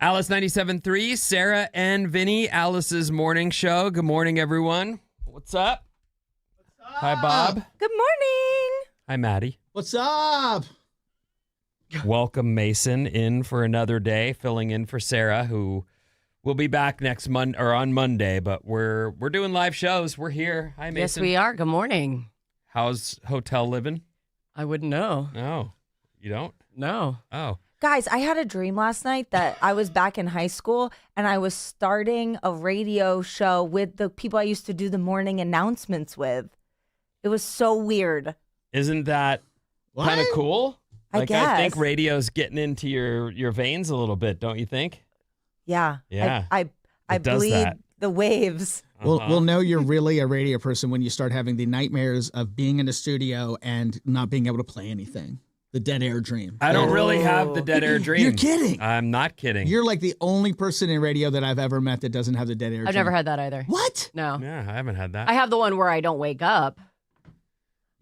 Alice 97.3, Sarah and Vinnie, Alice's morning show. Good morning, everyone. What's up? Hi, Bob. Good morning. Hi, Maddie. What's up? Welcome, Mason, in for another day, filling in for Sarah, who will be back next Monday or on Monday. But we're doing live shows. We're here. Hi, Mason. Yes, we are. Good morning. How's hotel living? I wouldn't know. No, you don't. No. Oh. Guys, I had a dream last night that I was back in high school and I was starting a radio show with the people I used to do the morning announcements with. It was so weird. Isn't that kind of cool? I guess. I think radio's getting into your veins a little bit, don't you think? Yeah. Yeah. I It does bleed that. the waves. We'll know you're really a radio person when you start having the nightmares of being in a studio and not being able to play anything. The dead air dream. I don't really have the dead air dream. You're kidding. I'm not kidding. You're like the only person in radio that I've ever met that doesn't have the dead air dream. I've never had that either. What? No. Yeah, I haven't had that. I have the one where I don't wake up.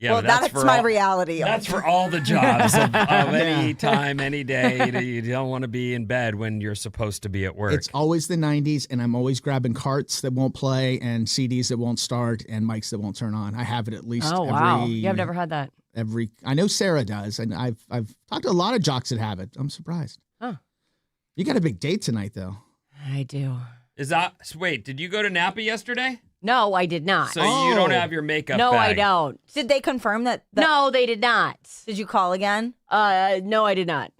Yeah, Well, but that's for my all- reality. That's for all the jobs of any time, any day. You don't want to be in bed when you're supposed to be at work. It's always the 90s, and I'm always grabbing carts that won't play and CDs that won't start and mics that won't turn on. I have it at least Oh, wow. Yeah, I've never had that. I know Sarah does, and I've talked to a lot of jocks that have it. I'm surprised. Huh. You got a big date tonight, though. I do. Wait, did you go to Napa yesterday? No, I did not. So you don't have your makeup No, bag. I don't. Did they confirm that? No, they did not. Did you call again? No, I did not.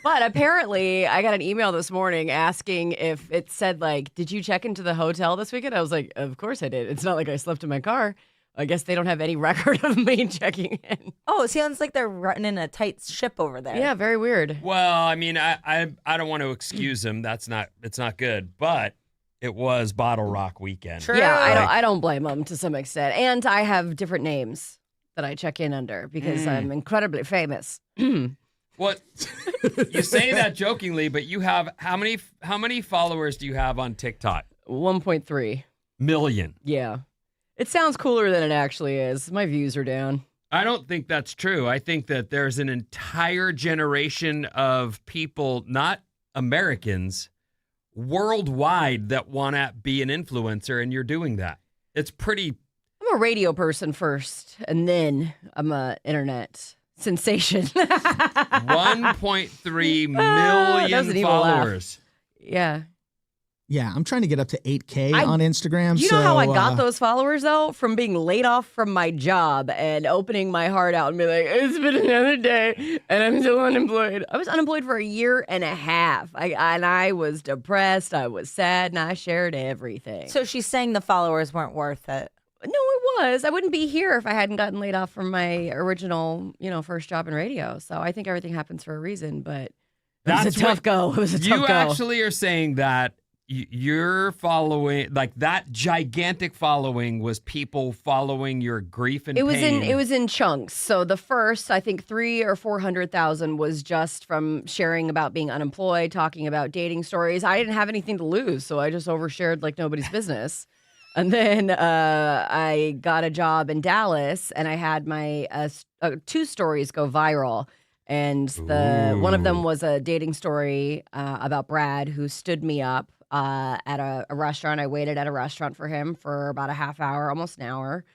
But apparently, I got an email this morning asking if it said, like, did you check into the hotel this weekend? I was like, of course I did. It's not like I slept in my car. I guess they don't have any record of me checking in. Oh, it sounds like they're running a tight ship over there. Yeah, very weird. Well, I mean, I don't want to excuse him. It's not good. But it was Bottle Rock weekend. True. Yeah, I don't blame them to some extent. And I have different names that I check in under because I'm incredibly famous. What? You say that jokingly, but you have how many followers do you have on TikTok? 1.3 million. Yeah. It sounds cooler than it actually is. My views are down. I don't think that's true. I think that there's an entire generation of people, not Americans, worldwide that want to be an influencer, and you're doing that. It's pretty. I'm a radio person first, and then I'm a internet sensation. 1.3 That was an million evil laugh. followers. Yeah. Yeah, I'm trying to get up to 8K on Instagram. Do you know how I got those followers, though? From being laid off from my job and opening my heart out and be like, it's been another day, and I'm still unemployed. I was unemployed for a year and a half. I was depressed. I was sad, and I shared everything. So she's saying the followers weren't worth it. No, it was. I wouldn't be here if I hadn't gotten laid off from my original, first job in radio. So I think everything happens for a reason, but it was a tough go. It was a tough go. You actually are saying that you're following, like that gigantic following was people following your grief and pain. It was in chunks. So the first, I think 300,000 or 400,000 was just from sharing about being unemployed, talking about dating stories. I didn't have anything to lose, so I just overshared like nobody's business. And then I got a job in Dallas, and I had my 2 stories go viral. And one of them was a dating story about Brad, who stood me up at a restaurant. I waited at a restaurant for him for about a half hour, almost an hour.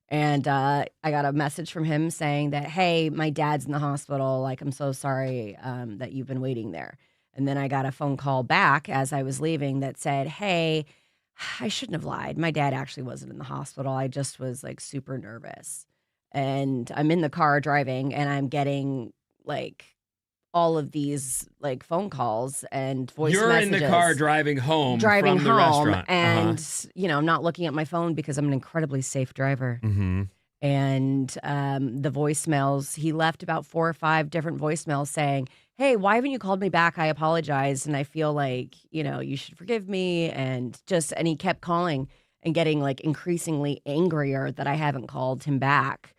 And I got a message from him saying that, hey, my dad's in the hospital. Like, I'm so sorry that you've been waiting there. And then I got a phone call back as I was leaving that said, hey, I shouldn't have lied. My dad actually wasn't in the hospital. I just was like super nervous. And I'm in the car driving, and I'm getting like all of these like phone calls and voice You're messages. in the car driving home from the restaurant. And, I'm not looking at my phone because I'm an incredibly safe driver. Mm-hmm. And the voicemails, he left about 4 or 5 different voicemails saying, hey, why haven't you called me back? I apologize. And I feel like, you should forgive me. And he kept calling and getting like increasingly angrier that I haven't called him back.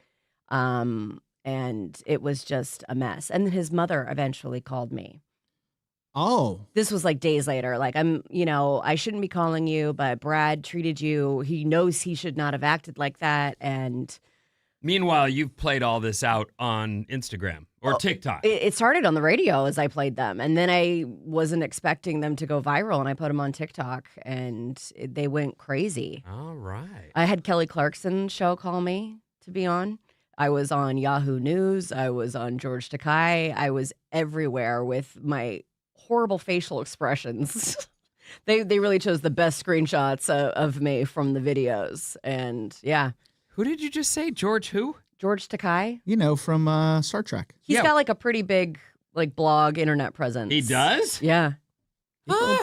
And it was just a mess. And his mother eventually called me. Oh. This was like days later. Like, I shouldn't be calling you, but Brad treated you. He knows he should not have acted like that. And Meanwhile, you've played all this out on Instagram or TikTok. It started on the radio as I played them, and then I wasn't expecting them to go viral, and I put them on TikTok, and they went crazy. All right. I had Kelly Clarkson's show call me to be on. I was on Yahoo News. I was on George Takei. I was everywhere with my horrible facial expressions. They really chose the best screenshots of me from the videos, and yeah. Who did you just say? George who? George Takei. You know, from Star Trek. He's got like a pretty big blog internet presence. He does? Yeah.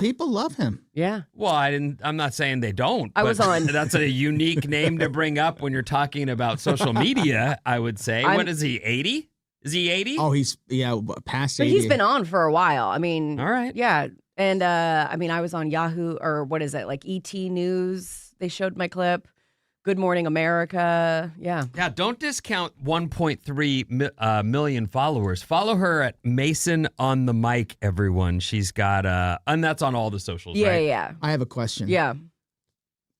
People love him. Yeah. Well, I'm not saying they don't. I was on. That's a unique name to bring up when you're talking about social media, I would say. What is he, 80? Is he 80? Oh, he's past 80. But he's been on for a while. I mean, all right. Yeah. And I was on Yahoo, or what is it, like ET News. They showed my clip. Good Morning America. Yeah. Yeah, don't discount 1.3 million followers. Follow her at Mason on the Mic, everyone. She's got, and that's on all the socials, Yeah, right? yeah. I have a question. Yeah.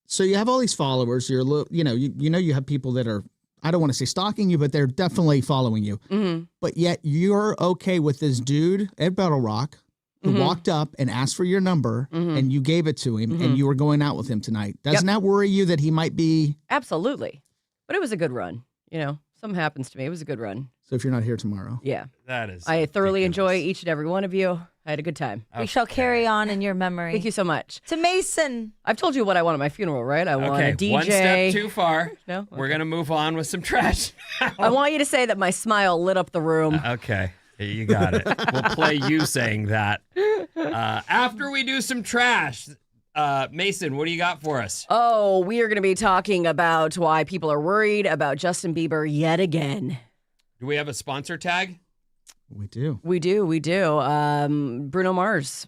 So you have all these followers. You have people that are, I don't want to say stalking you, but they're definitely following you. Mm-hmm. But yet you're okay with this dude at Battle Rock who walked up and asked for your number and you gave it to him and you were going out with him tonight. Doesn't that worry you that he might be? Absolutely. But it was a good run. Something happens to me. It was a good run. So if you're not here tomorrow. Yeah. That is. I thoroughly ridiculous. enjoy each and every one of you. I had a good time. We shall carry on in your memory. Thank you so much. To Mason. I've told you what I want at my funeral, right? I want a DJ. One step too far. No? Okay. We're going to move on with some trash. I want you to say that my smile lit up the room. Okay. You got it. We'll play you saying that. After we do some trash, Mason, what do you got for us? Oh, we are going to be talking about why people are worried about Justin Bieber yet again. Do we have a sponsor tag? We do. We do. Bruno Mars.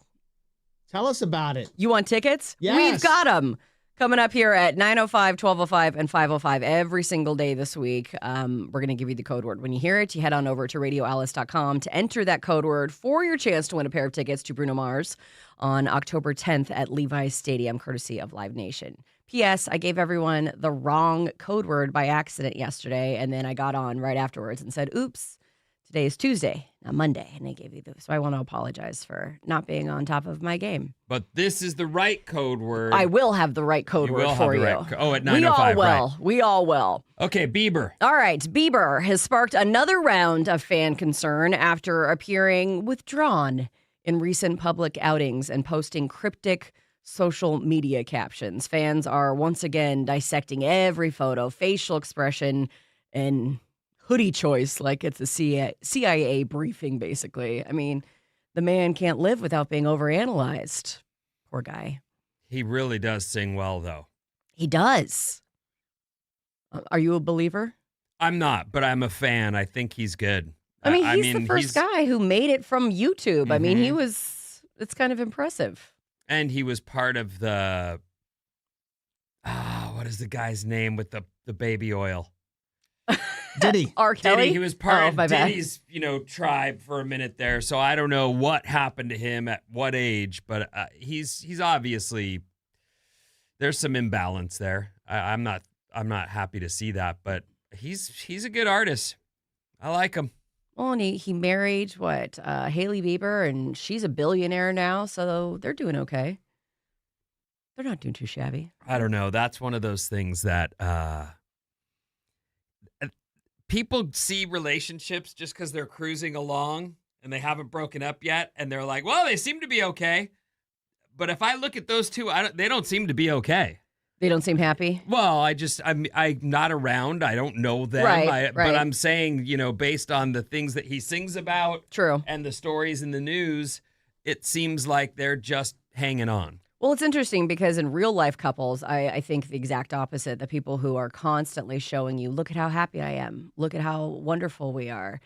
Tell us about it. You want tickets? Yes. We've got them. Coming up here at 9:05, 12:05, and 5:05 every single day this week. We're going to give you the code word. When you hear it, you head on over to radioalice.com to enter that code word for your chance to win a pair of tickets to Bruno Mars on October 10th at Levi's Stadium, courtesy of Live Nation. P.S. I gave everyone the wrong code word by accident yesterday, and then I got on right afterwards and said, oops, today is Tuesday, not Monday, and I gave you those. So I want to apologize for not being on top of my game. But this is the right code word. I will have the right code word for you. At 9:05. We all will. Right. We all will. Okay, Bieber. All right. Bieber has sparked another round of fan concern after appearing withdrawn in recent public outings and posting cryptic social media captions. Fans are once again dissecting every photo, facial expression, and hoodie choice like it's a CIA briefing, basically. I mean, the man can't live without being overanalyzed. Poor guy. He really does sing well, though. He does. Are you a believer? I'm not, but I'm a fan. I think he's good. I mean, he's the first guy who made it from YouTube. Mm-hmm. I mean, it's kind of impressive. And he was part of the, what is the guy's name with the baby oil? Diddy. R. Kelly? Diddy, he was part of bad. Diddy's, tribe for a minute there. So I don't know what happened to him at what age, but he's obviously, there's some imbalance there. I'm not happy to see that, but he's a good artist. I like him. Well, and he married Hailey Bieber, and she's a billionaire now, so they're doing okay. They're not doing too shabby. I don't know. That's one of those things that people see relationships just because they're cruising along and they haven't broken up yet, and they're like, well, they seem to be okay. But if I look at those two, they don't seem to be okay. They don't seem happy? Well, I'm not around. I don't know them. Right. But I'm saying, based on the things that he sings about True. And the stories in the news, it seems like they're just hanging on. Well, it's interesting because in real life couples, I think the exact opposite. The people who are constantly showing you, look at how happy I am. Look at how wonderful we are.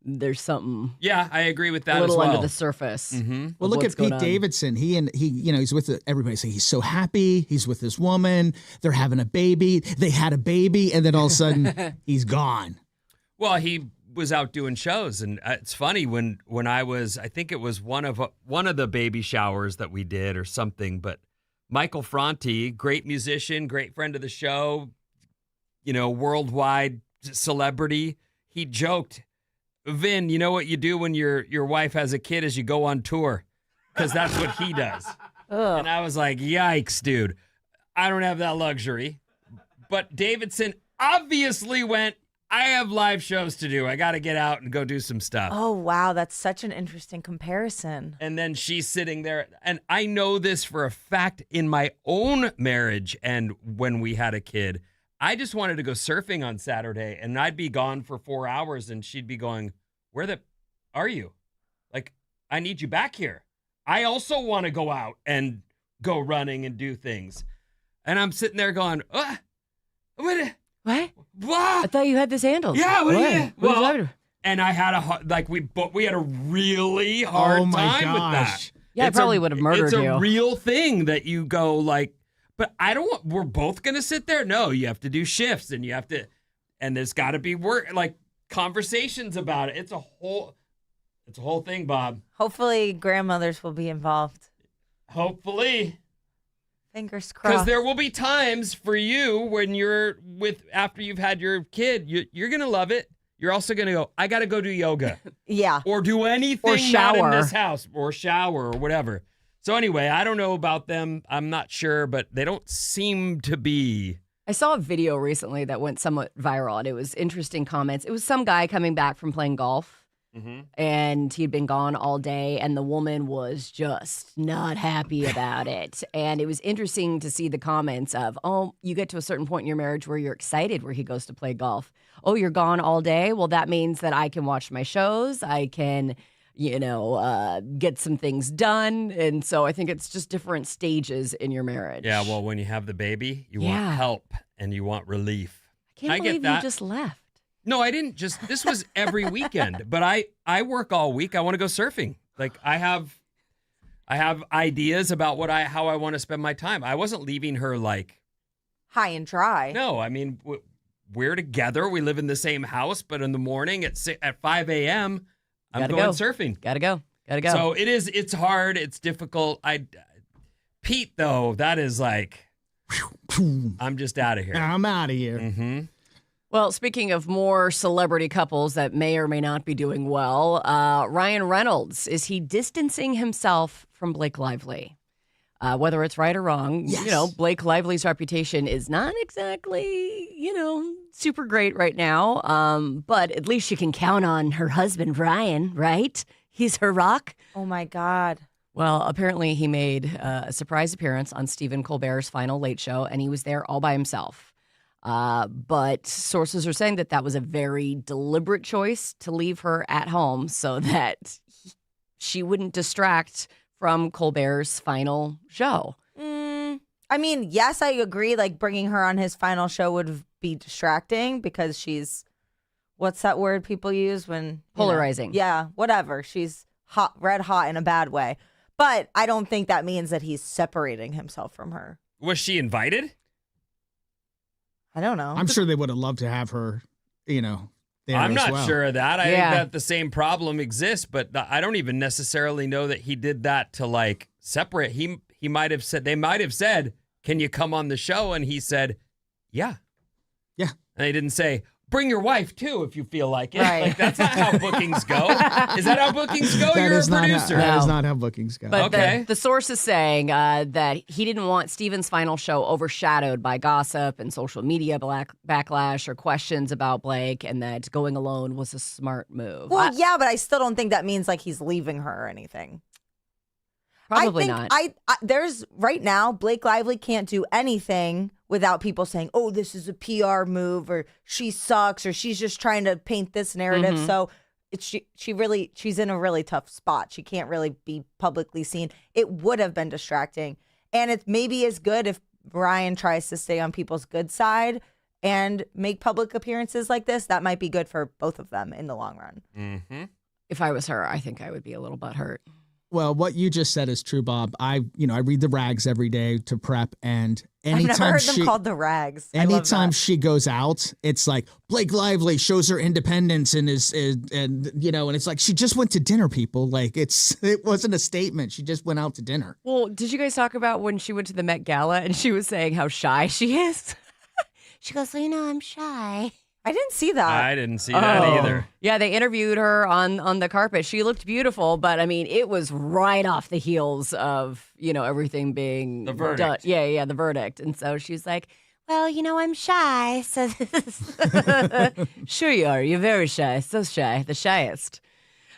There's something. Yeah, I agree with that a little as well. under the surface. Mm-hmm. Well, look at Pete Davidson. He's with everybody saying he's so happy. He's with this woman. They're having a baby. They had a baby, and then all of a sudden he's gone. Well, he was out doing shows, and it's funny when I think it was one of the baby showers that we did or something. But Michael Franti, great musician, great friend of the show, worldwide celebrity, he joked, Vin, you know what you do when your wife has a kid is you go on tour, because that's what he does. Ugh. And I was like, yikes, dude. I don't have that luxury. But Davidson obviously went, I have live shows to do. I got to get out and go do some stuff. Oh, wow. That's such an interesting comparison. And then she's sitting there. And I know this for a fact in my own marriage and when we had a kid. I just wanted to go surfing on Saturday, and I'd be gone for 4 hours, and she'd be going, where the are you? Like, I need you back here. I also want to go out and go running and do things. And I'm sitting there going, what? What? What? I thought you had this handled. Yeah, what? What is Well, that? and I had we had a really hard time with that. Yeah, I It's probably would have murdered It's you. a real thing that you go like, but I don't want, we're both going to sit there. No, you have to do shifts and and there's got to be work, like conversations about it. It's a whole thing, Bob. Hopefully, grandmothers will be involved. Hopefully. Fingers Because crossed. there will be times for you when after you've had your kid, you're going to love it. You're also going to go, I got to go do yoga. Yeah. Or do anything Or not shower. in this house. Or shower or whatever. So anyway, I don't know about them. I'm not sure, but they don't seem to be. I saw a video recently that went somewhat viral, and it was interesting comments. It was some guy coming back from playing golf. And he'd been gone all day, and the woman was just not happy about it. And it was interesting to see the comments of, oh, you get to a certain point in your marriage where you're excited where he goes to play golf. Oh, you're gone all day? Well, that means that I can watch my shows. I can, get some things done. And so I think it's just different stages in your marriage. Yeah, well, when you have the baby, you want help and you want relief. I can't I get believe that. you just left. No, I didn't this was every weekend, but I work all week. I want to go surfing. Like I have ideas about how I want to spend my time. I wasn't leaving her like High and dry. no, I mean, we're together. We live in the same house, but in the morning at 5 a.m., I'm Gotta going go. surfing. Gotta go. So it's hard. It's difficult. Pete, though, that is like, I'm just out of here. I'm out of here. Mm-hmm. Well, speaking of more celebrity couples that may or may not be doing well, Ryan Reynolds, is he distancing himself from Blake Lively? Whether it's right or wrong, Yes. Blake Lively's reputation is not exactly, super great right now. But at least she can count on her husband, Ryan, right? He's her rock. Oh, my God. Well, apparently he made a surprise appearance on Stephen Colbert's final Late Show, and he was there all by himself. But sources are saying that was a very deliberate choice to leave her at home so that she wouldn't distract from Colbert's final show. I mean, yes, I agree. Like, bringing her on his final show would be distracting because she's, what's that word people use when? Polarizing. Yeah, whatever. She's hot, red hot in a bad way. But I don't think that means that he's separating himself from her. Was she invited? I don't know. I'm sure they would have loved to have her, there I'm as not well. sure of that. I Yeah. think that the same problem exists, but I don't even necessarily know that he did that to like separate. He might have said, they might have said, can you come on the show? And he said, yeah. Yeah. And they didn't say, bring your wife too if you feel like it. Right. Like that's not how bookings go. Is that how bookings go? That You're is a not producer. That is No. not how bookings go. But Okay. the source is saying that he didn't want Stephen's final show overshadowed by gossip and social media backlash or questions about Blake, and that going alone was a smart move. Well, yeah, but I still don't think that means like he's leaving her or anything. Probably I think not. there's right now, Blake Lively can't do anything without people saying, oh, this is a PR move or she sucks or she's just trying to paint this narrative. Mhm. So she's in a really tough spot. She can't really be publicly seen. It would have been distracting. And it maybe is good if Ryan tries to stay on people's good side and make public appearances like this. That might be good for both of them in the long run. Mm-hmm. If I was her, I think I would be a little butthurt. Well, what you just said is true, Bob. I read the rags every day to prep, and I've never anytime heard them called the rags. I love anytime that. she goes out, it's like Blake Lively shows her independence and and it's like she just went to dinner, people. Like it wasn't a statement. She just went out to dinner. Well, did you guys talk about when she went to the Met Gala and she was saying how shy she is? She goes, I'm shy. I didn't see that. I didn't see that either. Yeah, they interviewed her on the carpet. She looked beautiful, but I mean, it was right off the heels of, everything being The verdict. done. Yeah, the verdict. And so she's like, well, I'm shy. So sure you are. You're very shy. So shy. The shyest.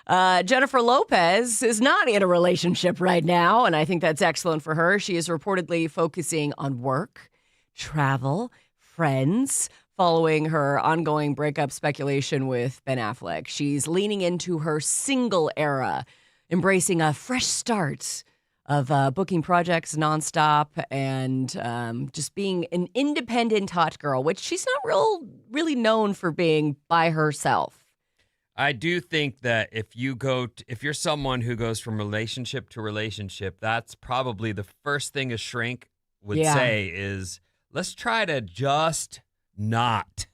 Jennifer Lopez is not in a relationship right now, and I think that's excellent for her. She is reportedly focusing on work, travel, friends, following her ongoing breakup speculation with Ben Affleck. She's leaning into her single era, embracing a fresh start of booking projects nonstop and just being an independent hot girl, which she's not really known for being by herself. I do think that if you're someone who goes from relationship to relationship, that's probably the first thing a shrink would say is, let's try to just not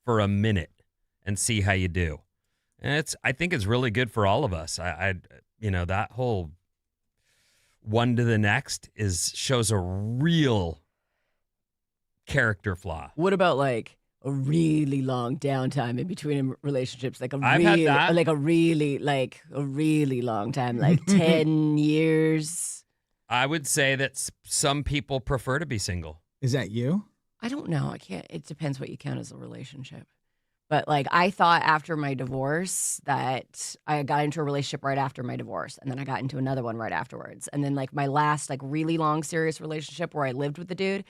for a minute and see how you do. And I think it's really good for all of us. That whole one to the next shows a real character flaw. What about like a really long downtime in between relationships? Like I've had that. Like a really long time, like 10 years. I would say that some people prefer to be single. Is that you? I don't know. It depends what you count as a relationship. But like I thought after my divorce that I got into a relationship right after my divorce, and then I got into another one right afterwards. And then like my last like really long serious relationship where I lived with the dude,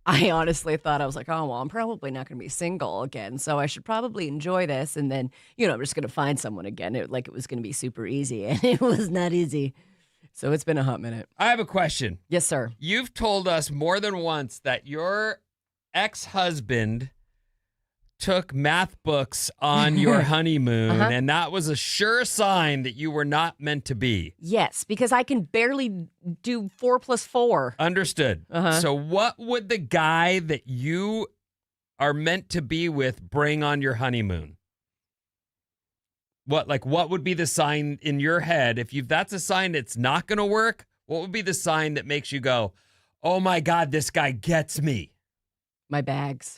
I honestly thought, I was like, oh, well, I'm probably not going to be single again. So I should probably enjoy this. And then, I'm just going to find someone again. It was going to be super easy, and it was not easy. So it's been a hot minute. I have a question. Yes, sir. You've told us more than once that your ex-husband took math books on your honeymoon, and that was a sure sign that you were not meant to be. Yes, because I can barely do 4 + 4. Understood. So what would the guy that you are meant to be with bring on your honeymoon? What would be the sign in your head? If that's a sign it's not going to work, what would be the sign that makes you go, oh my God, this guy gets me? My bags.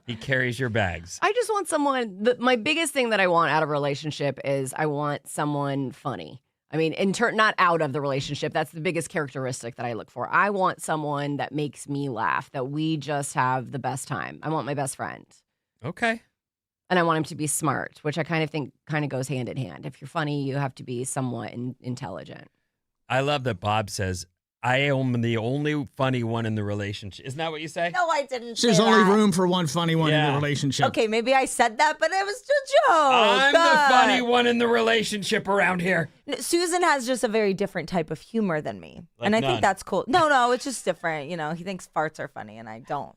He carries your bags. I just want someone, my biggest thing that I want out of a relationship is I want someone funny. I mean, not out of the relationship. That's the biggest characteristic that I look for. I want someone that makes me laugh, that we just have the best time. I want my best friend. Okay. And I want him to be smart, which I kind of think goes hand in hand. If you're funny, you have to be somewhat intelligent. I love that Bob says, I am the only funny one in the relationship. Isn't that what you say? No, I didn't say There's that. only room for one funny one in the relationship. Okay, maybe I said that, but it was just a joke. I'm the funny one in the relationship around here. Susan has just a very different type of humor than me. Like and I none. think that's cool. No, it's just different. He thinks farts are funny and I don't.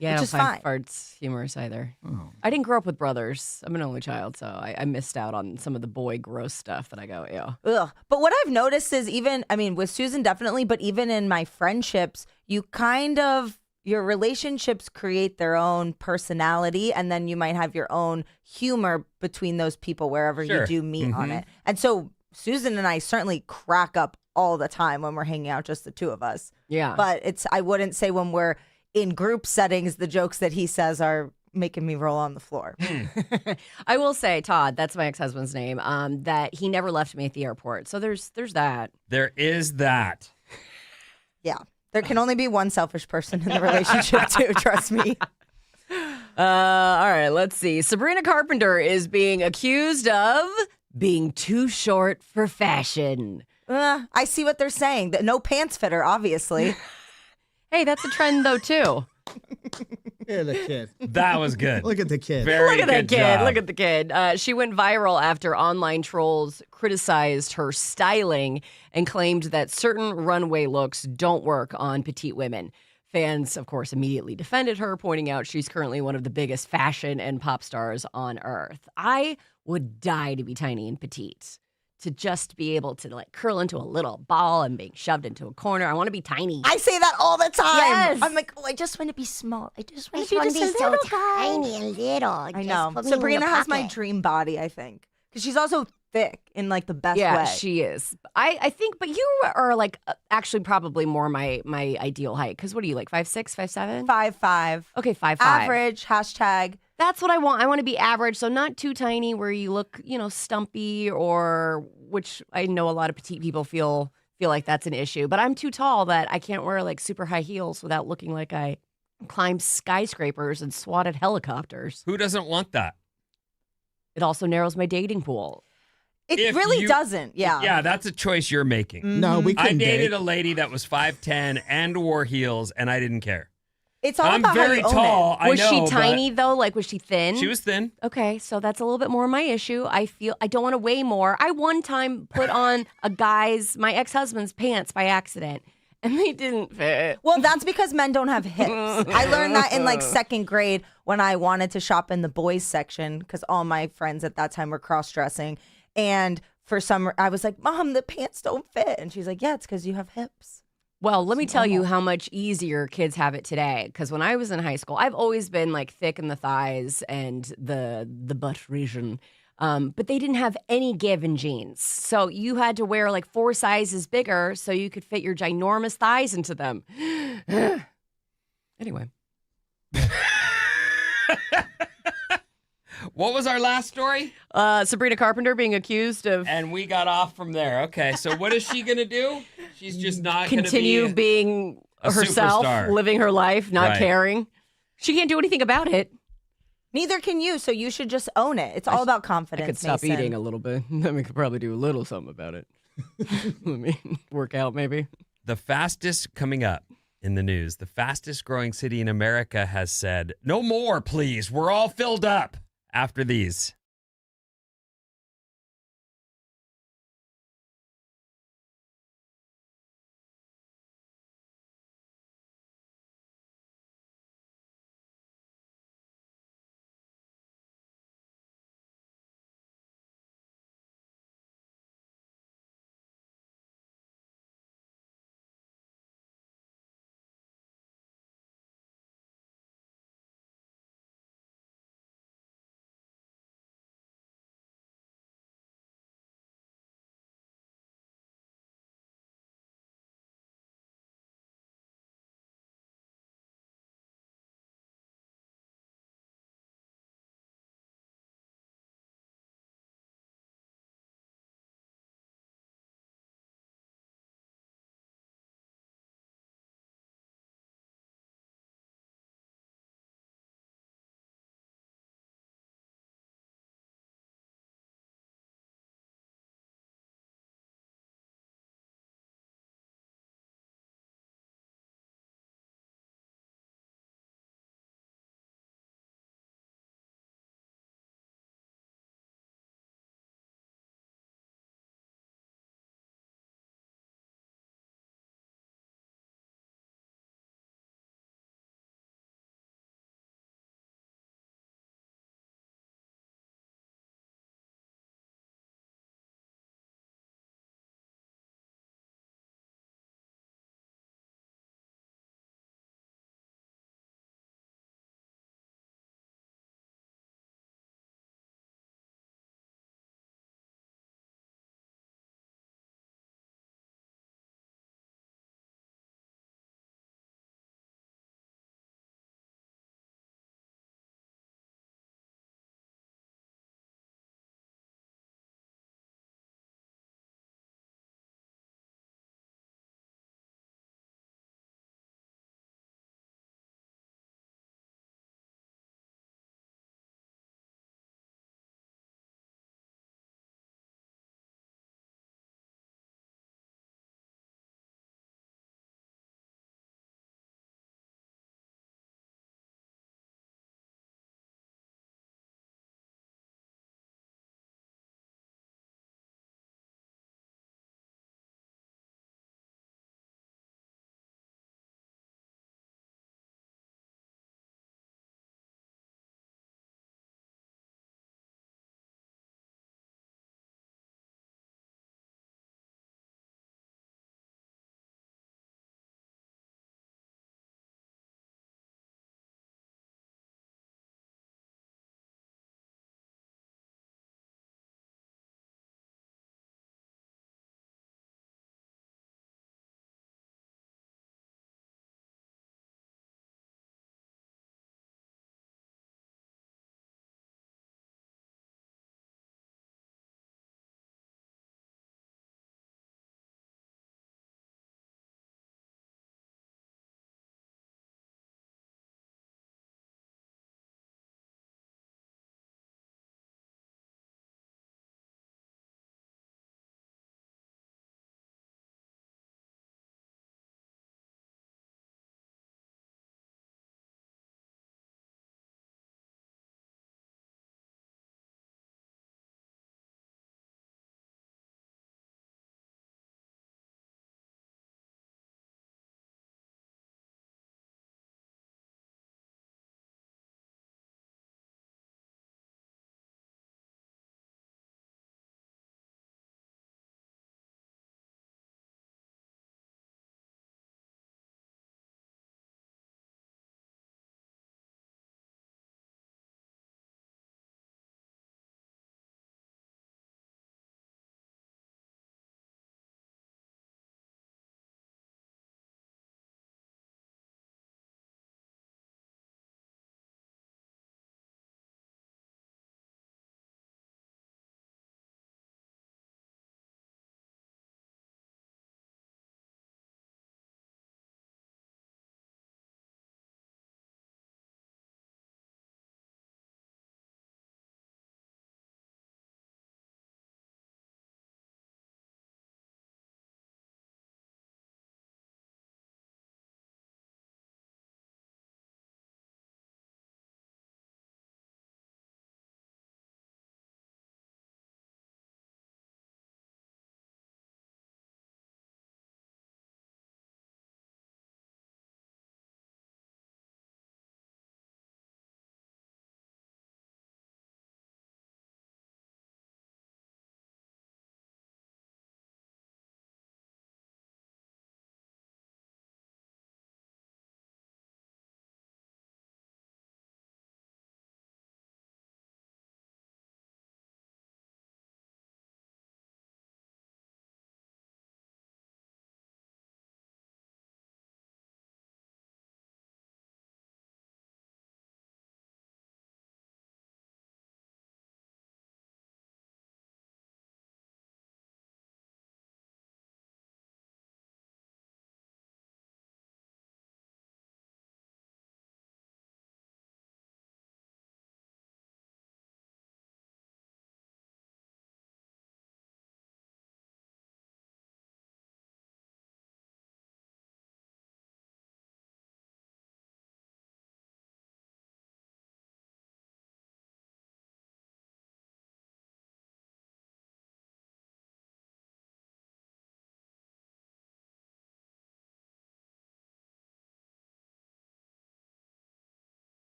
Yeah, Which I is don't find fine. farts humorous either. Oh. I didn't grow up with brothers. I'm an only child, so I missed out on some of the boy gross stuff that I go, ew. Ugh. But what I've noticed is with Susan definitely, but even in my friendships, your relationships create their own personality, and then you might have your own humor between those people wherever Sure. you do meet on it. And so Susan and I certainly crack up all the time when we're hanging out, just the two of us. Yeah. But I wouldn't say when we're in group settings, the jokes that he says are making me roll on the floor. I will say, Todd, that's my ex-husband's name, that he never left me at the airport. So there's that. There is that. Yeah. There can only be one selfish person in the relationship, too. Trust me. All right, let's see. Sabrina Carpenter is being accused of being too short for fashion. I see what they're saying. No pants fitter, obviously. Hey, that's a trend, though, too. Yeah, the kid. That was good. Look at the kid. Very Look at that good kid. job. Look at the kid. She went viral after online trolls criticized her styling and claimed that certain runway looks don't work on petite women. Fans, of course, immediately defended her, pointing out she's currently one of the biggest fashion and pop stars on earth. I would die to be tiny and petite. To just be able to curl into a little ball and being shoved into a corner. I want to be tiny. I say that all the time. Yes. I'm like, I just want to be small. I just want to want to be be just a so little guy. tiny and little. I Just know. put me in Sabrina your has my pocket. dream body, I think. because she's also thick in like the best Yeah, way. she is. I think, but you are like actually probably more my ideal height. Because what are you like 5'6", 5'7"? 5'5". Okay, 5'5". Average, hashtag. That's what I want. I want to be average, so not too tiny where you look, stumpy, or which I know a lot of petite people feel like that's an issue. But I'm too tall that I can't wear like super high heels without looking like I climbed skyscrapers and swatted helicopters. Who doesn't want that? It also narrows my dating pool. It If really you- doesn't. Yeah. Yeah, that's a choice you're making. No, we I couldn't dated date. a lady that was 5'10" and wore heels, and I didn't care. It's all I'm about how very you own tall. it. I Was know, she but tiny though? Like, was she thin? She was thin. Okay, so that's a little bit more my issue. I feel I don't want to weigh more. I one time put on my ex-husband's pants by accident, and they didn't fit. Well, that's because men don't have hips. I learned that in like second grade when I wanted to shop in the boys section because all my friends at that time were cross-dressing. And for some, I was like, Mom, the pants don't fit. And she's like, yeah, it's because you have hips. Well, let me tell you how much easier kids have it today. Because when I was in high school, I've always been like thick in the thighs and the butt region. But they didn't have any give in jeans. So you had to wear like 4 sizes bigger so you could fit your ginormous thighs into them. Anyway. What was our last story? Sabrina Carpenter being accused of And we got off from there. Okay, so what is she going to do? She's just not going to continue be being a herself, superstar. living her life, not Right. caring. She can't do anything about it. Neither can you, so you should just own it. It's all about confidence. I could stop Mason. eating a little bit. Then we could probably do a little something about it. Let me work out, maybe. The fastest coming up in the news. The fastest growing city in America has said, no more, please. We're all filled up after these.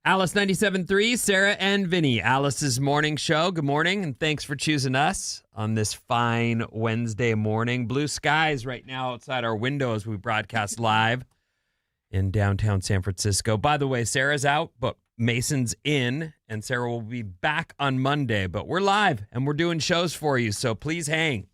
Alice 97.3, Sarah and Vinnie, Alice's morning show. Good morning, and thanks for choosing us on this fine Wednesday morning. Blue skies right now outside our window as we broadcast live in downtown San Francisco. By the way, Sarah's out, but Mason's in, and Sarah will be back on Monday. But we're live, and we're doing shows for you, so please hang.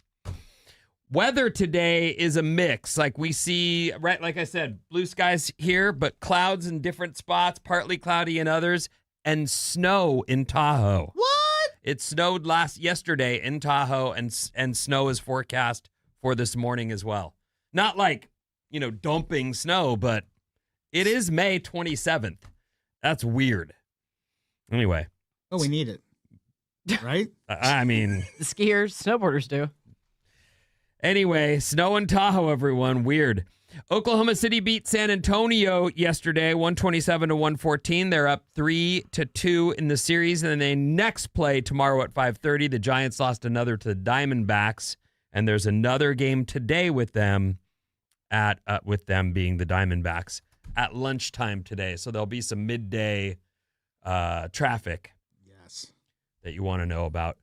Weather today is a mix. Like we see, right, like I said, blue skies here, but clouds in different spots, partly cloudy in others, and snow in Tahoe. What? It snowed yesterday in Tahoe, and snow is forecast for this morning as well. Not like, dumping snow, but it is May 27th. That's weird. Anyway. Oh, we need it. Right? I mean. The skiers, snowboarders do. Anyway, snow in Tahoe, everyone. Weird. Oklahoma City beat San Antonio yesterday, 127-114. They're up 3-2 in the series, and then they next play tomorrow at 5:30. The Giants lost another to the Diamondbacks, and there's another game today with them with them being the Diamondbacks at lunchtime today. So there'll be some midday traffic. Yes. That you want to know about.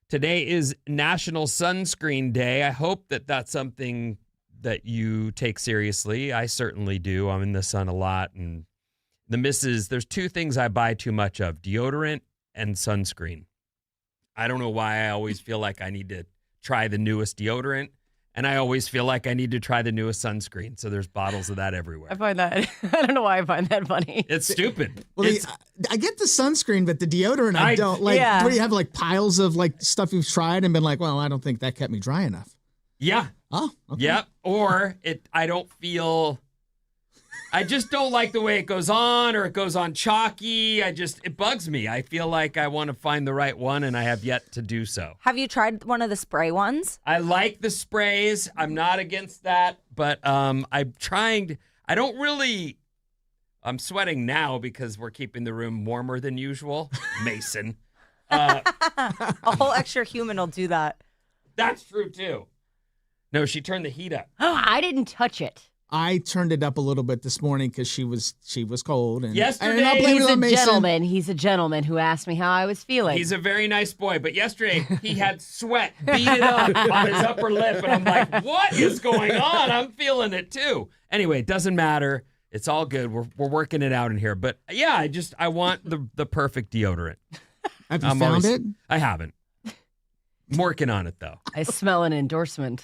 Today is National Sunscreen Day. I hope that that's something that you take seriously. I certainly do. I'm in the sun a lot. And there's two things I buy too much of, deodorant and sunscreen. I don't know why I always feel like I need to try the newest deodorant. And I always feel like I need to try the newest sunscreen. So there's bottles of that everywhere. I find that, I don't know why I find that funny. It's stupid. Well, I get the sunscreen, but the deodorant, I don't. Like, yeah. What do you have, like piles of like stuff you've tried and been like, well, I don't think that kept me dry enough. Yeah. Oh, okay. Yep. Or I just don't like the way it goes on, or it goes on chalky. It bugs me. I feel like I want to find the right one, and I have yet to do so. Have you tried one of the spray ones? I like the sprays. I'm not against that, but I'm trying. I'm sweating now because we're keeping the room warmer than usual. Mason. A whole extra human will do that. That's true, too. No, she turned the heat up. I didn't touch it. I turned it up a little bit this morning because she was cold. And Yesterday, and I'll blame He's it a on Mason. gentleman. He's a gentleman who asked me how I was feeling. He's a very nice boy, but yesterday he had sweat beaded up on his upper lip, and I'm like, what is going on? I'm feeling it too. Anyway, it doesn't matter. It's all good. We're working it out in here. But yeah, I want the perfect deodorant. Have you found it? I haven't. I'm working on it, though. I smell an endorsement.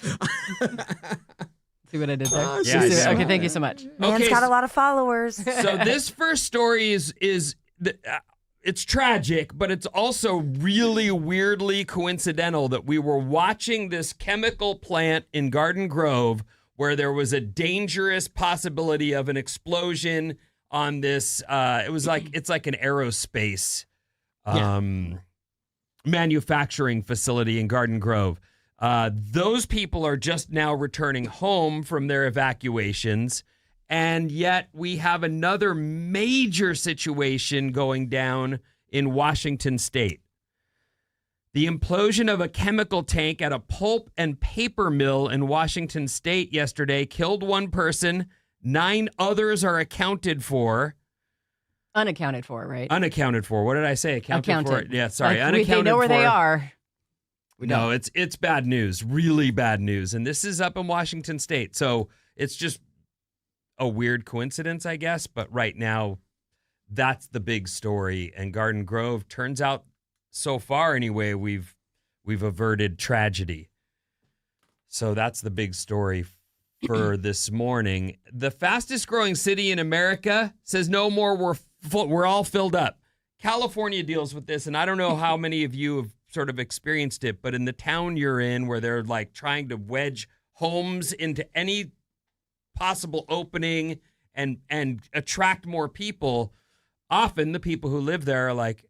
See what I did there? Oh, Yeah, I see. Okay, thank you so much. Man's Okay, got a lot of followers. So this first story is it's tragic, but it's also really weirdly coincidental that we were watching this chemical plant in Garden Grove where there was a dangerous possibility of an explosion on this. It's like an aerospace manufacturing facility in Garden Grove. Those people are just now returning home from their evacuations, and yet we have another major situation going down in Washington State. The implosion of a chemical tank at a pulp and paper mill in Washington State yesterday killed one person. 9 others are accounted for. Unaccounted for, right? Unaccounted for. What did I say? Accounted for. Yeah, sorry. Like, unaccounted they know where for. they are. No, it's bad news, really bad news. And this is up in Washington State. So it's just a weird coincidence, I guess. But right now, that's the big story. And Garden Grove, turns out, so far anyway, we've averted tragedy. So that's the big story for this morning. The fastest growing city in America says no more, we're all filled up. California deals with this, and I don't know how many of you have sort of experienced it, but in the town you're in where they're like trying to wedge homes into any possible opening and attract more people, often the people who live there are like,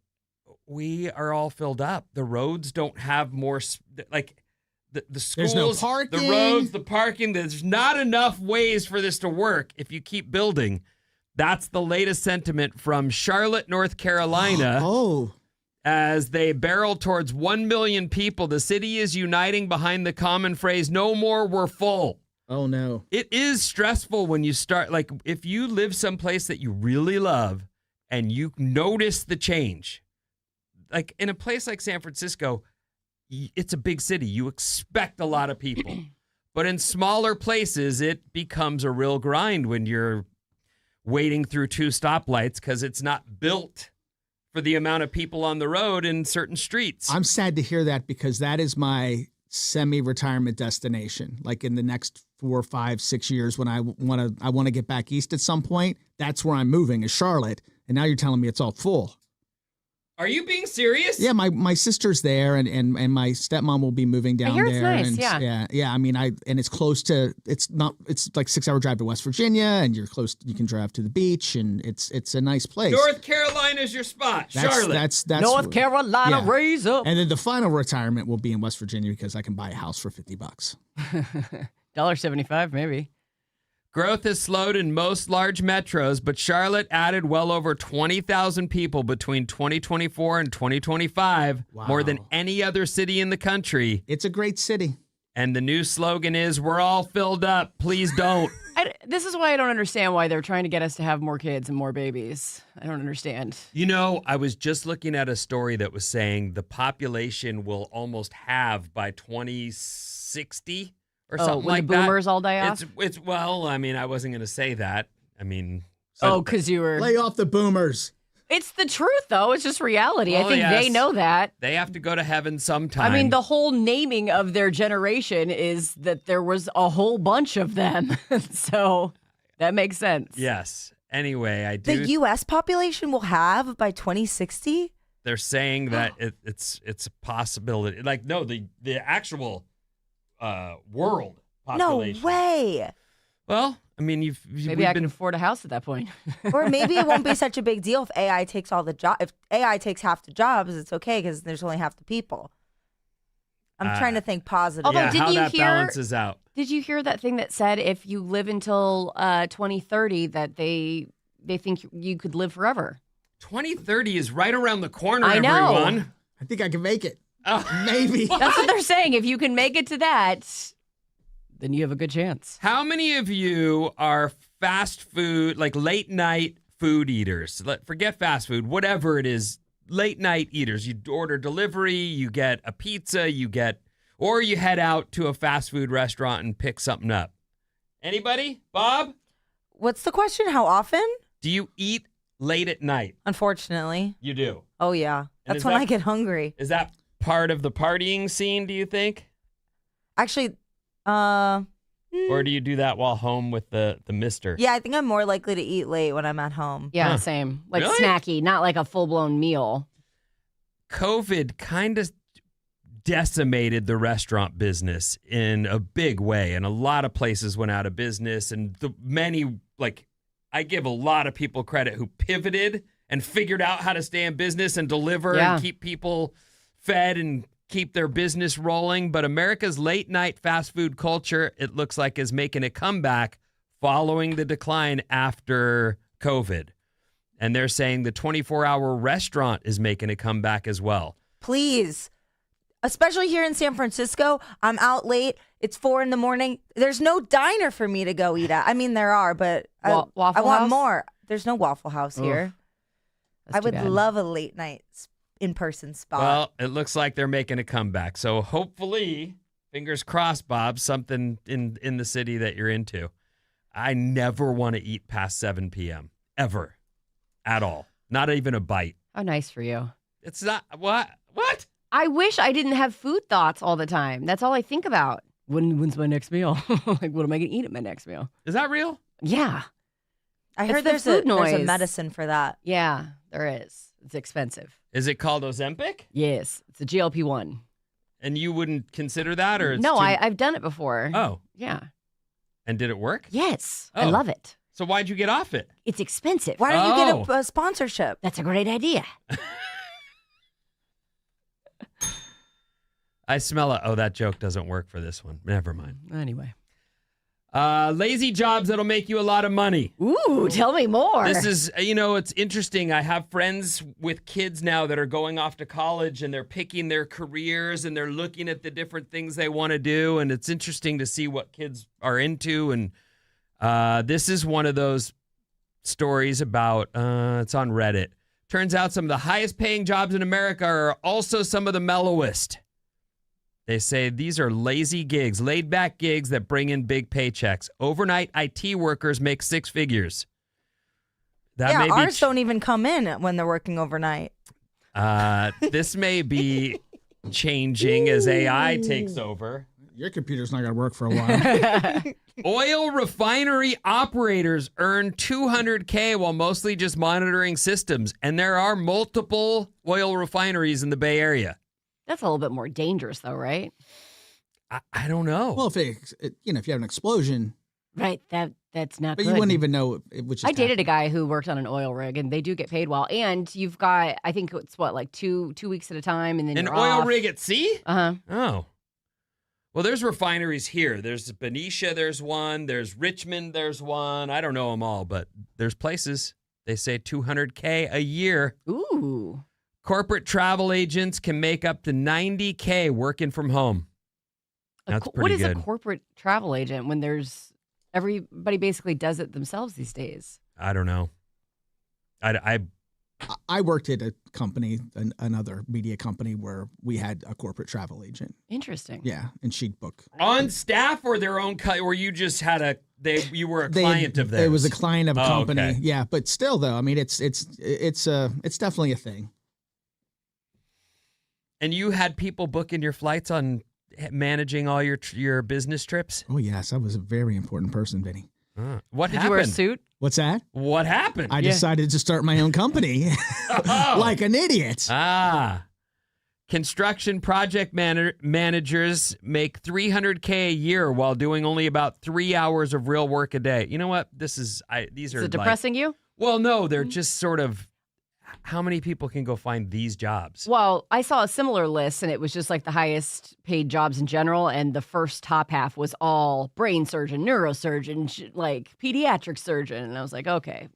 we are all filled up. The roads don't have more, like the schools, there's no parking. the roads, the parking. There's not enough ways for this to work if you keep building. That's the latest sentiment from Charlotte, North Carolina. Oh. As they barrel towards 1 million people, the city is uniting behind the common phrase, no more, we're full. Oh, no. It is stressful when you start, like, if you live someplace that you really love and you notice the change. Like in a place like San Francisco, it's a big city. You expect a lot of people. But in smaller places, it becomes a real grind when you're waiting through 2 stoplights because it's not built for the amount of people on the road in certain streets. I'm sad to hear that because that is my semi-retirement destination. Like in the next 4, 5, 6 years when I want to get back east at some point, that's where I'm moving, is Charlotte. And now you're telling me it's all full. Are you being serious? Yeah, my sister's there, and my stepmom will be moving down I hear there. it's nice, and yeah. I mean, and it's close to. It's like 6-hour drive to West Virginia, and you're close. You can drive to the beach, and it's a nice place. North Carolina's your spot, Charlotte. That's North Carolina, yeah. raise up. And then the final retirement will be in West Virginia because I can buy a house for $50. $1.75 maybe. Growth has slowed in most large metros, but Charlotte added well over 20,000 people between 2024 and 2025, more than any other city in the country. It's a great city. And the new slogan is, we're all filled up. Please don't. This is why I don't understand why they're trying to get us to have more kids and more babies. I don't understand. You know, I was just looking at a story that was saying the population will almost halve by 2060. Or something when like the boomers all die off? It's well, I mean, I wasn't going to say that. I mean... because you were... Lay off the boomers. It's the truth, though. It's just reality. I think they know that. They have to go to heaven sometime. I mean, the whole naming of their generation is that there was a whole bunch of them. So that makes sense. Yes. Anyway, I do... The U.S. population will have by 2060? They're saying that it's a possibility. Like, no, the actual... world population. No way. Well, I mean, maybe I can afford a house at that point. Or maybe it won't be such a big deal if AI takes all the jobs. If AI takes half the jobs, it's okay because there's only half the people. I'm trying to think positive. Although, yeah, didn't how you that hear- balances out. Did you hear that thing that said if you live until 2030 that they think you could live forever? 2030 is right around the corner, I know. everyone. I think I can make it. Oh. Maybe. That's what they're saying. If you can make it to that, then you have a good chance. How many of you are fast food, like late night food eaters? Forget fast food, whatever it is, late night eaters. You order delivery, you get a pizza, or you head out to a fast food restaurant and pick something up. Anybody? Bob? What's the question? How often? Do you eat late at night? Unfortunately. You do. Oh, yeah. And That's when I get hungry. Is that part of the partying scene, do you think? Actually, Or do you do that while home with the mister? yeah, I think I'm more likely to eat late when I'm at home. Yeah, Huh. same. Like Really? snacky, not like a full-blown meal. COVID kind of decimated the restaurant business in a big way, and a lot of places went out of business, and I give a lot of people credit who pivoted and figured out how to stay in business and deliver and keep people fed and keep their business rolling. But America's late night fast food culture, it looks like, is making a comeback following the decline after COVID. And they're saying the 24-hour restaurant is making a comeback as well. Please. Especially here in San Francisco, I'm out late. It's 4 a.m. There's no diner for me to go eat at. I mean, there are, but Waffle I want House? more. There's no Waffle House here. That's I too would bad. love a late night in-person spot. Well, it looks like they're making a comeback. So hopefully, fingers crossed, Bob, something in the city that you're into. I never want to eat past 7 p.m. ever. At all. Not even a bite. How nice for you. It's not, what? I wish I didn't have food thoughts all the time. That's all I think about. When's my next meal? Like, what am I going to eat at my next meal? Is that real? Yeah. I it's heard the there's food a noise. medicine for that. Yeah, there is. It's expensive. Is it called Ozempic? Yes. It's a GLP-1. And you wouldn't consider that, or it's No, too... I've done it before. Oh, Yeah. and did it work? Yes. I Oh. love it. So why'd you get off it? It's expensive. Why don't you Oh. get a sponsorship? That's a great idea. I smell it. Oh, that joke doesn't work for this one. Never mind. Anyway. Lazy jobs that'll make you a lot of money. Ooh, tell me more. This is, it's interesting. I have friends with kids now that are going off to college, and they're picking their careers, and they're looking at the different things they want to do. And it's interesting to see what kids are into. And this is one of those stories about, it's on Reddit. Turns out some of the highest paying jobs in America are also some of the mellowest. They say these are lazy gigs, laid back gigs that bring in big paychecks. Overnight IT workers make six figures. That may ours be don't even come in when they're working overnight. this may be changing as AI takes over. Your computer's not going to work for a while. Oil refinery operators earn $200K while mostly just monitoring systems. And there are multiple oil refineries in the Bay Area. That's a little bit more dangerous, though, right? I don't know. Well, if you have an explosion, Right. That's not but good. you wouldn't even know which. I dated a guy who worked on an oil rig, and they do get paid well. And you've got, I think it's like two weeks at a time, and then An you're oil off. rig at sea? Uh-huh. Oh. Well, there's refineries here. There's Benicia, there's one. There's Richmond, there's one. I don't know them all, but there's places. They say $200K a year. Ooh. Corporate travel agents can make up to $90K working from home. That's pretty What is good. a corporate travel agent when everybody basically does it themselves these days? I don't know. I worked at a company, another media company, where we had a corporate travel agent. Interesting. Yeah, and she'd book On staff or their own, or you just had you were a client of theirs? It was a client of a company. Okay. Yeah, but still, though, I mean, it's definitely a thing. And you had people booking your flights on managing all your business trips? Oh yes, I was a very important person, Vinny. What Did happened? you wear a suit? What's that? What happened? I decided to start my own company, like an idiot. Construction project managers make $300K a year while doing only about 3 hours of real work a day. You know what? These are Is it depressing you? Well, no, they're just sort of. How many people can go find these jobs? Well, I saw a similar list, and it was just like the highest paid jobs in general, and the first top half was all brain surgeon, neurosurgeon, like pediatric surgeon, and I was like, okay.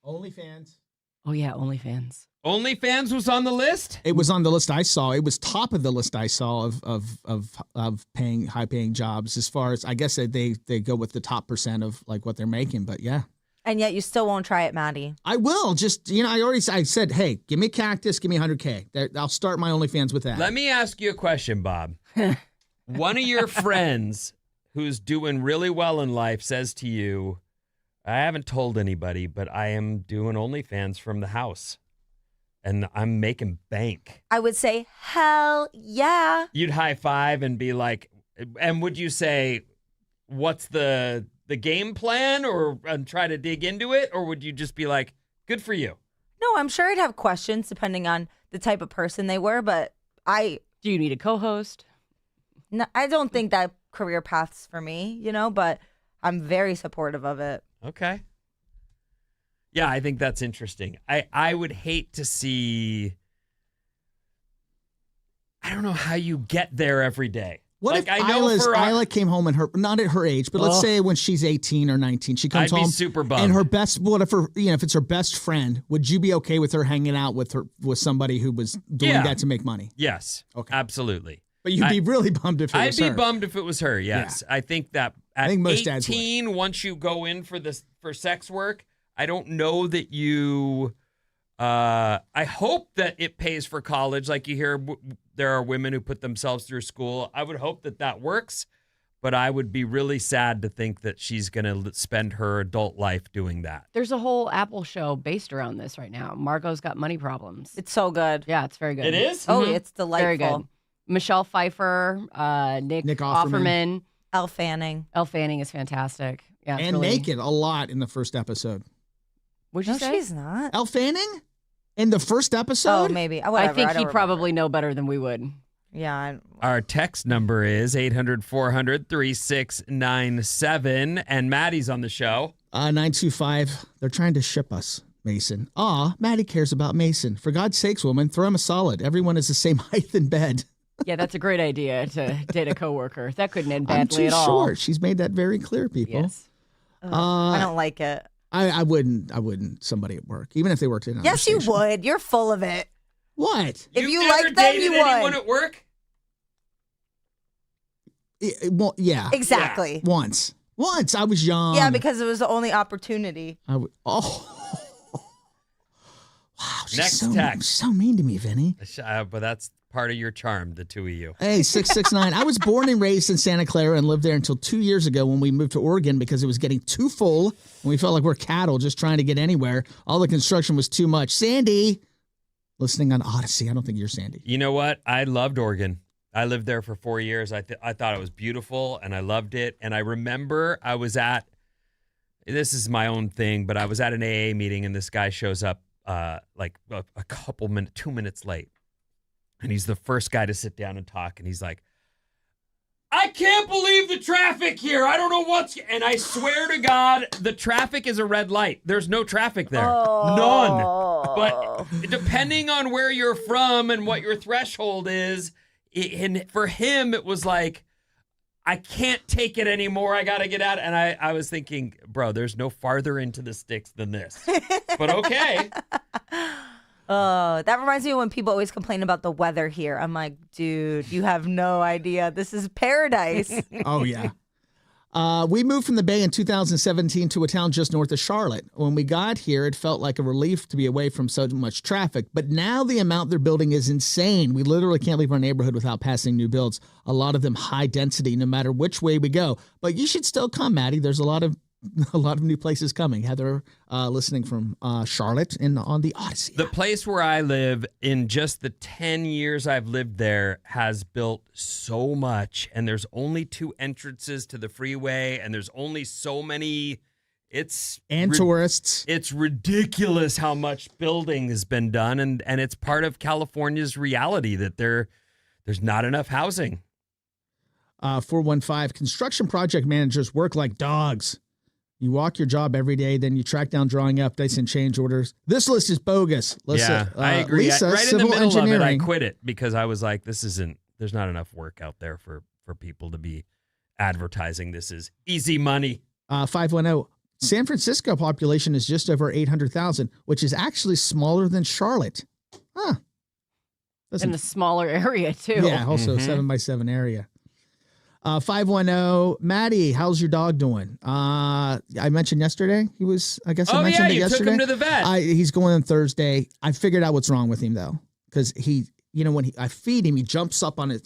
OnlyFans. Oh yeah, OnlyFans. OnlyFans was on the list? It was on the list I saw. It was top of the list I saw of paying high paying jobs. As far as I guess they go with the top percent of like what they're making, but yeah. And yet you still won't try it, Maddie. I will. Just, I said, hey, give me a cactus, give me $100K. I'll start my OnlyFans with that. Let me ask you a question, Bob. One of your friends who's doing really well in life says to you, I haven't told anybody, but I am doing OnlyFans from the house. And I'm making bank. I would say, hell yeah. You'd high five and be like, and would you say, what's the game plan and try to dig into it? Or would you just be like, good for you? No, I'm sure I'd have questions depending on the type of person they were, but Do you need a co-host? no, I don't think that career path's for me, but I'm very supportive of it. Okay. Yeah, I think that's interesting. I would hate to see. I don't know how you get there every day. What like, if I know Isla came home and not at her age, but let's say when she's 18 or 19, she comes I'd home be super bummed. and her best, if it's her best friend, would you be okay with her hanging out with somebody who was doing that to make money? Yes. Okay. Absolutely. But you'd be really bummed if it was her. I'd be bummed if it was her. Yes. Yeah. I think that at most dads would. 18, once you go in for sex work, I don't know that you. I hope that it pays for college. Like you hear, there are women who put themselves through school. I would hope that works, but I would be really sad to think that she's going to spend her adult life doing that. There's a whole Apple show based around this right now. Margot's Got Money Problems. It's so good. Yeah, it's very good. It is? Oh, it's delightful. Very good. Michelle Pfeiffer, Nick Offerman. Elle Fanning. Elle Fanning is fantastic. Yeah, it's and really... naked a lot in the first episode. What'd you No, say? she's not. Elle Fanning? In the first episode? Oh, maybe. I Whatever, think don't he'd remember. probably know better than we would. Yeah. Our text number is 800-400-3697, and Maddie's on the show. 925. They're trying to ship us, Mason. Maddie cares about Mason. For God's sakes, woman, throw him a solid. Everyone is the same height in bed. Yeah, that's a great idea to date a coworker. That couldn't end I'm badly too at all. short. She's made that very clear, people. Yes. I don't like it. I wouldn't somebody at work, even if they worked in another Yes, you station. would. You're full of it. What? If You've you never like them, dated you would. anyone at work? Well, yeah. Exactly. Once. Once I was young. Yeah, because it was the only opportunity. Oh, wow. She's Next so, text. so mean to me, Vinny. But that's part of your charm, the two of you. Hey, 669. I was born and raised in Santa Clara and lived there until 2 years ago when we moved to Oregon because it was getting too full and we felt like we're cattle just trying to get anywhere. All the construction was too much. Sandy, listening on Odyssey. I don't think you're Sandy. You know what? I loved Oregon. I lived there for 4 years. I thought it was beautiful, and I loved it. And I remember I was at, this is my own thing, but I was at an AA meeting, and this guy shows up like a couple minutes, 2 minutes late. And he's the first guy to sit down and talk. And he's like, I can't believe the traffic here. I don't know what's... And I swear to God, the traffic is a red light. There's no traffic there. None. But depending on where you're from and what your threshold is, and for him, it was like, I can't take it anymore. I got to get out. And I was thinking, bro, there's no farther into the sticks than this. But okay. Oh, that reminds me of when people always complain about the weather here. I'm like, dude, you have no idea. This is paradise. Oh, yeah. We moved from the Bay in 2017 to a town just north of Charlotte. When we got here, it felt like a relief to be away from so much traffic. But now the amount they're building is insane. We literally can't leave our neighborhood without passing new builds. A lot of them high density, no matter which way we go. But you should still come, Maddie. There's a lot of new places coming. Heather, listening from Charlotte and on the Odyssey. The place where I live, in just the 10 years I've lived there, has built so much, and there's only 2 entrances to the freeway, and there's only so many. Tourists. It's ridiculous how much building has been done, and it's part of California's reality that there's not enough housing. 415, construction project managers work like dogs. You walk your job every day, then you track down drawing updates and change orders. This list is bogus. Yeah, I agree. Lisa, right in the middle engineering. of it, I quit it because I was like, there's not enough work out there for people to be advertising. This is easy money. 510, San Francisco population is just over 800,000, which is actually smaller than Charlotte. Huh. In a smaller area, too. Yeah, also 7x7 area. 510, Maddie, how's your dog doing? I mentioned yesterday he was, I guess I mentioned it yesterday. Took him to the vet. He's going on Thursday. I figured out what's wrong with him though, because he, when I feed him, he jumps up on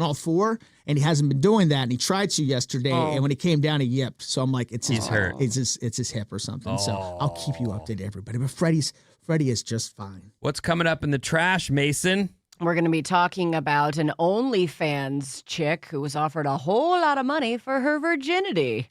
all 4, and he hasn't been doing that. And he tried to yesterday, and when he came down, he yipped. So I'm like, he's hurt. It's his hip or something. So I'll keep you updated, everybody. But Freddie is just fine. What's coming up in the trash, Mason? We're going to be talking about an OnlyFans chick who was offered a whole lot of money for her virginity.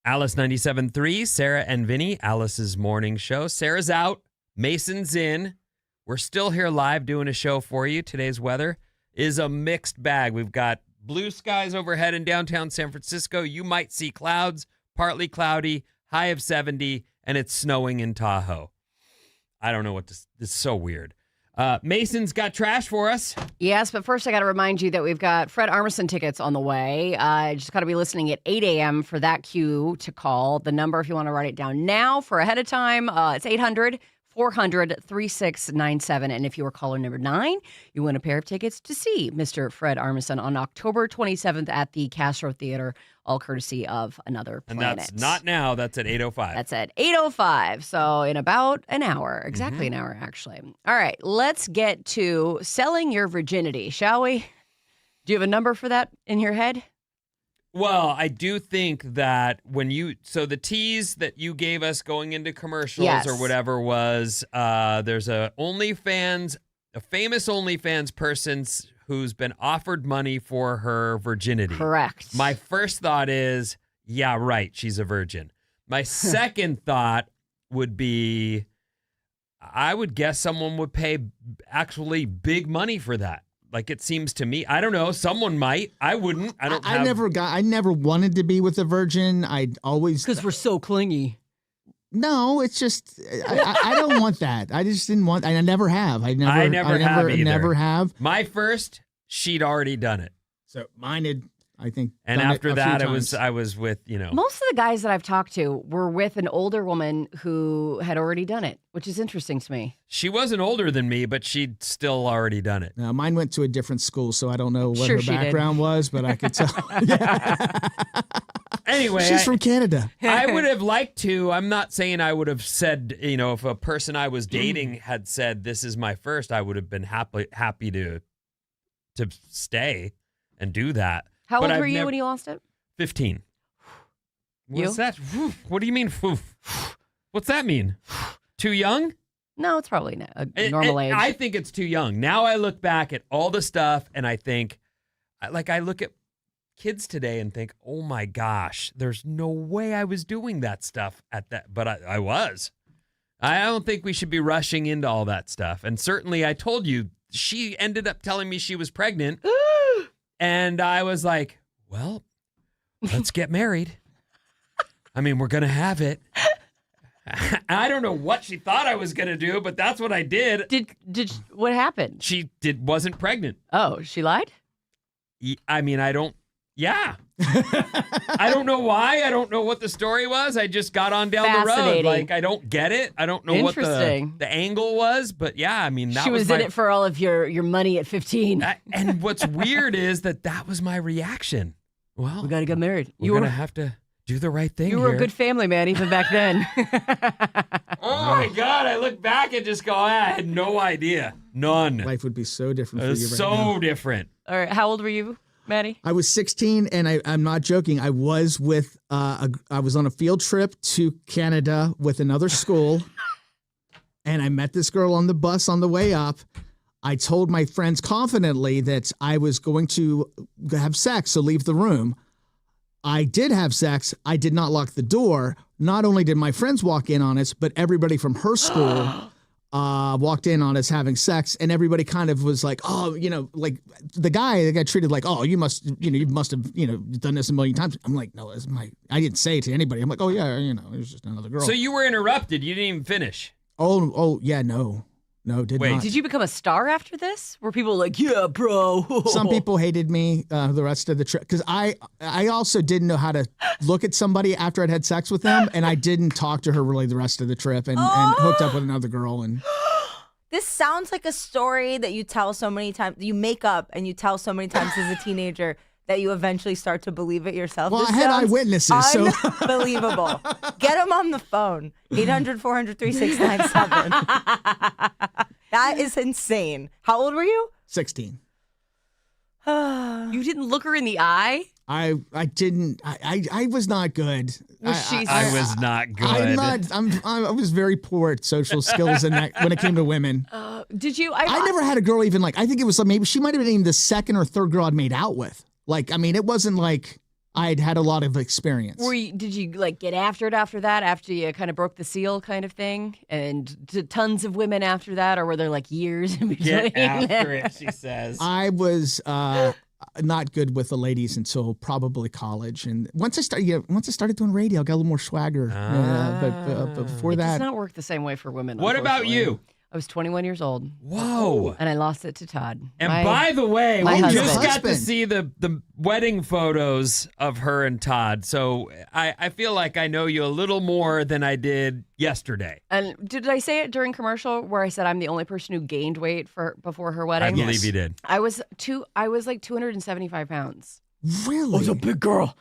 Alice 97.3, Sarah and Vinnie, Alice's morning show. Sarah's out. Mason's in. We're still here live doing a show for you. Today's weather is a mixed bag. We've got blue skies overhead in downtown San Francisco. You might see clouds, partly cloudy, high of 70, and it's snowing in Tahoe. I don't know what this is so weird. Mason's got trash for us. Yes, but first I got to remind you that we've got Fred Armisen tickets on the way. Just got to be listening at 8 a.m. for that cue to call. The number, if you want to write it down now for ahead of time, it's 800-400-3697. And if you were caller number 9, you win a pair of tickets to see Mr. Fred Armisen on October 27th at the Castro Theater, all courtesy of Another Planet. And that's not now. That's at 8:05. That's at 8:05. So in about an hour, exactly an hour, actually. All right, let's get to selling your virginity, shall we? Do you have a number for that in your head? Well, I do think that so the tease that you gave us going into commercials or whatever was, there's a famous OnlyFans person who's been offered money for her virginity. Correct. My first thought is, yeah, right, she's a virgin. My second thought would be, I would guess someone would pay actually big money for that. Like, it seems to me. I don't know. Someone might. I wouldn't. I never wanted to be with a virgin. I'd always. Because we're so clingy. No, it's just, I don't want that. I just didn't want, I never have. I never have. My first, she'd already done it. So mine had, I think. And after that, I was with, Most of the guys that I've talked to were with an older woman who had already done it, which is interesting to me. She wasn't older than me, but she'd still already done it. Now, mine went to a different school, so I don't know what her background was, but I could tell. Anyway, she's from Canada. I would have liked to. I'm not saying I would have said, if a person I was dating had said, this is my first, I would have been happy to stay and do that. How old were you when you lost it? 15. What's that? What do you mean? What's that mean? Too young? No, it's probably a normal age. I think it's too young. Now I look back at all the stuff and I think, I look at kids today and think, oh my gosh, there's no way I was doing that stuff at that. But I was. I don't think we should be rushing into all that stuff. And certainly I told you, she ended up telling me she was pregnant. And I was like, well, let's get married. I mean, we're going to have it. I don't know what she thought I was going to do, but that's what I did. Did what happened? She wasn't pregnant. Oh, she lied? I mean, yeah. I don't know why. I don't know what the story was. I just got on down the road. Like, I don't get it. I don't know what the angle was, but yeah, I mean, she was in it for all of your money at 15. And what's weird is that was my reaction. Well, we got to get married. We're going to have to do the right thing. You were a good family man even back then. Oh my God. I look back and just go, I had no idea. None. Life would be so different for you right now. So different. All right. How old were you, Maddie? I was 16, and I'm not joking. I was with I was on a field trip to Canada with another school, and I met this girl on the bus on the way up. I told my friends confidently that I was going to have sex, so leave the room. I did have sex. I did not lock the door. Not only did my friends walk in on us, but everybody from her school walked in on us having sex, and everybody kind of was like, oh, like the guy got treated like, oh, you must have, done this a million times. I'm like, no, I didn't say it to anybody. I'm like, oh yeah, it was just another girl. So you were interrupted. You didn't even finish. Oh yeah, no, did not. Did you become a star after this? Were people like, yeah, bro? Some people hated me the rest of the trip because I also didn't know how to look at somebody after I'd had sex with them, and I didn't talk to her really the rest of the trip, and hooked up with another girl. And this sounds like a story that you tell so many times, you make up and you tell so many times as a teenager that you eventually start to believe it yourself. Well, I had eyewitnesses, so unbelievable. Get them on the phone. 800-400-3697. That is insane. How old were you? 16. You didn't look her in the eye? I didn't. I was not good. I was not good. I was very poor at social skills when it came to women. Did you? I never had a girl even I think it was maybe she might have been even the second or third girl I'd made out with. Like, I mean, it wasn't like I'd had a lot of experience. Did you like get after it after that, after you kind of broke the seal kind of thing? And to tons of women after that, or were there like years in between? Get after it, she says. I was not good with the ladies until probably college, and once I started doing radio, I got a little more swagger. But before It that, does not work the same way for women. What about you? I was 21 years old. Whoa. And I lost it to Todd. And by the way, my we husband. just got to Husband. see the wedding photos of her and Todd. So I feel like I know you a little more than I did yesterday. And did I say it during commercial where I said I'm the only person who gained weight before her I wedding? believe you did. I was like 275 pounds. really, big girl.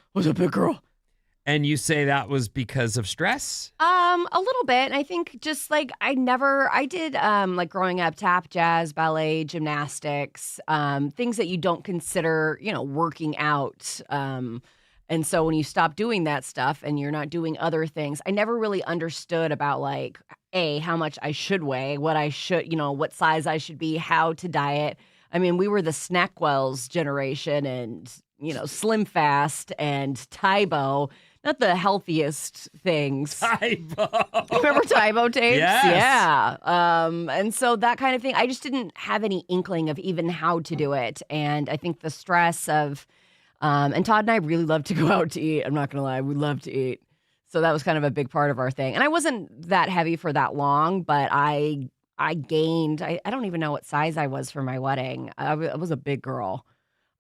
And you say that was because of stress? A little bit. I think just like I did like growing up, tap, jazz, ballet, gymnastics, things that you don't consider, working out. And so when you stop doing that stuff and you're not doing other things, I never really understood about like, how much I should weigh, what I should, what size I should be, how to diet. I mean, we were the Snackwells generation and, Slim Fast and Tybo. Not the healthiest things. Tybo. Remember Tybo tapes? Yes. Yeah. And so that kind of thing, I just didn't have any inkling of even how to do it. And I think the stress of, and Todd and I really love to go out to eat. I'm not going to lie. We love to eat. So that was kind of a big part of our thing. And I wasn't that heavy for that long, but I gained, I don't even know what size I was for my wedding. I was a big girl.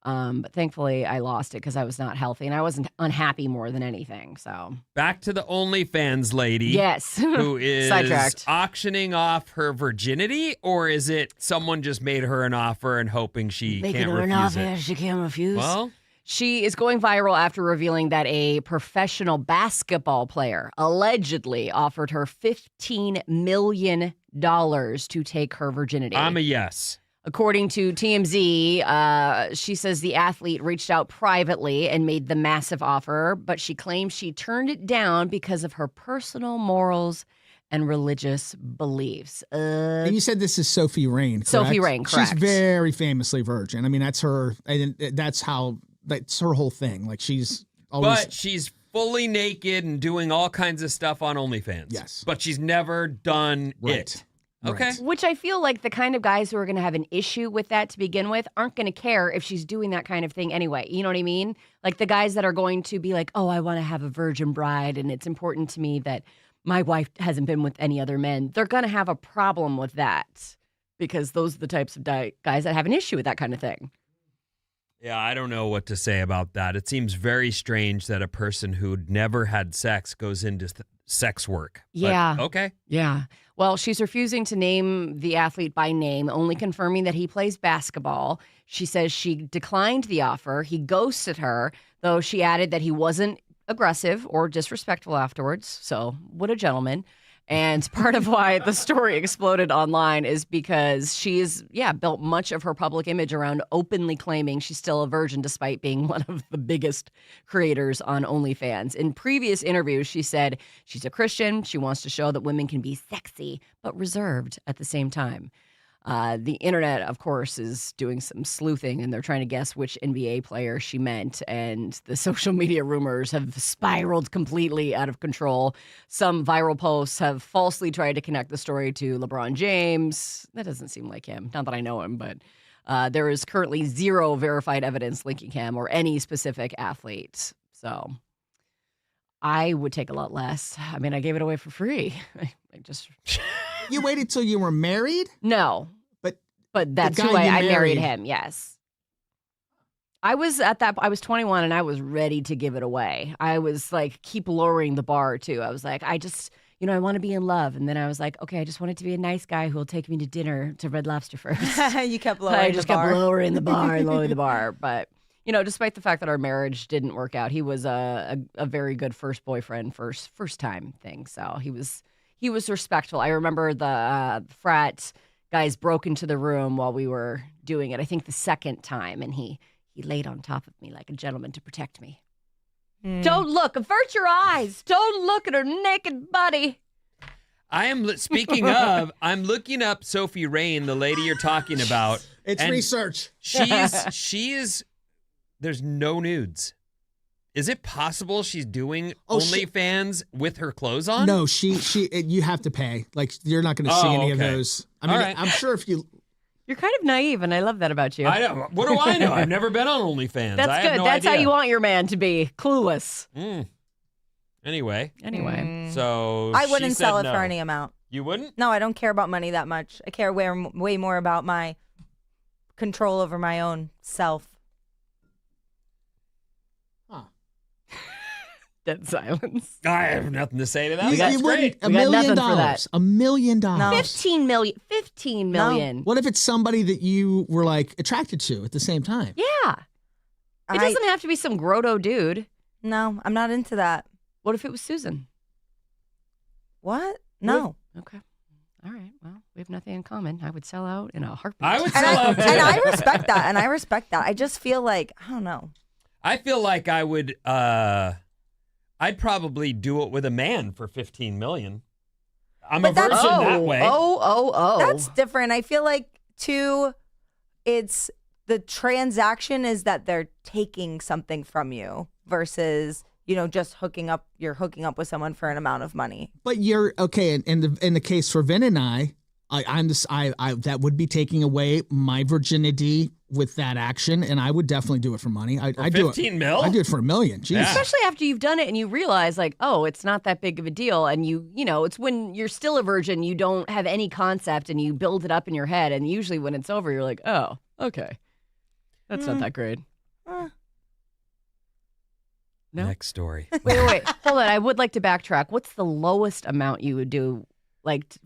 But thankfully, I lost it because I was not healthy and I wasn't unhappy more than anything. So Back to the OnlyFans lady. yes, Who is Sidetracked. auctioning off her virginity, or is it someone just made her an offer and hoping she making can't her an refuse offer it? she can't refuse. Well, She is going viral after revealing that a professional basketball player allegedly offered her $15 million to take her virginity. I'm a yes. According to TMZ, she says the athlete reached out privately and made the massive offer, but she claims she turned it down because of her personal morals and religious beliefs. and you said this is Sophie Rain, correct? Sophie Rain, correct. She's very famously virgin. I mean, that's her. That's her whole thing. Like she's always. But she's fully naked and doing all kinds of stuff on OnlyFans. Yes. But she's never done Right. it. Okay. Right. Which I feel like the kind of guys who are going to have an issue with that to begin with aren't going to care if she's doing that kind of thing anyway. You know what I mean? Like the guys that are going to be like, oh, I want to have a virgin bride and it's important to me that my wife hasn't been with any other men. They're going to have a problem with that because those are the types of guys that have an issue with that kind of thing. Yeah, I don't know what to say about that. It seems very strange that a person who'd never had sex goes into sex work. But, Yeah. okay. Yeah. Well, she's refusing to name the athlete by name, only confirming that he plays basketball. She says she declined the offer. He ghosted her, though she added that he wasn't aggressive or disrespectful afterwards. So, what a gentleman. And part of why the story exploded online is because she is, built much of her public image around openly claiming she's still a virgin despite being one of the biggest creators on OnlyFans. In previous interviews, she said she's a Christian. She wants to show that women can be sexy, but reserved at the same time. The internet, of course, is doing some sleuthing, and they're trying to guess which NBA player she meant. And the social media rumors have spiraled completely out of control. Some viral posts have falsely tried to connect the story to LeBron James. That doesn't seem like him. Not that I know him, but there is currently zero verified evidence linking him or any specific athlete. So I would take a lot less. I mean, I gave it away for free. I just You waited till you were married? no. But that's the who guy you I married married- him. Yes. I was 21 and I was ready to give it away. I was like, keep lowering the bar too. I was like, I just, I want to be in love. And then I was like, okay, I just want it to be a nice guy who will take me to dinner to Red Lobster first. You kept lowering I just the bar. kept lowering the bar and lowering the bar. But, despite the fact that our marriage didn't work out, he was a very good first boyfriend, first time thing. So he was respectful. I remember the frat guys broke into the room while we were doing it, I think the second time, and he laid on top of me like a gentleman to protect me. Don't look. Avert your eyes. Don't look at her naked body. I am, speaking of, I'm looking up Sophie Rain, the lady you're talking about. It's and research. she is, there's no nudes. Is it possible she's doing Oh, OnlyFans with her clothes on? No, you have to pay. Like, you're not going to see any of okay. those. I mean, All right. I'm sure if you. You're kind of naive, and I love that about you. I don't. What do I know? I've never been on OnlyFans. That's I good. Have no That's idea. how you want your man to be. Clueless. Anyway, so I wouldn't she sell said it for no. any amount. You wouldn't? No, I don't care about money that much. I care way more about my control over my own self. Dead silence. I have nothing to say to that. You That's wouldn't. great. $1 We got million. nothing for that. $1 million. No. 15 million. 15 million. What if it's somebody that you were like attracted to at the same time? Yeah. It doesn't have to be some grotto dude. No, I'm not into that. What if it was Susan? What? No. Okay. All right. Well, we have nothing in common. I would sell out in a heartbeat. I would And sell out too. I respect that. And I respect that. I just feel like, I don't know. I feel like I would. I'd probably do it with a man for $15 million. I'm a But virgin that's- that way. Oh. That's different. I feel like, too, it's the transaction is that they're taking something from you versus, just hooking up. You're hooking up with someone for an amount of money. But you're okay. In the case for Vin and I that would be taking away my virginity with that action, and I would definitely do it for money. I do it. 15 mil? I do it for $1 million. Jeez. Yeah. Especially after you've done it and you realize, like, oh, it's not that big of a deal. And it's when you're still a virgin, you don't have any concept and you build it up in your head. And usually when it's over, you're like, oh, okay. That's not that great. No? Next story. Wait. Hold on. I would like to backtrack. What's the lowest amount you would do,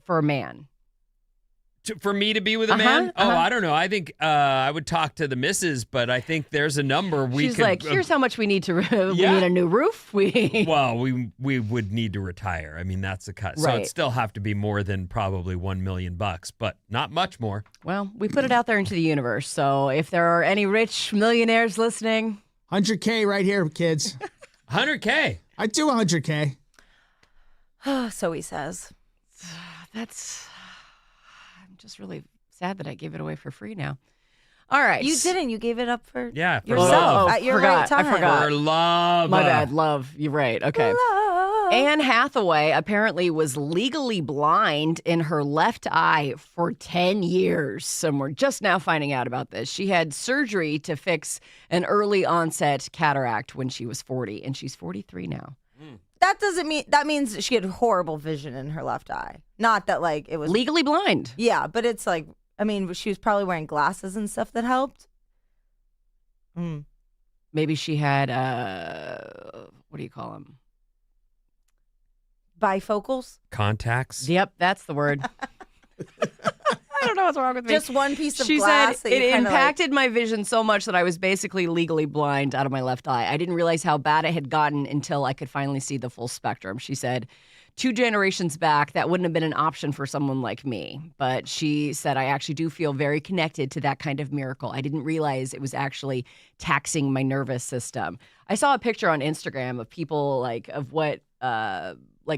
for a man? For me to be with a man? Oh, I don't know. I think I would talk to the missus, but I think there's a number She's like, here's how much we need to. We Yeah. need a new roof. Well, we would need to retire. I mean, that's the cut. So Right. it'd still have to be more than probably $1 million, but not much more. Well, we put it out there into the universe. So if there are any rich millionaires listening, 100K right here, kids. 100K. I'd do 100K. So he says. that's. I'm just really sad that I gave it away for free now. All right. You didn't. You gave it up for Yeah, for yourself love. at your Forgot. right I time. forgot. For love. My bad. Love. You're right. Okay. Love. Anne Hathaway apparently was legally blind in her left eye for 10 years. And we're just now finding out about this. She had surgery to fix an early onset cataract when she was 40, and she's 43 now. That doesn't mean that means she had horrible vision in her left eye. Not that it was Legally blind. Yeah, but it's she was probably wearing glasses and stuff that helped. Maybe she had, what do you call them? Bifocals. Contacts. Yep, that's the word. I don't know what's wrong with me. Just one piece of She glass. said that you it kinda impacted my vision so much that I was basically legally blind out of my left eye. I didn't realize how bad it had gotten until I could finally see the full spectrum. She said 2 generations back, that wouldn't have been an option for someone like me. But she said, I actually do feel very connected to that kind of miracle. I didn't realize it was actually taxing my nervous system. I saw a picture on Instagram of people of what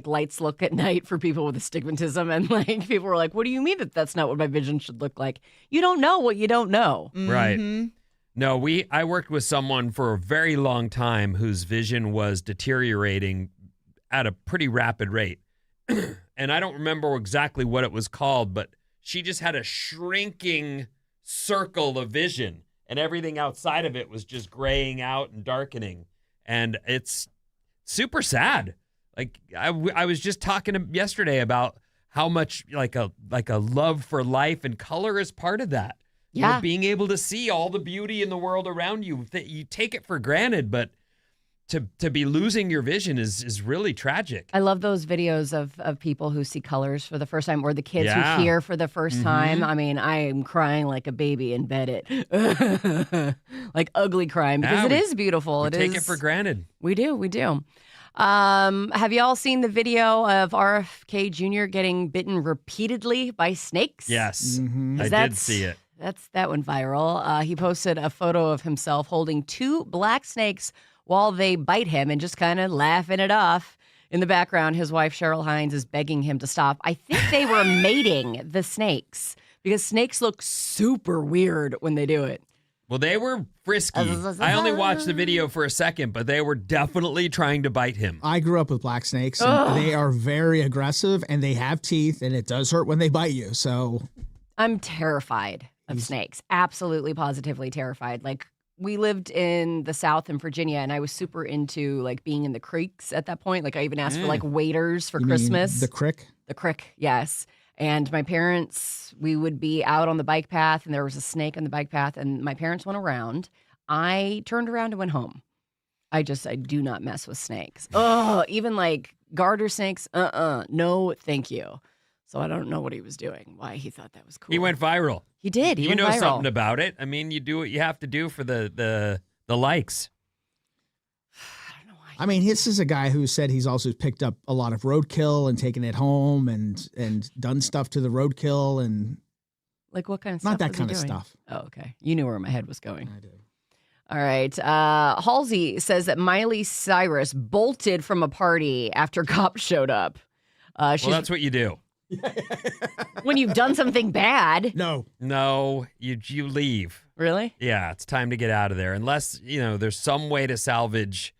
lights look at night for people with astigmatism, and people were like, what do you mean that's not what my vision should look like? You don't know what you don't know. Right. No, I worked with someone for a very long time whose vision was deteriorating at a pretty rapid rate. And I don't remember exactly what it was called, but she just had a shrinking circle of vision, and everything outside of it was just graying out and darkening. And it's super sad. I was just talking yesterday about how much a love for life and color is part of that. Yeah. Being able to see all the beauty in the world around you, you take it for granted, but to be losing your vision is really tragic. I love those videos of people who see colors for the first time, or the kids Yeah. who hear for the first time. I mean, I am crying like a baby in bed. Ugly crying, because Yeah, it is beautiful. We take it for granted. We do. Have you all seen the video of RFK Jr. getting bitten repeatedly by snakes? Yes, I did That's- see it. That went viral. He posted a photo of himself holding 2 black snakes while they bite him and just kind of laughing it off. In the background, his wife, Cheryl Hines, is begging him to stop. I think they were mating the snakes, because snakes look super weird when they do it. Well, they were frisky. I only watched the video for a second, but they were definitely trying to bite him. I grew up with black snakes, and they are very aggressive, and they have teeth, and it does hurt when they bite you. So I'm terrified of snakes. Absolutely, positively terrified. Like, we lived in the South in Virginia, and I was super into like being in the creeks at that point. Like, I even asked for like waders for you Christmas. mean the crick? The crick, yes. And my parents, we would be out on the bike path, and there was a snake on the bike path, and my parents went around. I turned around and went home. I do not mess with snakes. Oh, even like garter snakes, no, thank you. So I don't know what he was doing, why he thought that was cool. He went viral. He did. He you went know viral. something about it. I mean, you do what you have to do for the likes. I don't know why. I mean, this is a guy who said he's also picked up a lot of roadkill and taken it home and done stuff to the roadkill and Like, what kind of stuff? not that was he kind of doing? stuff. Oh, okay. You knew where my head was going. I do. All right. Halsey says that Miley Cyrus bolted from a party after cops showed up. Well, that's what you do. When you've done something bad. No. No, you leave. Really? Yeah, it's time to get out of there. Unless, there's some way to salvage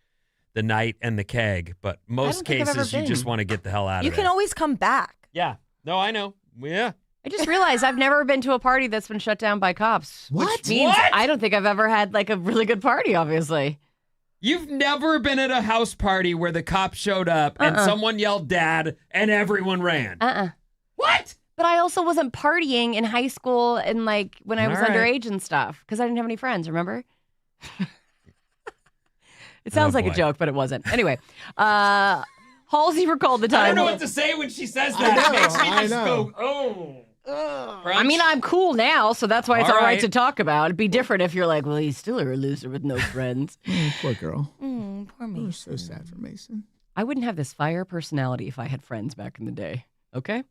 the night and the keg. But most think I've ever cases, you just been. want to get the hell out You of there. can always come back. Yeah. No, I know. Yeah. I just realized I've never been to a party that's been shut down by cops. What? Which means What? I don't think I've ever had like a really good party, obviously. You've never been at a house party where the cops showed up and someone yelled dad and everyone ran. What? But I also wasn't partying in high school and like when I was All right. underage and stuff because I didn't have any friends, remember? It sounds like a boy. joke, but it wasn't. Anyway, Halsey recalled the time. I don't know what to say when she says that. know, It makes me I just know. go, oh. I mean, I'm cool now, so that's why it's All all right right. to talk about. It'd be different if you're like, well, you still are a loser with no friends. Poor girl. Poor me. We're so sad for Mason. I wouldn't have this fire personality if I had friends back in the day. Okay?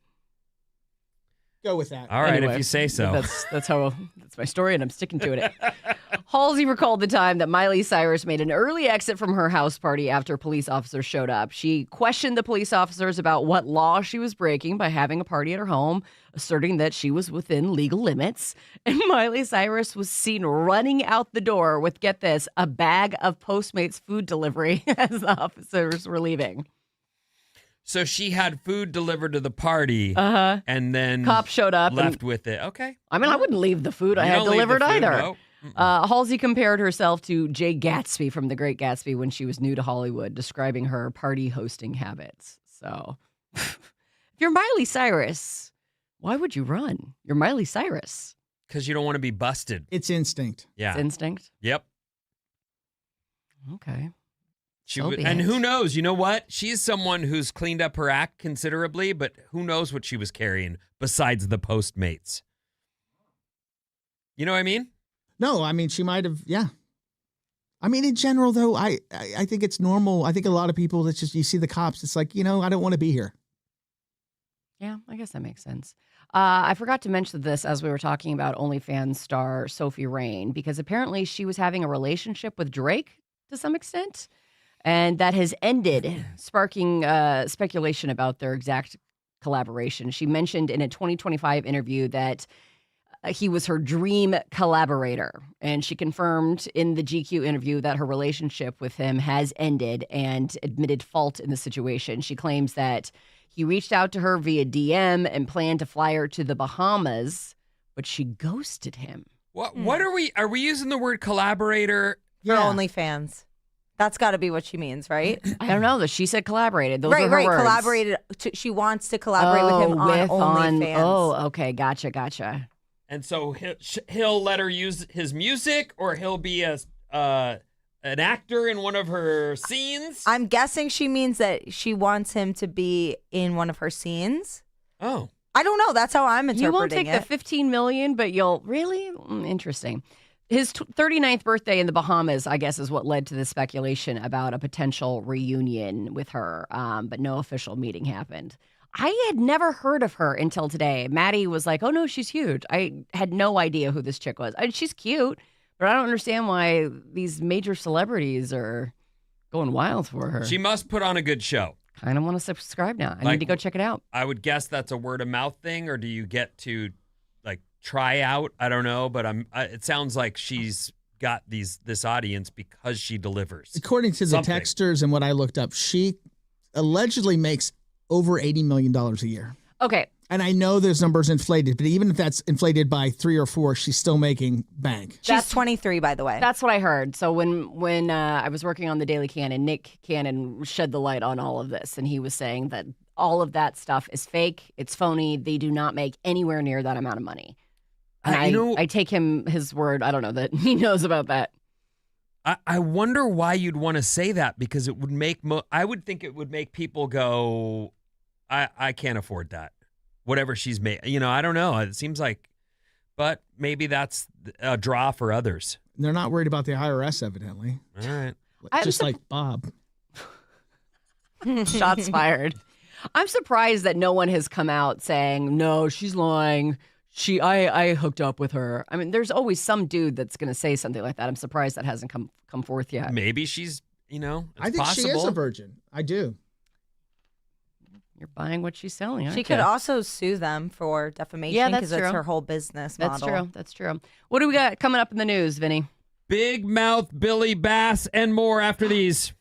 Go with that. All right, Anyway, if you say so. That's my story, and I'm sticking to it. Halsey recalled the time that Miley Cyrus made an early exit from her house party after police officers showed up. She questioned the police officers about what law she was breaking by having a party at her home, asserting that she was within legal limits. And Miley Cyrus was seen running out the door with, get this, a bag of Postmates food delivery as the officers were leaving. So she had food delivered to the party and then Cops showed up. left with it. Okay. I mean, I wouldn't leave the food I You had don't leave the delivered food, either. no. Halsey compared herself to Jay Gatsby from The Great Gatsby when she was new to Hollywood, describing her party hosting habits. So, if you're Miley Cyrus, why would you run? You're Miley Cyrus. Because you don't want to be busted. It's instinct. Yeah. It's instinct. Yep. Okay. She So would, be and it. who knows? You know what? She's someone who's cleaned up her act considerably, but who knows what she was carrying besides the Postmates? You know what I mean? No, I mean, she might have, yeah. I mean, in general, though, I think it's normal. I think a lot of people, that's just, you see the cops, it's like, I don't want to be here. Yeah, I guess that makes sense. I forgot to mention this as we were talking about OnlyFans star Sophie Rain, because apparently she was having a relationship with Drake to some extent, and that has ended, sparking speculation about their exact collaboration. She mentioned in a 2025 interview that he was her dream collaborator, and she confirmed in the GQ interview that her relationship with him has ended and admitted fault in the situation. She claims that he reached out to her via DM and planned to fly her to the Bahamas, but she ghosted him. What are we using the word collaborator? For Yeah. OnlyFans. That's got to be what she means, right? I don't know. She said collaborated. Those right, are her right. words. Collaborated. She wants to collaborate with him on OnlyFans. Oh, okay. Gotcha. And so he'll let her use his music, or he'll be an actor in one of her scenes. I'm guessing she means that she wants him to be in one of her scenes. Oh. I don't know. That's how I'm interpreting You won't take it. the $15 million, but you'll really interesting. His 39th birthday in the Bahamas, I guess, is what led to the speculation about a potential reunion with her, but no official meeting happened. I had never heard of her until today. Maddie was like, oh, no, she's huge. I had no idea who this chick was. She's cute, but I don't understand why these major celebrities are going wild for her. She must put on a good show. Kind of want to subscribe now. I Like- need to go check it out. I would guess that's a word of mouth thing, or do you get to try out. I don't know, but it sounds like she's got this audience because she delivers. According to the something. texters and what I looked up, she allegedly makes over $80 million a year. Okay. And I know those numbers inflated, but even if that's inflated by 3 or 4, she's still making bank. She's 23, by the way. That's what I heard. So when I was working on the Daily Cannon, Nick Cannon shed the light on all of this, and he was saying that all of that stuff is fake. It's phony. They do not make anywhere near that amount of money. And I take his word. I don't know that he knows about that. I wonder why you'd want to say that, because it would make I would think it would make people go, I can't afford that. Whatever she's made, I don't know. It seems like, but maybe that's a draw for others. They're not worried about the IRS, evidently. All right. Just like Bob. Shots fired. I'm surprised that no one has come out saying, no, she's lying. I hooked up with her. I mean, there's always some dude that's going to say something like that. I'm surprised that hasn't come forth yet. Maybe she's, it's I think possible. she is a virgin. I do. You're buying what she's selling, aren't She you? could also sue them for defamation because it's her whole business model. That's true. What do we got coming up in the news, Vinny? Big Mouth Billy Bass and more after these.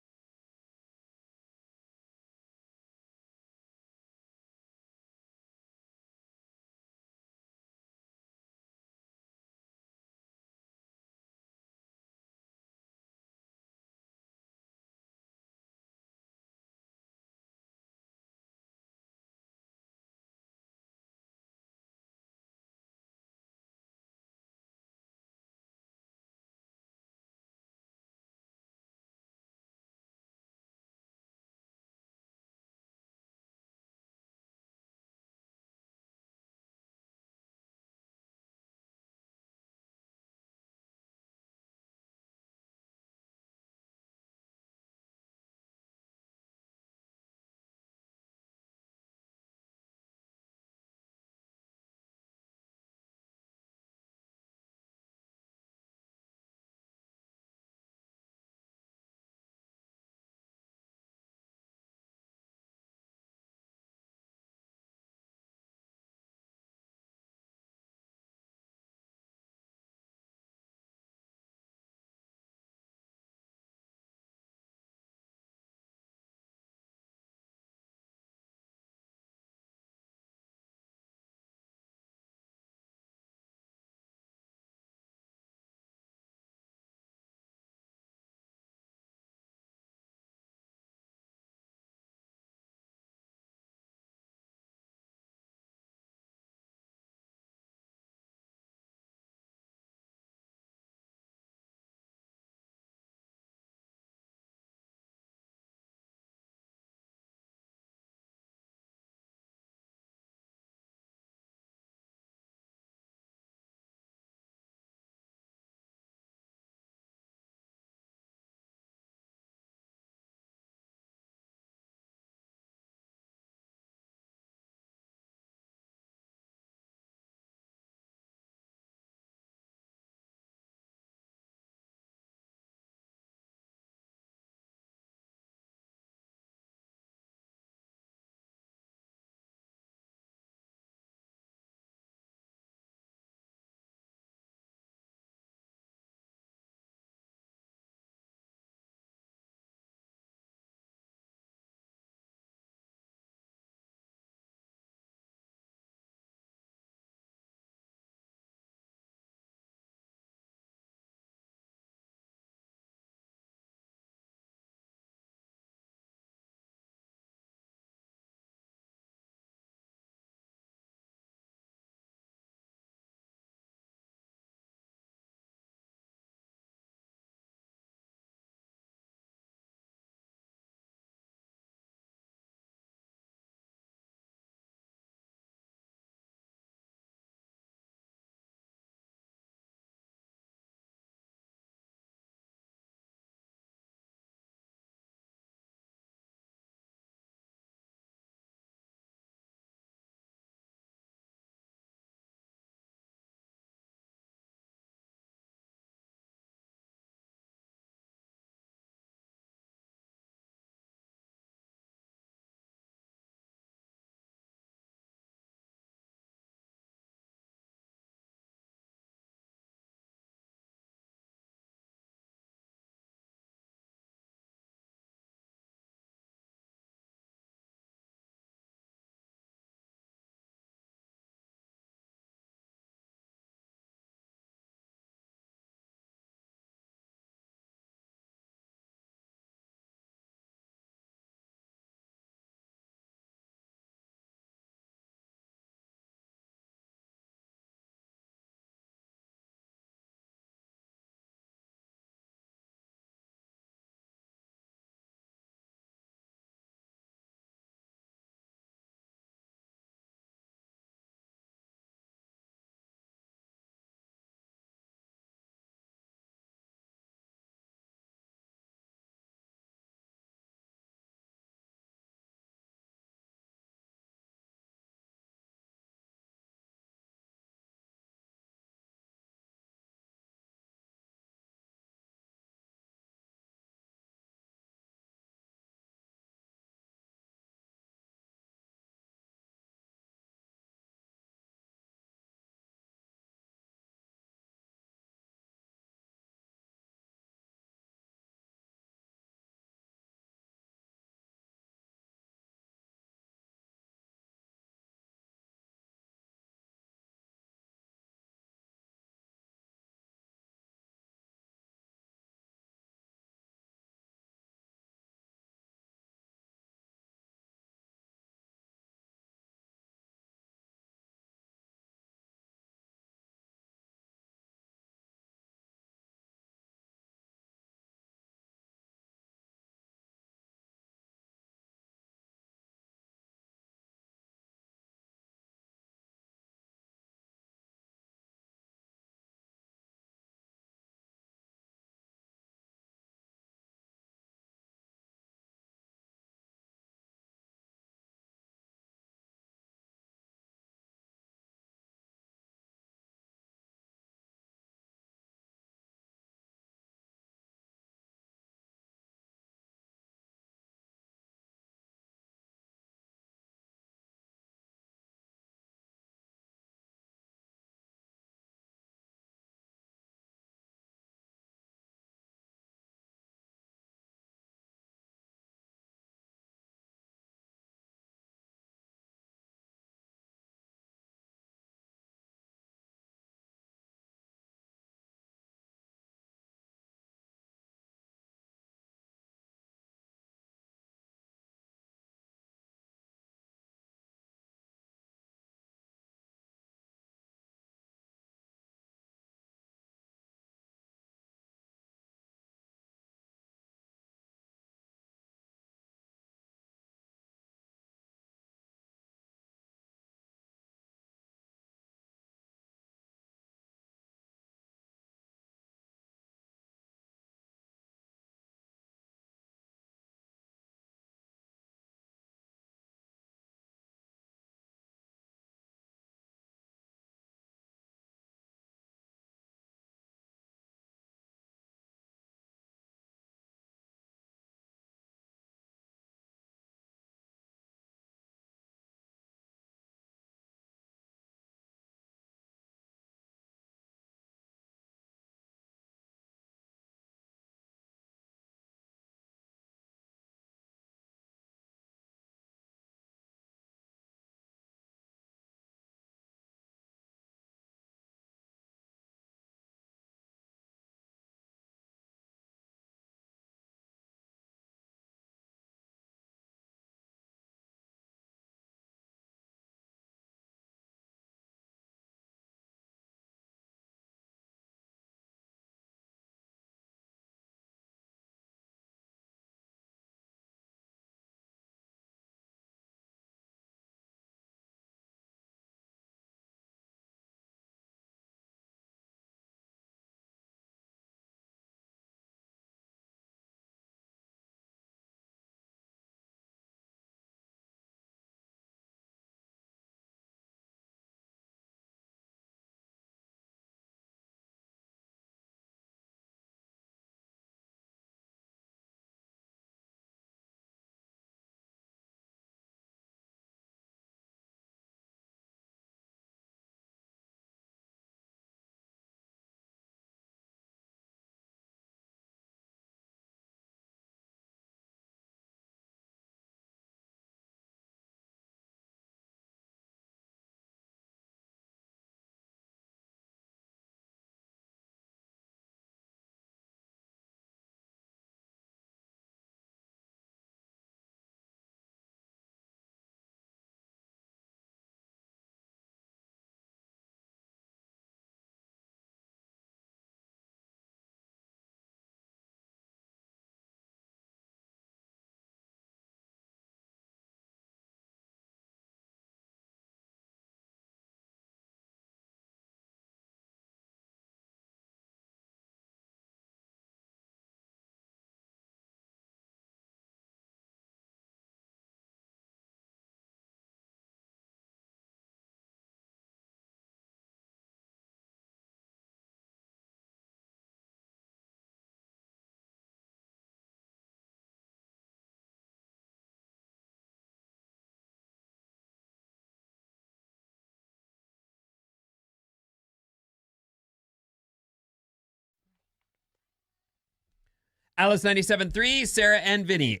Alice 97.3, Sarah and Vinnie.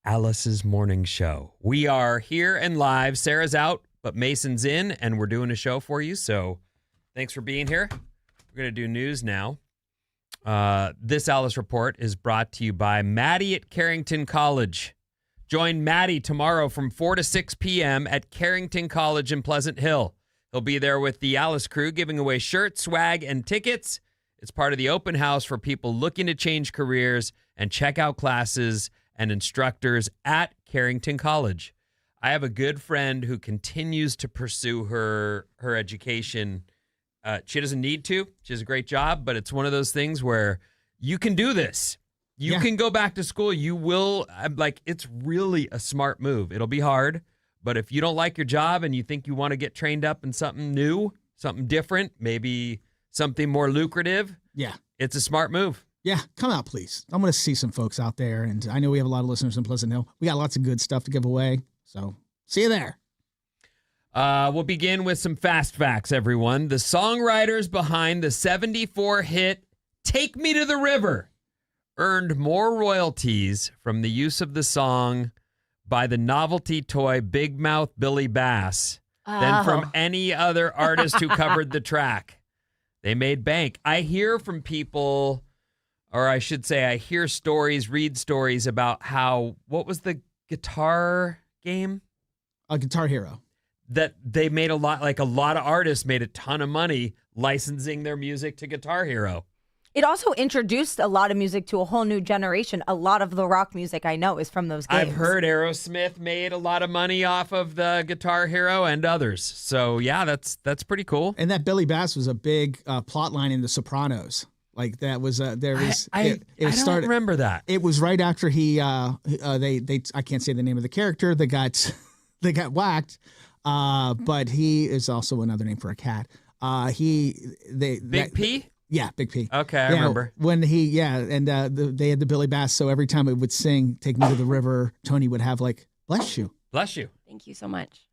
Alice's Morning Show. We are here and live. Sarah's out, but Mason's in, and we're doing a show for you. So thanks for being here. We're going to do news now. This Alice Report is brought to you by Maddie at Carrington College. Join Maddie tomorrow from 4 to 6 p.m. at Carrington College in Pleasant Hill. He'll be there with the Alice crew giving away shirts, swag, and tickets. It's part of the open house for people looking to change careers and check out classes and instructors at Carrington College. I have a good friend who continues to pursue her education. She doesn't need to. She has a great job, but it's one of those things where you can do this. You can go back to school. You will. It's really a smart move. It'll be hard, but if you don't like your job and you think you want to get trained up in something new, something different, maybe something more lucrative, it's a smart move. Yeah, come out, please. I'm going to see some folks out there, and I know we have a lot of listeners in Pleasant Hill. We got lots of good stuff to give away, so see you there. We'll begin with some fast facts, everyone. The songwriters behind the 74 hit Take Me to the River earned more royalties from the use of the song by the novelty toy Big Mouth Billy Bass than from any other artist who covered the track. They made bank. I hear from people, or I should say I hear stories, read stories about what was the guitar game? Guitar Hero. That they made a lot of artists made a ton of money licensing their music to Guitar Hero. It also introduced a lot of music to a whole new generation. A lot of the rock music I know is from those games. I've heard Aerosmith made a lot of money off of the Guitar Hero and others. So yeah, that's pretty cool. And that Billy Bass was a big plot line in The Sopranos. Like that was I don't remember that. It was right after he they I can't say the name of the character that got whacked. But he is also another name for a cat. Big P? Yeah, Big P. Okay, I remember. When they had the Billy Bass, so every time it would sing Take Me to the River, Tony would have bless you. Bless you. Thank you so much.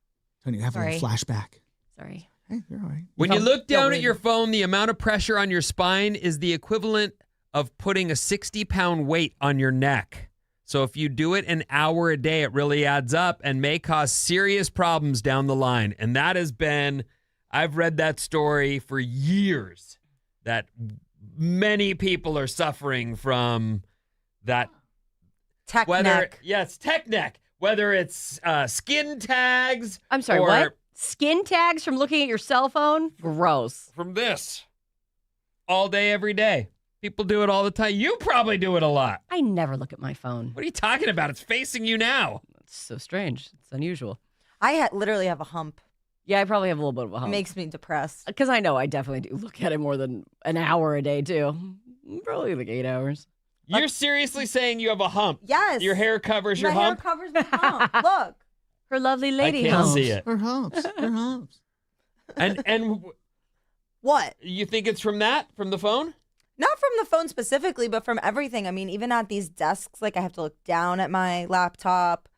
Tony would have a little flashback. Sorry. Hey, you're all right. When you look down at your phone, the amount of pressure on your spine is the equivalent of putting a 60-pound weight on your neck. So if you do it an hour a day, it really adds up and may cause serious problems down the line. And that has been, I've read that story for years, that many people are suffering from that. Tech neck. Yes, tech neck. Whether it's skin tags. I'm sorry, what? Skin tags from looking at your cell phone? Gross. From this. All day, every day. People do it all the time. You probably do it a lot. I never look at my phone. What are you talking about? It's facing you now. It's so strange. It's unusual. I literally have a hump. Yeah, I probably have a little bit of a hump. It makes me depressed. Because I know I definitely do look at it more than an hour a day, too. Probably 8 hours. You're seriously saying you have a hump? Yes. Your hair covers your hump? My hair covers my hump. Look. Her lovely lady I can't humps. see it. Her humps. Her humps. And what? You think it's from that? From the phone? Not from the phone specifically, but from everything. I mean, even at these desks, I have to look down at my laptop.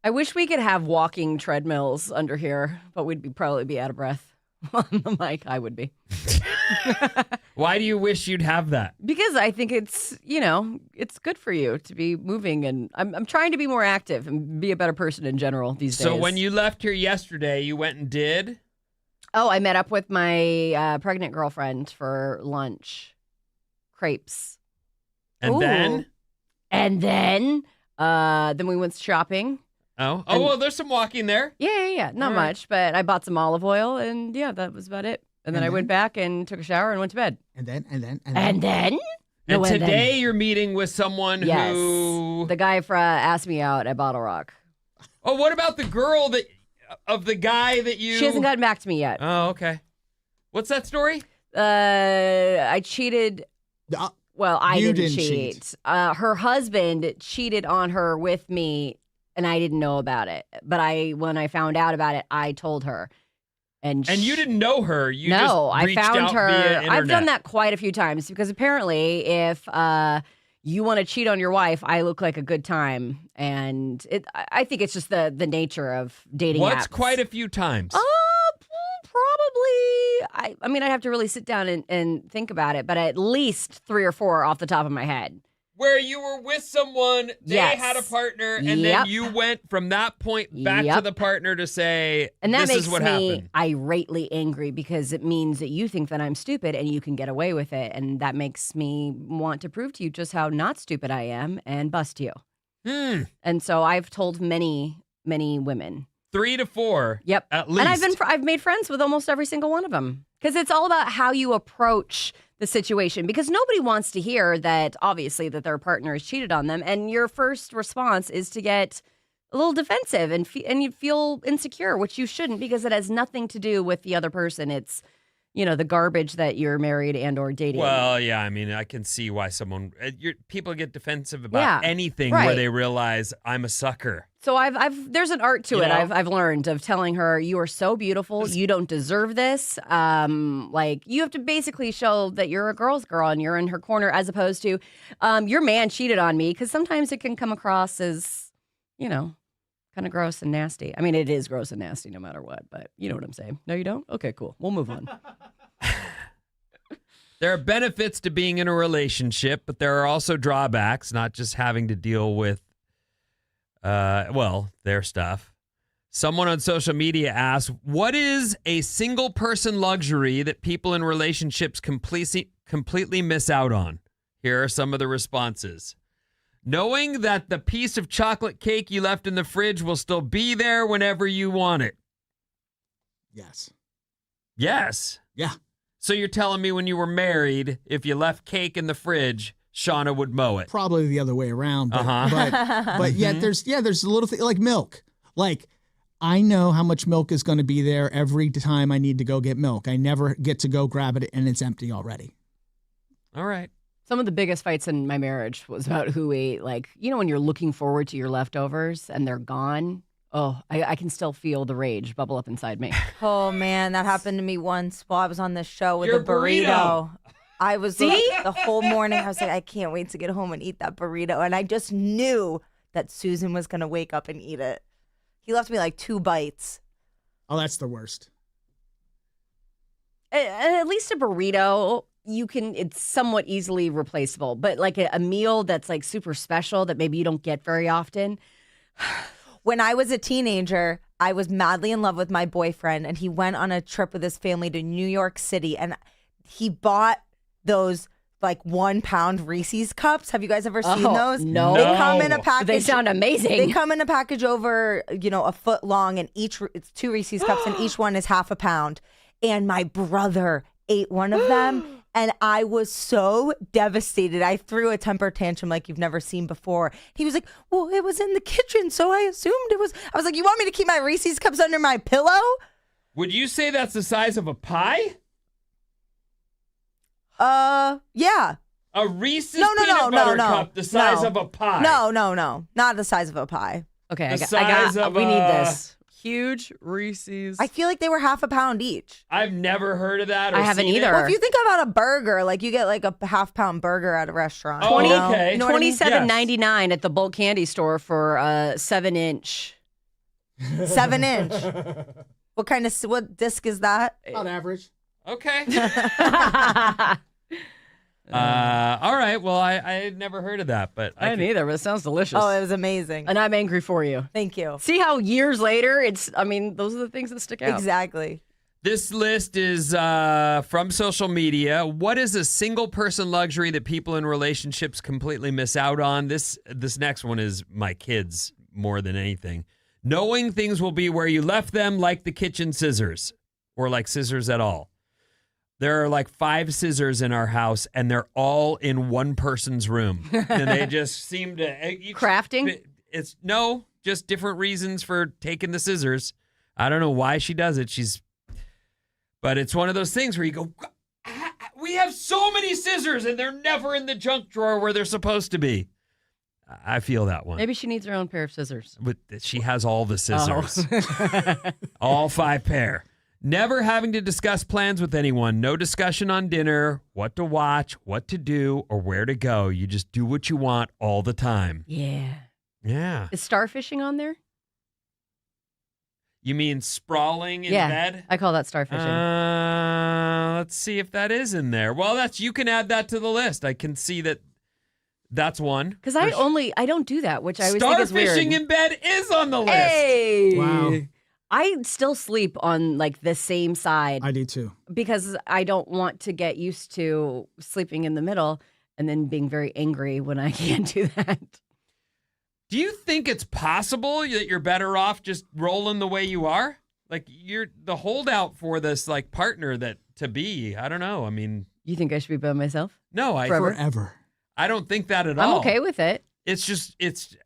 I wish we could have walking treadmills under here, but we'd probably be out of breath on the mic. I would be. Why do you wish you'd have that? Because I think it's, it's good for you to be moving. And I'm trying to be more active and be a better person in general these days. So when you left here yesterday, you went and did? Oh, I met up with my pregnant girlfriend for lunch. Crepes. And Ooh. then? And then we went shopping. Oh, well, there's some walking there. Yeah. Not much, but I bought some olive oil, and yeah, that was about it. And then I went back and took a shower and went to bed. And then. And today you're meeting with someone who... The guy asked me out at Bottle Rock. Oh, what about the girl of the guy that you... She hasn't gotten back to me yet. Oh, okay. What's that story? I cheated... Well, I didn't cheat. Her husband cheated on her with me, and I didn't know about it. But when I found out about it, I told her. And you didn't know her. I found her. I've done that that quite a few times because apparently, if you want to cheat on your wife, I look like a good time, and I think it's just the nature of dating. What's apps. quite a few times? Probably. I mean, I'd have to really sit down and think about it, but at least 3 or 4 off the top of my head. where you were with someone, they Yes. had a partner, and Yep. then you went from that point back to Yep. the partner to say, And that this makes is what me happened. irately angry because it means that you think that I'm stupid and you can get away with it. And that makes me want to prove to you just how not stupid I am and bust you. And so I've told many, many women. 3 to 4. Yep. At least. And I've made friends with almost every single one of them because it's all about how you approach the situation, because nobody wants to hear that obviously that their partner has cheated on them, and your first response is to get a little defensive and you feel insecure, which you shouldn't, because it has nothing to do with the other person. It's, the garbage that you're married and or dating. Well, yeah, I mean, I can see why people get defensive about anything where right. they realize I'm a sucker. So there's an art to You it. know? I've learned of telling her, you are so beautiful, you don't deserve this. You have to basically show that you're a girl's girl and you're in her corner, as opposed to your man cheated on me, because sometimes it can come across as, kind of gross and nasty. I mean, it is gross and nasty no matter what, but you know what I'm saying. No, you don't? Okay, cool. We'll move on. There are benefits to being in a relationship, but there are also drawbacks, not just having to deal with their stuff. Someone on social media asked, what is a single person luxury that people in relationships completely miss out on? Here are some of the responses. Knowing that the piece of chocolate cake you left in the fridge will still be there whenever you want it. Yes. Yes. Yeah. So you're telling me when you were married, if you left cake in the fridge, Shauna would mow it? Probably the other way around. But, Uh-huh. but yet there's a little thing like milk. Like, I know how much milk is going to be there every time I need to go get milk. I never get to go grab it and it's empty already. All right. Some of the biggest fights in my marriage was about who ate, when you're looking forward to your leftovers and they're gone. Oh, I can still feel the rage bubble up inside me. Oh man, that happened to me once while I was on this show with Your a burrito. I was See? the whole morning. I was like, I can't wait to get home and eat that burrito, and I just knew that Susan was gonna wake up and eat it. He left me like 2 bites. Oh, that's the worst. At least a burrito, it's somewhat easily replaceable. But like a meal that's like super special that maybe you don't get very often. When I was a teenager, I was madly in love with my boyfriend, and he went on a trip with his family to New York City, and he bought those like 1 pound Reese's cups. Have you guys ever seen those? No. They come in a package. They sound amazing. They come in a package over, a foot long, and it's 2 Reese's cups, and each one is half a pound. And my brother ate one of them. And I was so devastated. I threw a temper tantrum like you've never seen before. He was like, well, it was in the kitchen, so I assumed it was. I was like, you want me to keep my Reese's cups under my pillow? Would you say that's the size of a pie? Yeah. A Reese's No. peanut butter cup the size of a pie? No. Not the size of a pie. Okay, The we need this. Huge Reese's. I feel like they were half a pound each. I've never heard of that. Or I haven't seen it. either. Well, if you think about a burger, like you get like a half pound burger at a restaurant. Oh, you know? okay. You know what I mean? $27.99 at the bulk candy store for a 7-inch. 7-inch. What disc is that? About average. Okay. All right. Well, I had never heard of that, but I didn't either, but it sounds delicious. Oh, it was amazing. And I'm angry for you. Thank you. See how years later, those are the things that stick out. Exactly. This list is from social media. What is a single person luxury that people in relationships completely miss out on? This next one is my kids more than anything. Knowing things will be where you left them, like the kitchen scissors, or like scissors at all. There are like 5 scissors in our house, and they're all in one person's room. And they just seem to... Crafting? It's just different reasons for taking the scissors. I don't know why she does it. But it's one of those things where you go, we have so many scissors, and they're never in the junk drawer where they're supposed to be. I feel that one. Maybe she needs her own pair of scissors. But she has all the scissors. All 5 pair. Never having to discuss plans with anyone. No discussion on dinner, what to watch, what to do, or where to go. You just do what you want all the time. Yeah. Yeah. Is starfishing on there? You mean sprawling in Yeah, bed? I call that starfishing. Let's see if that is in there. Well, you can add that to the list. I can see that That's one. Because I don't do that, which I always think is weird. Starfishing in bed is on the list. Hey! Wow. I still sleep on like the same side. I do too. Because I don't want to get used to sleeping in the middle and then being very angry when I can't do that. Do you think it's possible that you're better off just rolling the way you are? Like you're the holdout for this like partner that to be. I don't know. I mean, You think I should be by myself? no, Forever. I don't think that at all. I'm okay with it. It's just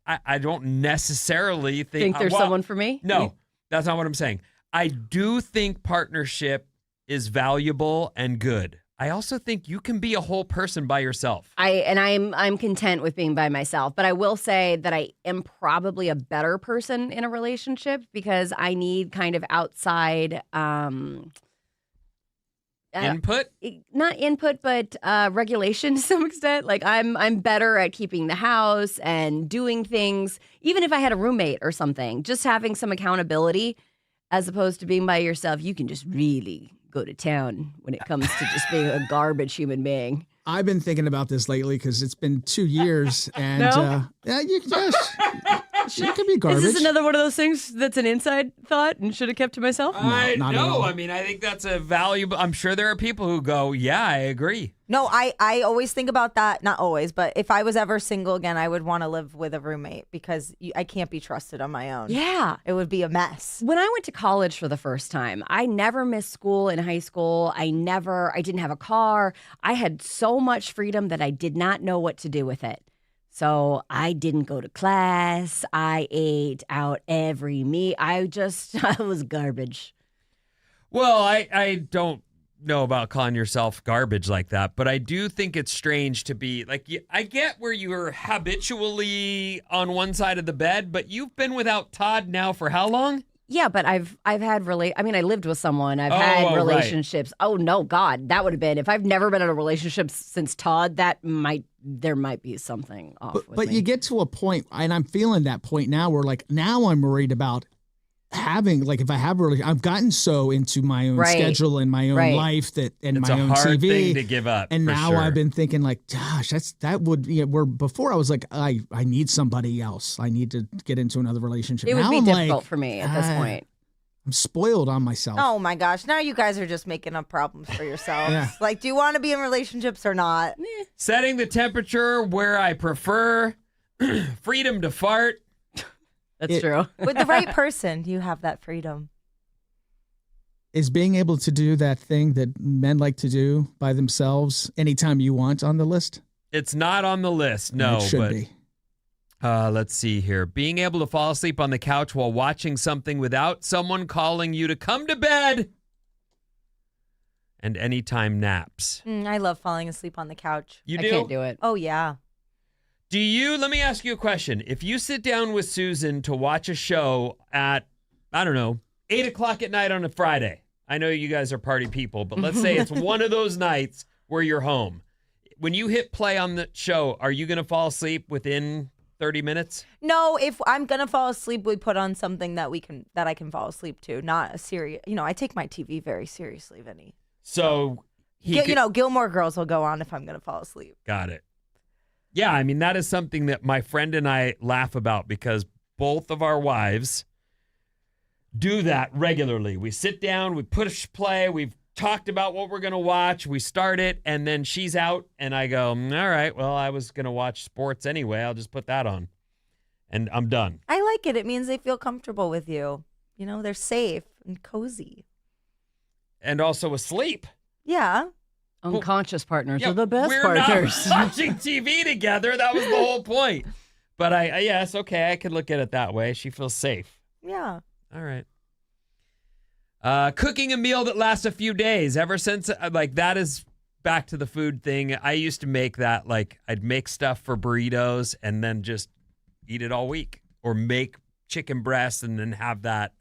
I don't necessarily Think there's someone for me? No, that's not what I'm saying. I do think partnership is valuable and good. I also think you can be a whole person by yourself. I'm content with being by myself, but I will say that I am probably a better person in a relationship because I need kind of outside Input? not input, but regulation to some extent. Like I'm better at keeping the house and doing things, even if I had a roommate or something. Just having some accountability, as opposed to being by yourself. You can just really go to town when it comes to just being a garbage human being. I've been thinking about this lately because it's been 2 years, and No? you can be garbage. Is this another one of those things that's an inside thought and should have kept to myself? I not at know. all. I mean, I think that's a valuable. I'm sure there are people who go, yeah, I agree. No, I always think about that. Not always, but if I was ever single again, I would want to live with a roommate because I can't be trusted on my own. Yeah. It would be a mess. When I went to college for the first time, I never missed school in high school. I didn't have a car. I had so much freedom that I did not know what to do with it. So I didn't go to class. I ate out every meal. I was garbage. Well, I don't know about calling yourself garbage like that, but I do think it's strange to be like, I get where you're habitually on one side of the bed, but you've been without Todd now for how long? Yeah, but I lived with someone. I've Oh, had right. relationships. Oh no, God, that would have been if I've never been in a relationship since Todd. There might be something off. But me. you get to a point, and I'm feeling that point now, where like now I'm worried about having, like, if I have really, I've gotten so into my own Right. schedule and my own Right. life and It's my a own hard TV. thing to give up. And for now sure. I've been thinking like, gosh, that would, where before I was like, I need somebody else. I need to get into another relationship. It would Now be I'm difficult like, for me at this point. I'm spoiled on myself. Oh my gosh. Now you guys are just making up problems for yourselves. Yeah. Like, do you want to be in relationships or not? Setting the temperature where I prefer, freedom to fart. That's true. With the right person, you have that freedom. Is being able to do that thing that men like to do by themselves anytime you want on the list? It's not on the list, no. It should but be. Let's see here. Being able to fall asleep on the couch while watching something without someone calling you to come to bed. And anytime naps. I love falling asleep on the couch. You I do? can't do it. Oh, yeah. Let me ask you a question. If you sit down with Susan to watch a show at, I don't know, 8 o'clock at night on a Friday. I know you guys are party people, but let's say it's one of those nights where you're home. When you hit play on the show, are you going to fall asleep within 30 minutes? No, if I'm going to fall asleep, we put on something that I can fall asleep to, not a serious, I take my TV very seriously, Vinny. So Gilmore Girls will go on if I'm going to fall asleep. Got it. Yeah, I mean, that is something that my friend and I laugh about because both of our wives do that regularly. We sit down, we push play, we've talked about what we're going to watch, we start it, and then she's out, and I go, all right, well, I was going to watch sports anyway. I'll just put that on, and I'm done. I like it. It means they feel comfortable with you. They're safe and cozy. And also asleep. Yeah. Unconscious partners Yeah, are the best we're partners. not watching TV together. That was the whole point. But yes, okay, I could look at it that way. She feels safe. Yeah. All right. Cooking a meal that lasts a few days. Ever since, that is back to the food thing. I used to make that, I'd make stuff for burritos and then just eat it all week. Or make chicken breasts and then have that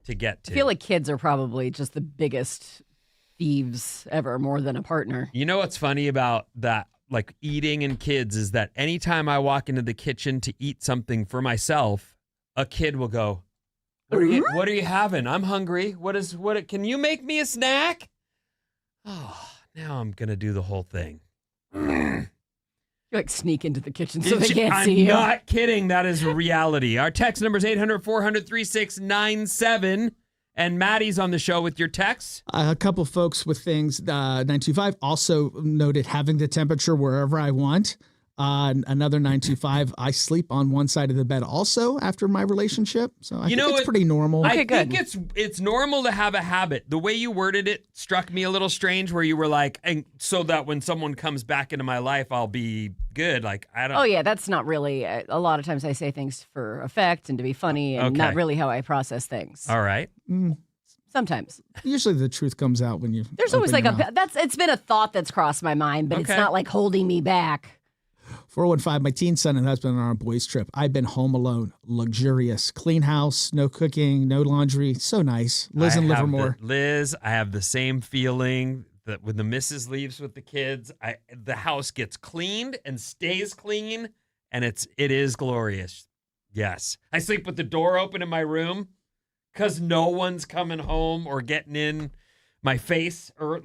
to get to. I feel like kids are probably just the biggest thieves ever, more than a partner. You know what's funny about that, eating and kids, is that anytime I walk into the kitchen to eat something for myself, a kid will go, What are you having? I'm hungry. Can you make me a snack? Oh, now I'm going to do the whole thing. You like sneak into the kitchen so they can't I'm see you. not kidding. That is reality. Our text number is 800-400-3697. And Maddie's on the show with your texts. A couple folks with things, 925 also noted having the temperature wherever I want. Another 925, I sleep on one side of the bed also after my relationship. So I think it's pretty normal. I think it's normal to have a habit. The way you worded it struck me a little strange, where you were like, and so that when someone comes back into my life, I'll be good. Like, I don't. Oh, yeah, that's not really. A lot of times I say things for effect and to be funny and not really how I process things. All right. Sometimes. Usually the truth comes out when you. There's always like it's been a thought that's crossed my mind, but it's not like holding me back. 415, my teen son and husband are on a boys' trip. I've been home alone, luxurious, clean house, no cooking, no laundry. So nice. Liz in Livermore. Liz, I have the same feeling that when the missus leaves with the kids, the house gets cleaned and stays clean, and it is glorious. Yes. I sleep with the door open in my room because no one's coming home or getting in my face or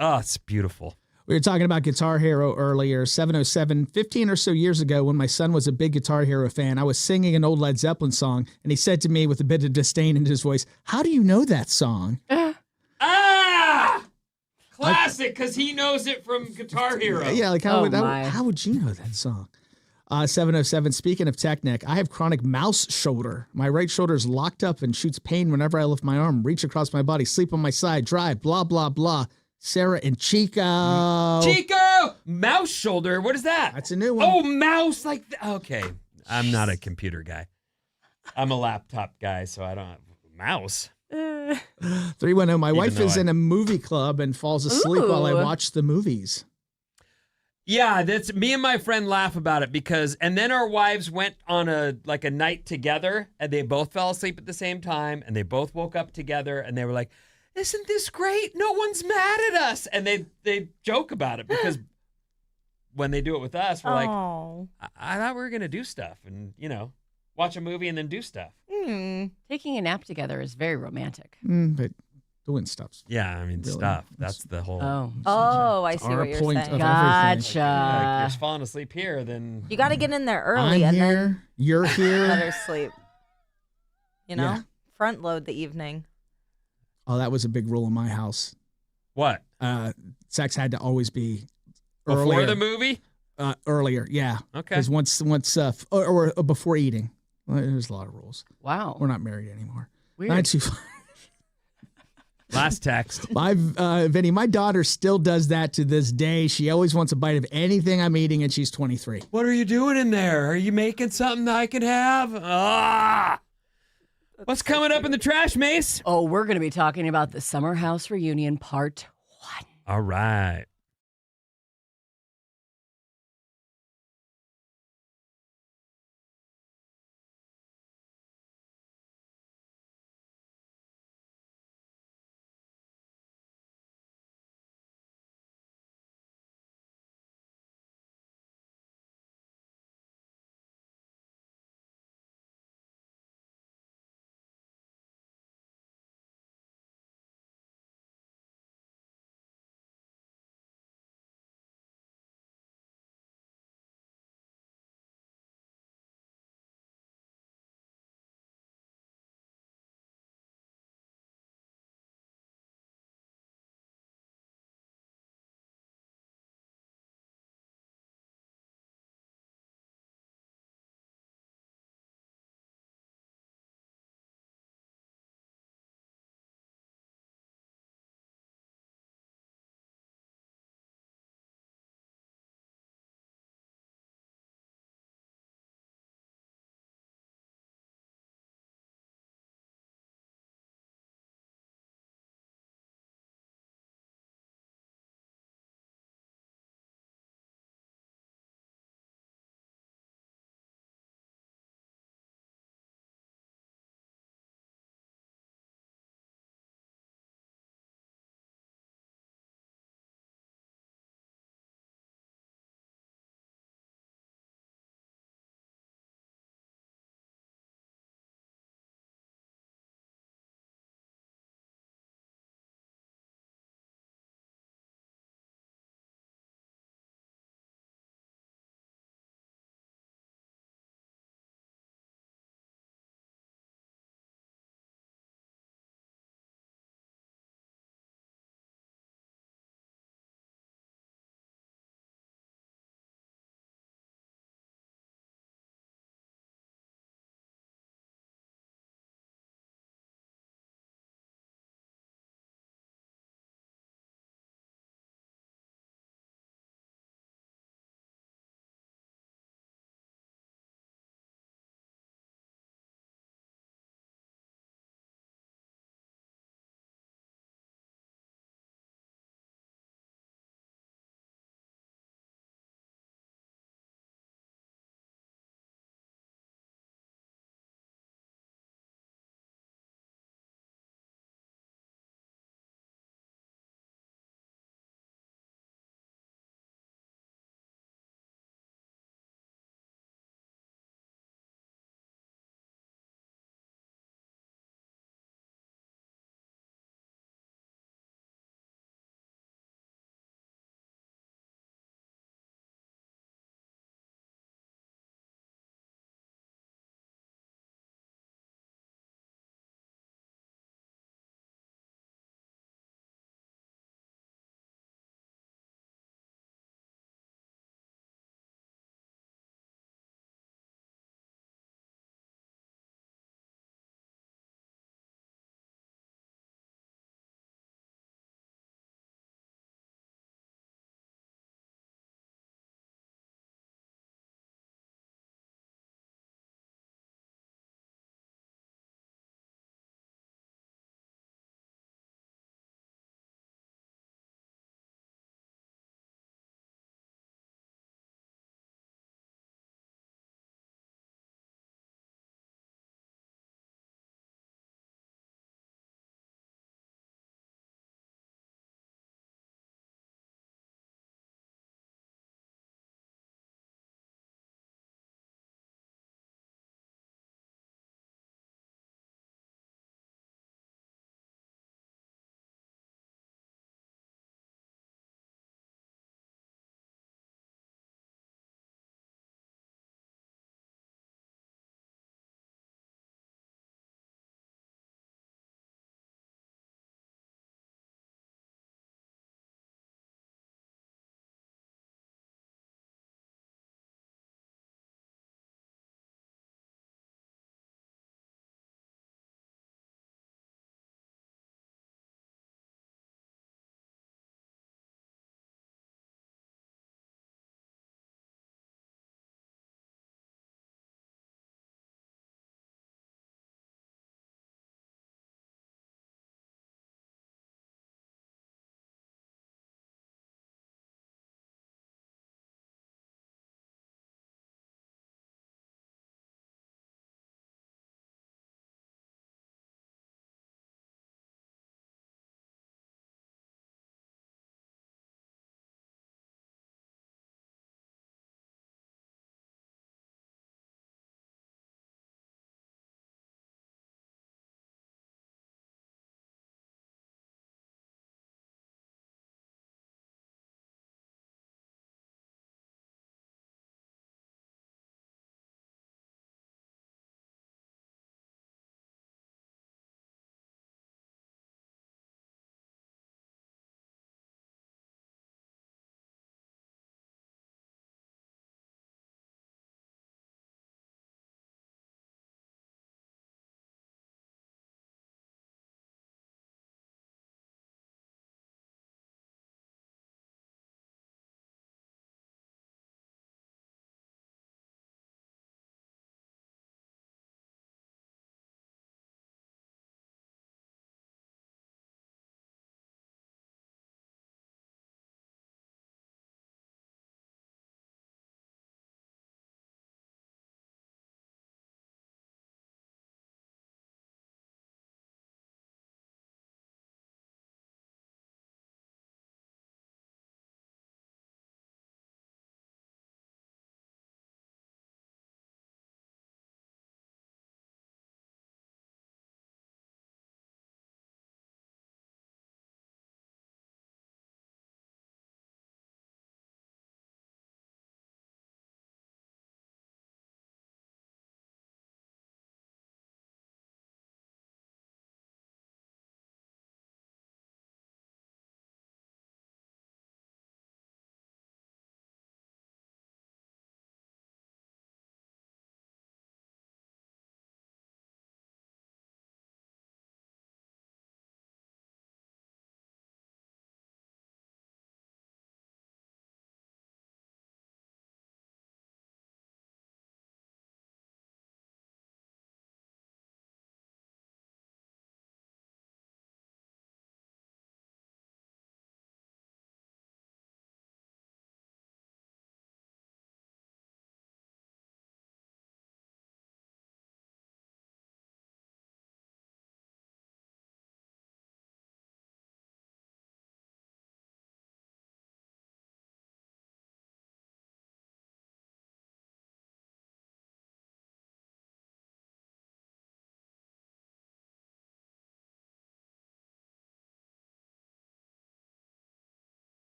it's beautiful. We were talking about Guitar Hero earlier, 707, 15 or so years ago when my son was a big Guitar Hero fan, I was singing an old Led Zeppelin song, and he said to me with a bit of disdain in his voice, "How do you know that song?" Classic, because he knows it from Guitar Hero. Yeah, how would you know that song? 707, speaking of tech neck, I have chronic mouse shoulder. My right shoulder is locked up and shoots pain whenever I lift my arm, reach across my body, sleep on my side, drive, blah, blah, blah. Sarah and Chico. Chico! Mouse shoulder. What is that? That's a new one. Oh, mouse. Okay. I'm not a computer guy. I'm a laptop guy, so I don't have mouse. 310, my wife is in a movie club and falls asleep while I watch the movies. Yeah, that's me and my friend laugh about it and then our wives went on a night together and they both fell asleep at the same time and they both woke up together and they were like, "Isn't this great? No one's mad at us." And they joke about it because when they do it with us, we're like, I thought we were going to do stuff and, watch a movie and then do stuff. Taking a nap together is very romantic. But doing stuff. Yeah, I mean, really, stuff. That's the whole. I see what you're saying. Gotcha. You're falling asleep here, then. You got to get in there early then you're here. Let her sleep. Front load the evening. Oh, that was a big rule in my house. What? Sex had to always be before earlier. The movie? Earlier, yeah. Okay. Because once or before eating. Well, there's a lot of rules. Wow. We're not married anymore. Weird. 925. Last text. Vinny, my daughter still does that to this day. She always wants a bite of anything I'm eating, and she's 23. What are you doing in there? Are you making something that I can have? What's coming up in the trash, Mace? Oh, we're going to be talking about the Summer House Reunion Part 1. All right.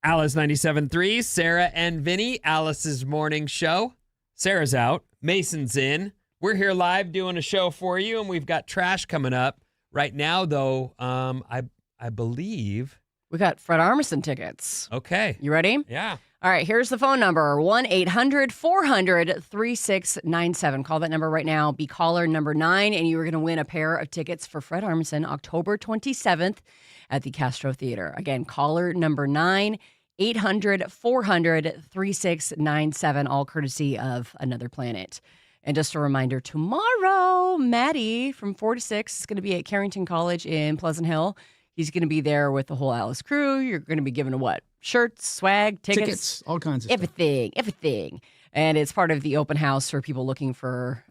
Alice 97.3, Sarah and Vinnie, Alice's morning show. Sarah's out. Mason's in. We're here live doing a show for you, and we've got trash coming up. Right now, though, I believe... We got Fred Armisen tickets. Okay. You ready? Yeah. All right, here's the phone number, 1-800-400-3697. Call that number right now. Be caller number 9, and you are going to win a pair of tickets for Fred Armisen, October 27th at the Castro Theater. Again, caller number 9, 800-400-3697, all courtesy of Another Planet. And just a reminder, tomorrow, Maddie from 4 to 6 is going to be at Carrington College in Pleasant Hill. He's going to be there with the whole Alice crew. You're going to be given what? Shirts, swag, tickets, all kinds of stuff. Everything. And it's part of the open house for people looking for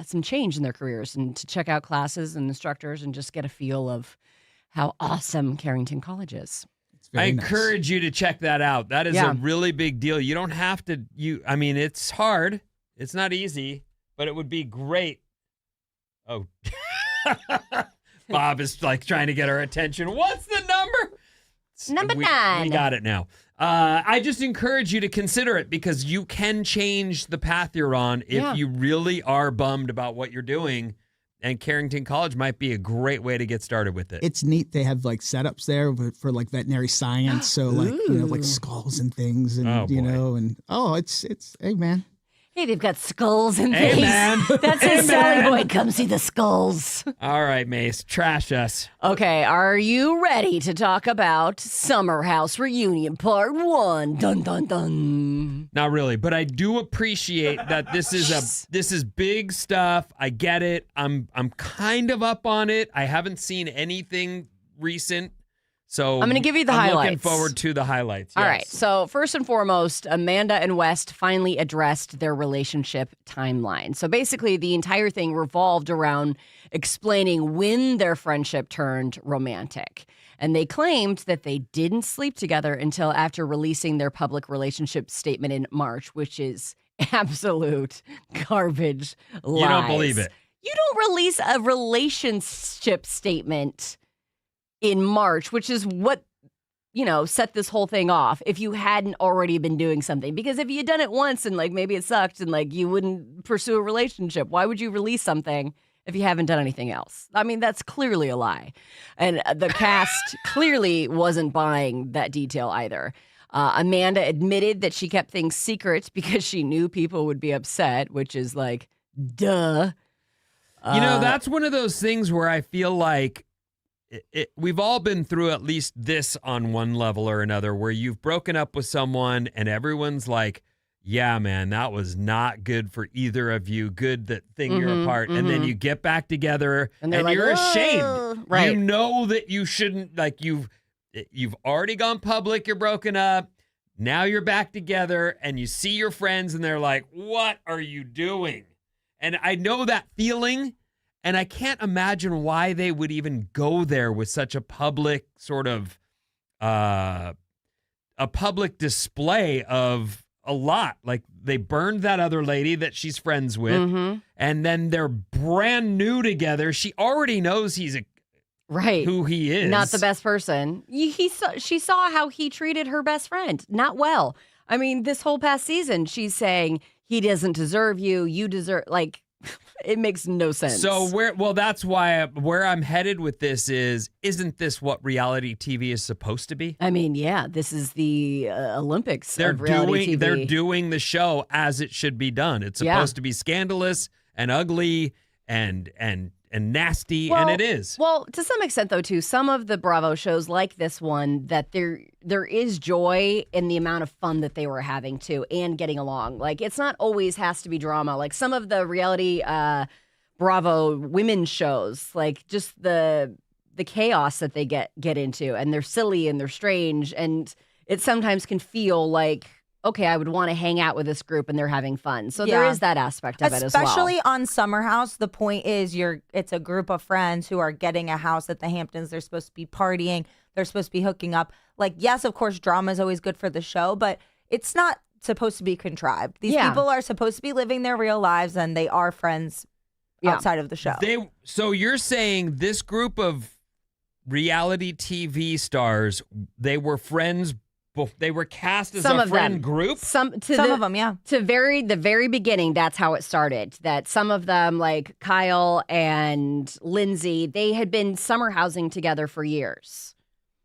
some change in their careers and to check out classes and instructors and just get a feel of how awesome Carrington College is. I encourage you to check that out. That is a really big deal. You don't have to, I mean, it's hard. It's not easy, but it would be great. Oh, Bob is like trying to get our attention. What's the number? Number 9. We got it now. I just encourage you to consider it because you can change the path you're on if you really are bummed about what you're doing. And Carrington College might be a great way to get started with it. It's neat. They have like setups there for like veterinary science. So like, like skulls and things and, it's, hey man. Hey, they've got skulls and things. Man. That's a Sally boy. Come see the skulls. All right, Mace, trash us. Okay, are you ready to talk about Summer House Reunion Part 1? Dun, dun, dun. Not really, but I do appreciate that this is big stuff. I get it. I'm kind of up on it. I haven't seen anything recent. So I'm going to give you the highlights. Looking forward to the highlights. All right. So first and foremost, Amanda and West finally addressed their relationship timeline. So basically, the entire thing revolved around explaining when their friendship turned romantic. And they claimed that they didn't sleep together until after releasing their public relationship statement in March, which is absolute garbage lies. You don't believe it. You don't release a relationship statement in March, which is what, set this whole thing off if you hadn't already been doing something. Because if you had done it once and maybe it sucked and you wouldn't pursue a relationship, why would you release something if you haven't done anything else? I mean, that's clearly a lie. And the cast clearly wasn't buying that detail either. Amanda admitted that she kept things secret because she knew people would be upset, which is duh. That's one of those things where I feel like we've all been through at least this on one level or another where you've broken up with someone and everyone's like, yeah, man, that was not good for either of you. Good that you're apart. And then you get back together and you're ashamed. Right. You know that you shouldn't, you've already gone public, you're broken up. Now you're back together and you see your friends and they're like, what are you doing? And I know that feeling. And I can't imagine why they would even go there with such a public sort of a public display of a lot. Like they burned that other lady that she's friends with, and then they're brand new together. She already knows he's who he is. Not the best person. She saw how he treated her best friend. Not well. I mean, this whole past season, she's saying he doesn't deserve you. You deserve it makes no sense. So that's why where I'm headed with this isn't this what reality TV is supposed to be? I mean, yeah, this is the Olympics of reality TV. They're doing the show as it should be done. It's supposed to be scandalous and ugly and nasty, and it is. Well, to some extent, though, too, some of the Bravo shows like this one, that there is joy in the amount of fun that they were having, too, and getting along. It's not always has to be drama. Some of the reality Bravo women's shows, just the chaos that they get into, and they're silly and they're strange, and it sometimes can feel like, okay, I would want to hang out with this group and they're having fun. So there is that aspect of it as well. Especially on Summer House, the point is it's a group of friends who are getting a house at the Hamptons. They're supposed to be partying. They're supposed to be hooking up. Yes, of course, drama is always good for the show, but it's not supposed to be contrived. These people are supposed to be living their real lives and they are friends outside of the show. So you're saying this group of reality TV stars, they were friends They were cast as Some a of friend them. group? Some of them, yeah. To the very beginning, that's how it started. That some of them, like Kyle and Lindsay, they had been summer housing together for years,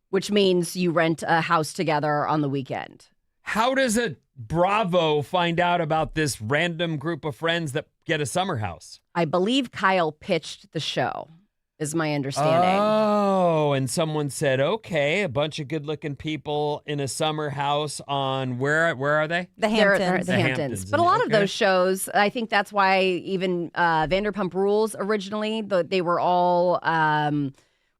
which means you rent a house together on the weekend. How does a Bravo find out about this random group of friends that get a summer house? I believe Kyle pitched the show, is my understanding. Oh, and someone said, okay, a bunch of good-looking people in a summer house on where are they? The They're Hamptons. the Hamptons. But a lot of Okay. those shows, I think that's why even Vanderpump Rules originally, they were all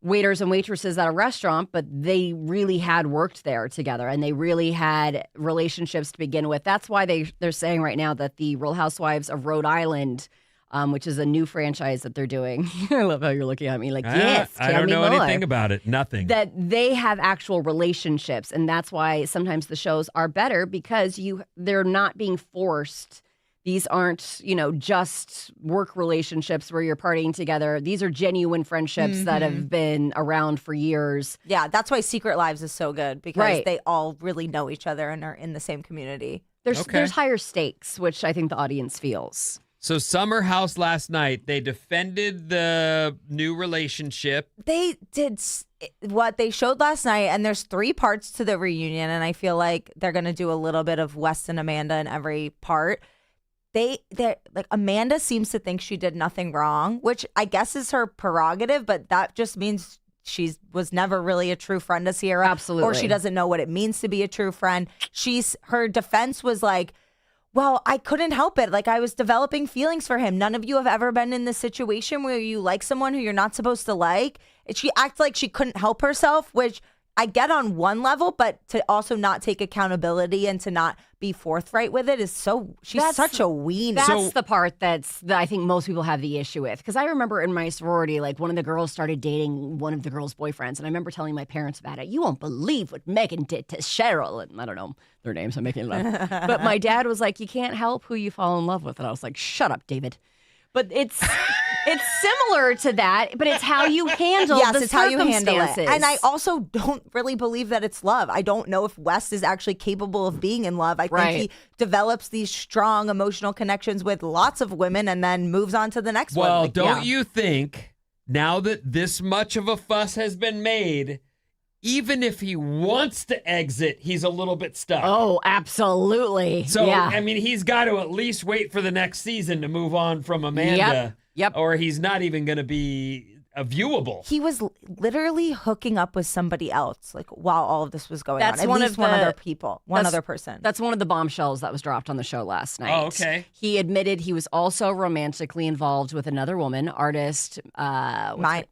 waiters and waitresses at a restaurant, but they really had worked there together and they really had relationships to begin with. That's why they're saying right now that the Real Housewives of Rhode Island, which is a new franchise that they're doing. I love how you're looking at me like, yes, I tell don't me know more. anything about it. Nothing. That they have actual relationships, and that's why sometimes the shows are better because they're not being forced. These aren't, just work relationships where you're partying together. These are genuine friendships that have been around for years. Yeah, that's why Secret Lives is so good because Right. they all really know each other and are in the same community. There's higher stakes, which I think the audience feels. So Summer House last night, they defended the new relationship. They did what they showed last night, and there's 3 parts to the reunion, and I feel like they're going to do a little bit of Wes and Amanda in every part. They're like, Amanda seems to think she did nothing wrong, which I guess is her prerogative, but that just means she was never really a true friend to Sierra. Absolutely. Or she doesn't know what it means to be a true friend. Her defense was like, well, I couldn't help it. Like, I was developing feelings for him. None of you have ever been in this situation where you like someone who you're not supposed to like. And she acted like she couldn't help herself, which I get on one level, but to also not take accountability and to not be forthright with it is she's such a weenie. That's the part that I think most people have the issue with. Because I remember in my sorority, like one of the girls started dating one of the girls' boyfriends. And I remember telling my parents about it. You won't believe what Megan did to Cheryl. And I don't know their names. I'm making it up. But my dad was like, you can't help who you fall in love with. And I was like, shut up, David. But it's similar to that, but it's how you handle the it's how you handle it. circumstances. And I also don't really believe that it's love. I don't know if Wes is actually capable of being in love. I think he develops these strong emotional connections with lots of women and then moves on to the next one. Well, Like, don't you think now that this much of a fuss has been made, even if he wants to exit, he's a little bit stuck? Oh, absolutely. So, yeah. I mean, he's got to at least wait for the next season to move on from Amanda. Yep. Or he's not even going to be viewable. He was literally hooking up with somebody else, like while all of this was going That's on. At one least of one the- other people, one that's- other person. That's one of the bombshells that was dropped on the show last night. Oh, okay. He admitted he was also romantically involved with another woman, artist Maya.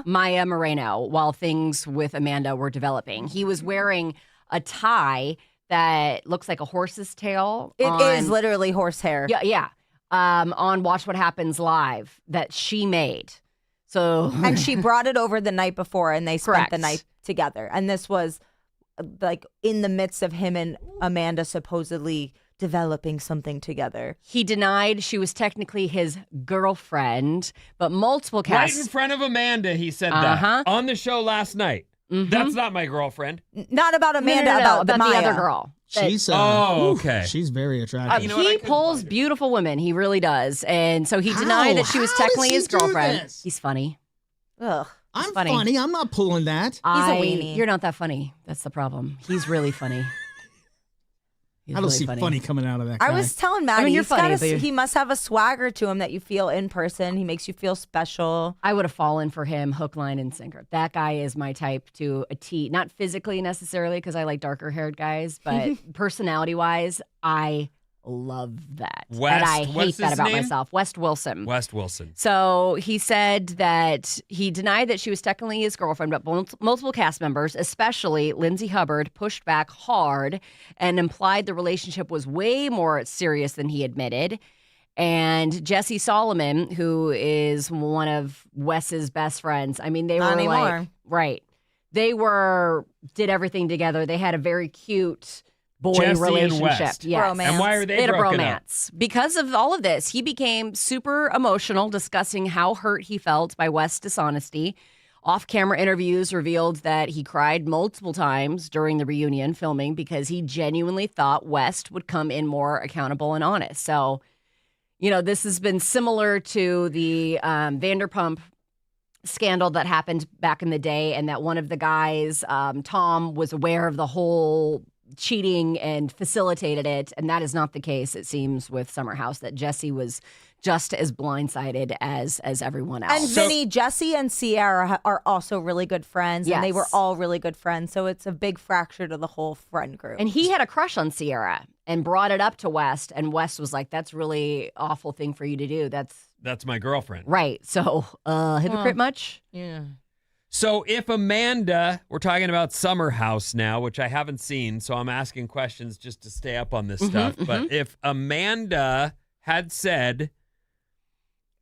Maya Moreno, while things with Amanda were developing. He was wearing a tie that looks like a horse's tail. It is literally horsehair. Yeah. On Watch What Happens Live that she made. So And she brought it over the night before, and they spent Correct. the night together. And this was like in the midst of him and Amanda supposedly developing something together. he denied she was technically his girlfriend, but multiple Right casts. in front of Amanda, he said Uh-huh. that on the show last night. That's not my girlfriend. Not about Amanda, No, about the Maya. other girl. She's okay. She's very attractive. You know what? I He couldn't pulls find it. beautiful women. He really does. And so he How? denied that she was How technically does his he do girlfriend. this? He's funny. Ugh. I'm funny. funny. I'm not pulling that. He's a weenie. You're not that funny. That's the problem. He's really funny. He's I don't really see funny coming out of that guy. I was telling Maddie, you're he's got funny, but you're- he must have a swagger to him that you feel in person. He makes you feel special. I would have fallen for him hook, line, and sinker. That guy is my type to a T. Not physically necessarily because I like darker haired guys, but personality wise, I love that. West- and I what's hate that his about name? myself. West Wilson. West Wilson. So he said that he denied that she was technically his girlfriend, but multiple cast members, especially Lindsay Hubbard, pushed back hard and implied the relationship was way more serious than he admitted. And Jesse Solomon, who is one of Wes's best friends, I mean, they Not were anymore. like, right. They did everything together. They had a very cute boy Jesse and relationship. West. Yes. Romance. And why are They they had a broken up? bromance. Because of all of this, he became super emotional discussing how hurt he felt by West's dishonesty. off-camera interviews revealed that he cried multiple times during the reunion filming because he genuinely thought West would come in more accountable and honest. So, this has been similar to the Vanderpump scandal that happened back in the day, and that one of the guys, Tom, was aware of the whole cheating and facilitated it, and that is not the case, it seems, with Summer House, that Jesse was just as blindsided as everyone else. And Vinny, Jesse and Sierra are also really good friends, and they were all really good friends, so it's a big fracture to the whole friend group. And he had a crush on Sierra and brought it up to West, and West was like, that's really awful thing for you to do. That's my girlfriend. Right. So, hypocrite much? Yeah. So if Amanda, we're talking about Summer House now, which I haven't seen, so I'm asking questions just to stay up on this stuff. But if Amanda had said,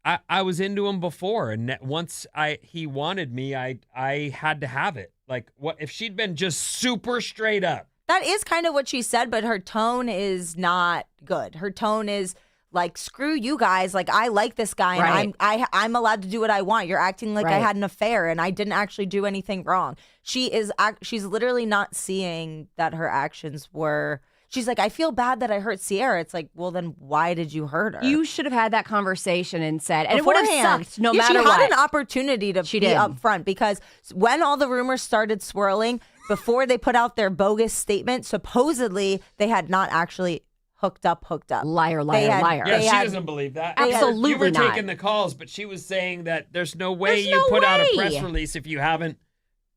I was into him before, and once he wanted me, I had to have it. Like, what if she'd been just super straight up? That is kind of what she said, but her tone is not good. Her tone is like, screw you guys. Like, I like this guy, and I'm allowed to do what I want. You're acting like I had an affair, and I didn't actually do anything wrong. She's literally not seeing that her actions were. She's like, I feel bad that I hurt Sierra. It's like, well, then why did you hurt her? You should have had that conversation and said, and it would have sucked no matter what. She had an opportunity to be upfront, because when all the rumors started swirling, before they put out their bogus statement, supposedly they had not actually hooked up. Liar. Yeah, she doesn't believe that. Absolutely You were not. taking the calls, but she was saying that there's no way you put out a press release if you haven't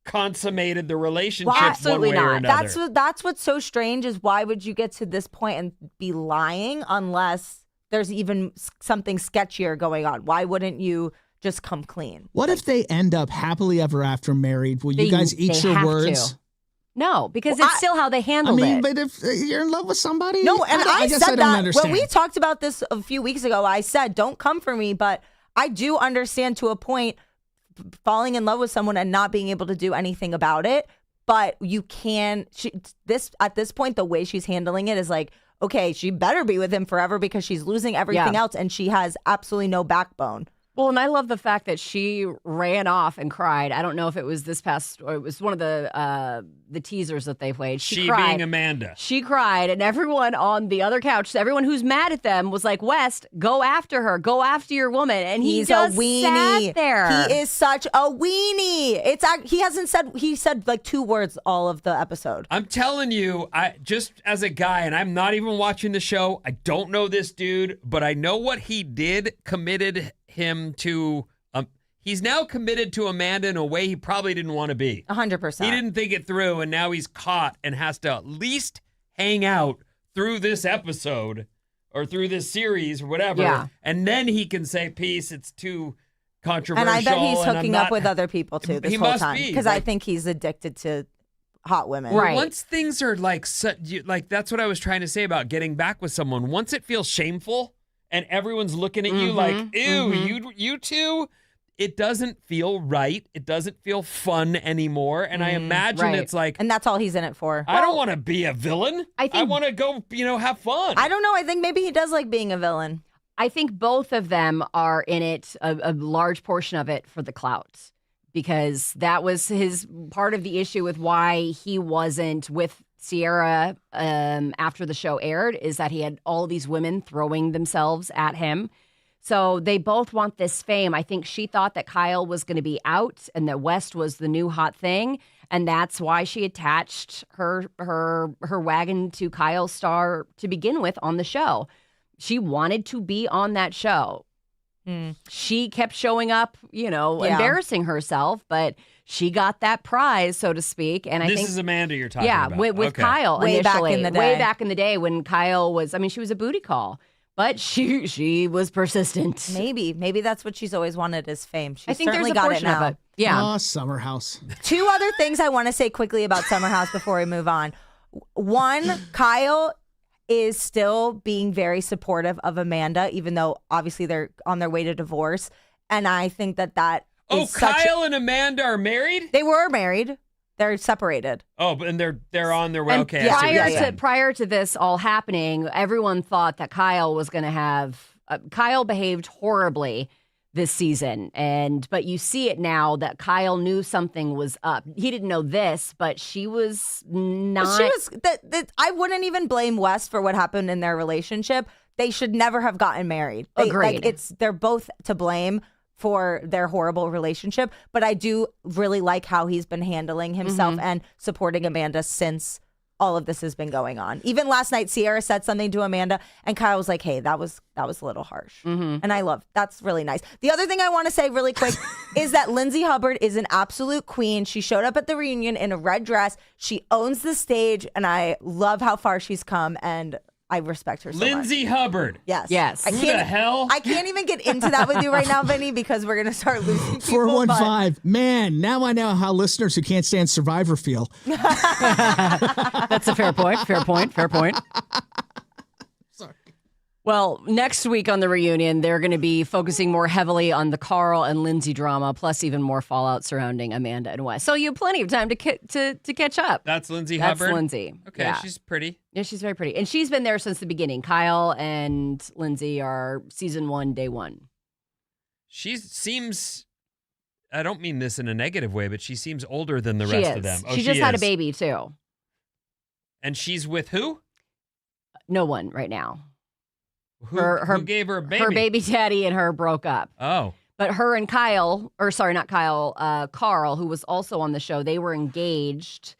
consummated the relationship one way or another. That's what's so strange, is why would you get to this point and be lying unless there's even something sketchier going on? Why wouldn't you just come clean? What if they end up happily ever after married? Will you guys eat your words? No, because it's still how they handled it. But if you're in love with somebody, no, and I guess said I don't that understand. when we talked about this a few weeks ago. I said, don't come for me, but I do understand to a point falling in love with someone and not being able to do anything about it. But you can. At this point, the way she's handling it is like, okay, she better be with him forever because she's losing everything else, and she has absolutely no backbone. Well, and I love the fact that she ran off and cried. I don't know if it was this past, or it was one of the teasers that they played. She cried. Being Amanda. She cried, and everyone on the other couch, everyone who's mad at them, was like, West, go after her. Go after your woman. And He's just a weenie. sat there. He is such a weenie. He said like 2 words all of the episode. I'm telling you, I just as a guy, and I'm not even watching the show, I don't know this dude, but I know what he did, committed him to he's now committed to Amanda in a way he probably didn't want to be. 100%. He didn't think it through, and now he's caught and has to at least hang out through this episode or through this series or whatever. Yeah. And then he can say, peace, it's too controversial. And I bet he's hooking up with other people too this He whole must time. be, Because I think he's addicted to hot women. Right. Once things are like that's what I was trying to say about getting back with someone. Once it feels shameful and everyone's looking at you like, ew, you two, it doesn't feel right. It doesn't feel fun anymore. And I imagine it's like, And that's all he's in it for. I don't want to be a villain. I want to go, have fun. I don't know. I think maybe he does like being a villain. I think both of them are in it, a large portion of it, for the clout, because that was his part of the issue with why he wasn't with Sierra after the show aired, is that he had all these women throwing themselves at him. So they both want this fame. I think she thought that Kyle was going to be out and that West was the new hot thing, and that's why she attached her wagon to Kyle's star to begin with on the show. She wanted to be on that show. She kept showing up, embarrassing herself, but she got that prize, so to speak. And this is Amanda you're talking about. Yeah, with Kyle Way initially. back in the day. Way back in the day when Kyle was, she was a booty call, but she was persistent. Maybe that's what she's always wanted, is fame. She's I think certainly there's a got portion it now. of it. Yeah. Oh, Summer House. 2 other things I want to say quickly about Summer House before we move on. One, Kyle is still being very supportive of Amanda, even though obviously they're on their way to divorce. And I think that is Kyle and Amanda are married? They were married. They're separated. Oh, and they're on their way. And Okay. I see what you're saying. prior to this all happening, everyone thought that Kyle was going to have Kyle behaved horribly this season. But you see it now that Kyle knew something was up. He didn't know this, but she was not. She was. I wouldn't even blame Wes for what happened in their relationship. They should never have gotten married. Agreed. They're both to blame for their horrible relationship. But I do really like how he's been handling himself and supporting Amanda since all of this has been going on. Even last night, Sierra said something to Amanda, and Kyle was like, "Hey, that was a little harsh." And I love that's really nice. The other thing I want to say really quick is that Lindsay Hubbard is an absolute queen. She showed up at the reunion in a red dress. She owns the stage, and I love how far she's come, and I respect her so much. Lindsay Hubbard. Yes. Who the hell? I can't even get into that with you right now, Vinny, because we're gonna start losing people. 415. Man, now I know how listeners who can't stand Survivor feel. That's a fair point. Fair point. Sorry. Well, next week on the reunion, they're going to be focusing more heavily on the Carl and Lindsay drama, plus even more fallout surrounding Amanda and Wes. So you have plenty of time to catch up. That's Lindsay That's Hubbard? Lindsay. Okay, Yeah. she's pretty. Yeah, she's very pretty. And she's been there since the beginning. Kyle and Lindsay are season 1, day 1. She seems, I don't mean this in a negative way, but she seems older than the She rest is. of them. She just had a baby, too. And she's with who? No one right now. Who gave her a baby? Her baby daddy and her broke up. Oh. But her and Kyle, or sorry, not Kyle, Carl, who was also on the show, they were engaged,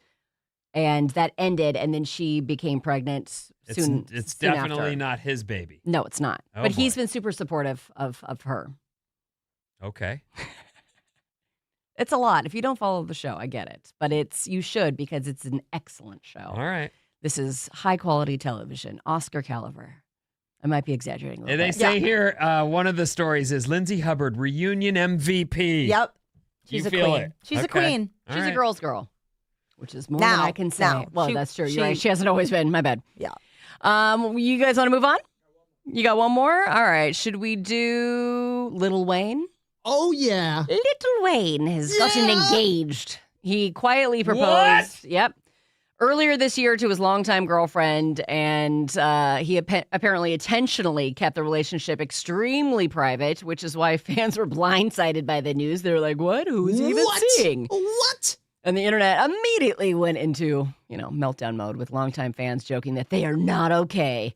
and that ended, and then she became pregnant soon. It's soon definitely after. not his baby. No, it's not. Oh, but he's boy. been super supportive of her. Okay. It's a lot. If you don't follow the show, I get it. But you should, because it's an excellent show. All right. This is high quality television, Oscar caliber. I might be exaggerating a little They bit. say here, one of the stories is Lindsay Hubbard, reunion MVP. Yep. You She's a feel queen. it? She's a Okay. queen. All She's a right. girl's girl, which is more Now, than I can say. now. Well, She- that's true. she- You're right. She hasn't always been. My bad. Yeah. You guys want to move on? You got one more? All right. Should we do Little Wayne? Oh, yeah. Little Wayne has gotten engaged. He quietly proposed. What? Yep. Earlier this year to his longtime girlfriend, and he apparently intentionally kept the relationship extremely private, which is why fans were blindsided by the news. They were like, what? Who is he even What? seeing? What? And the internet immediately went into, meltdown mode with longtime fans joking that they are not okay.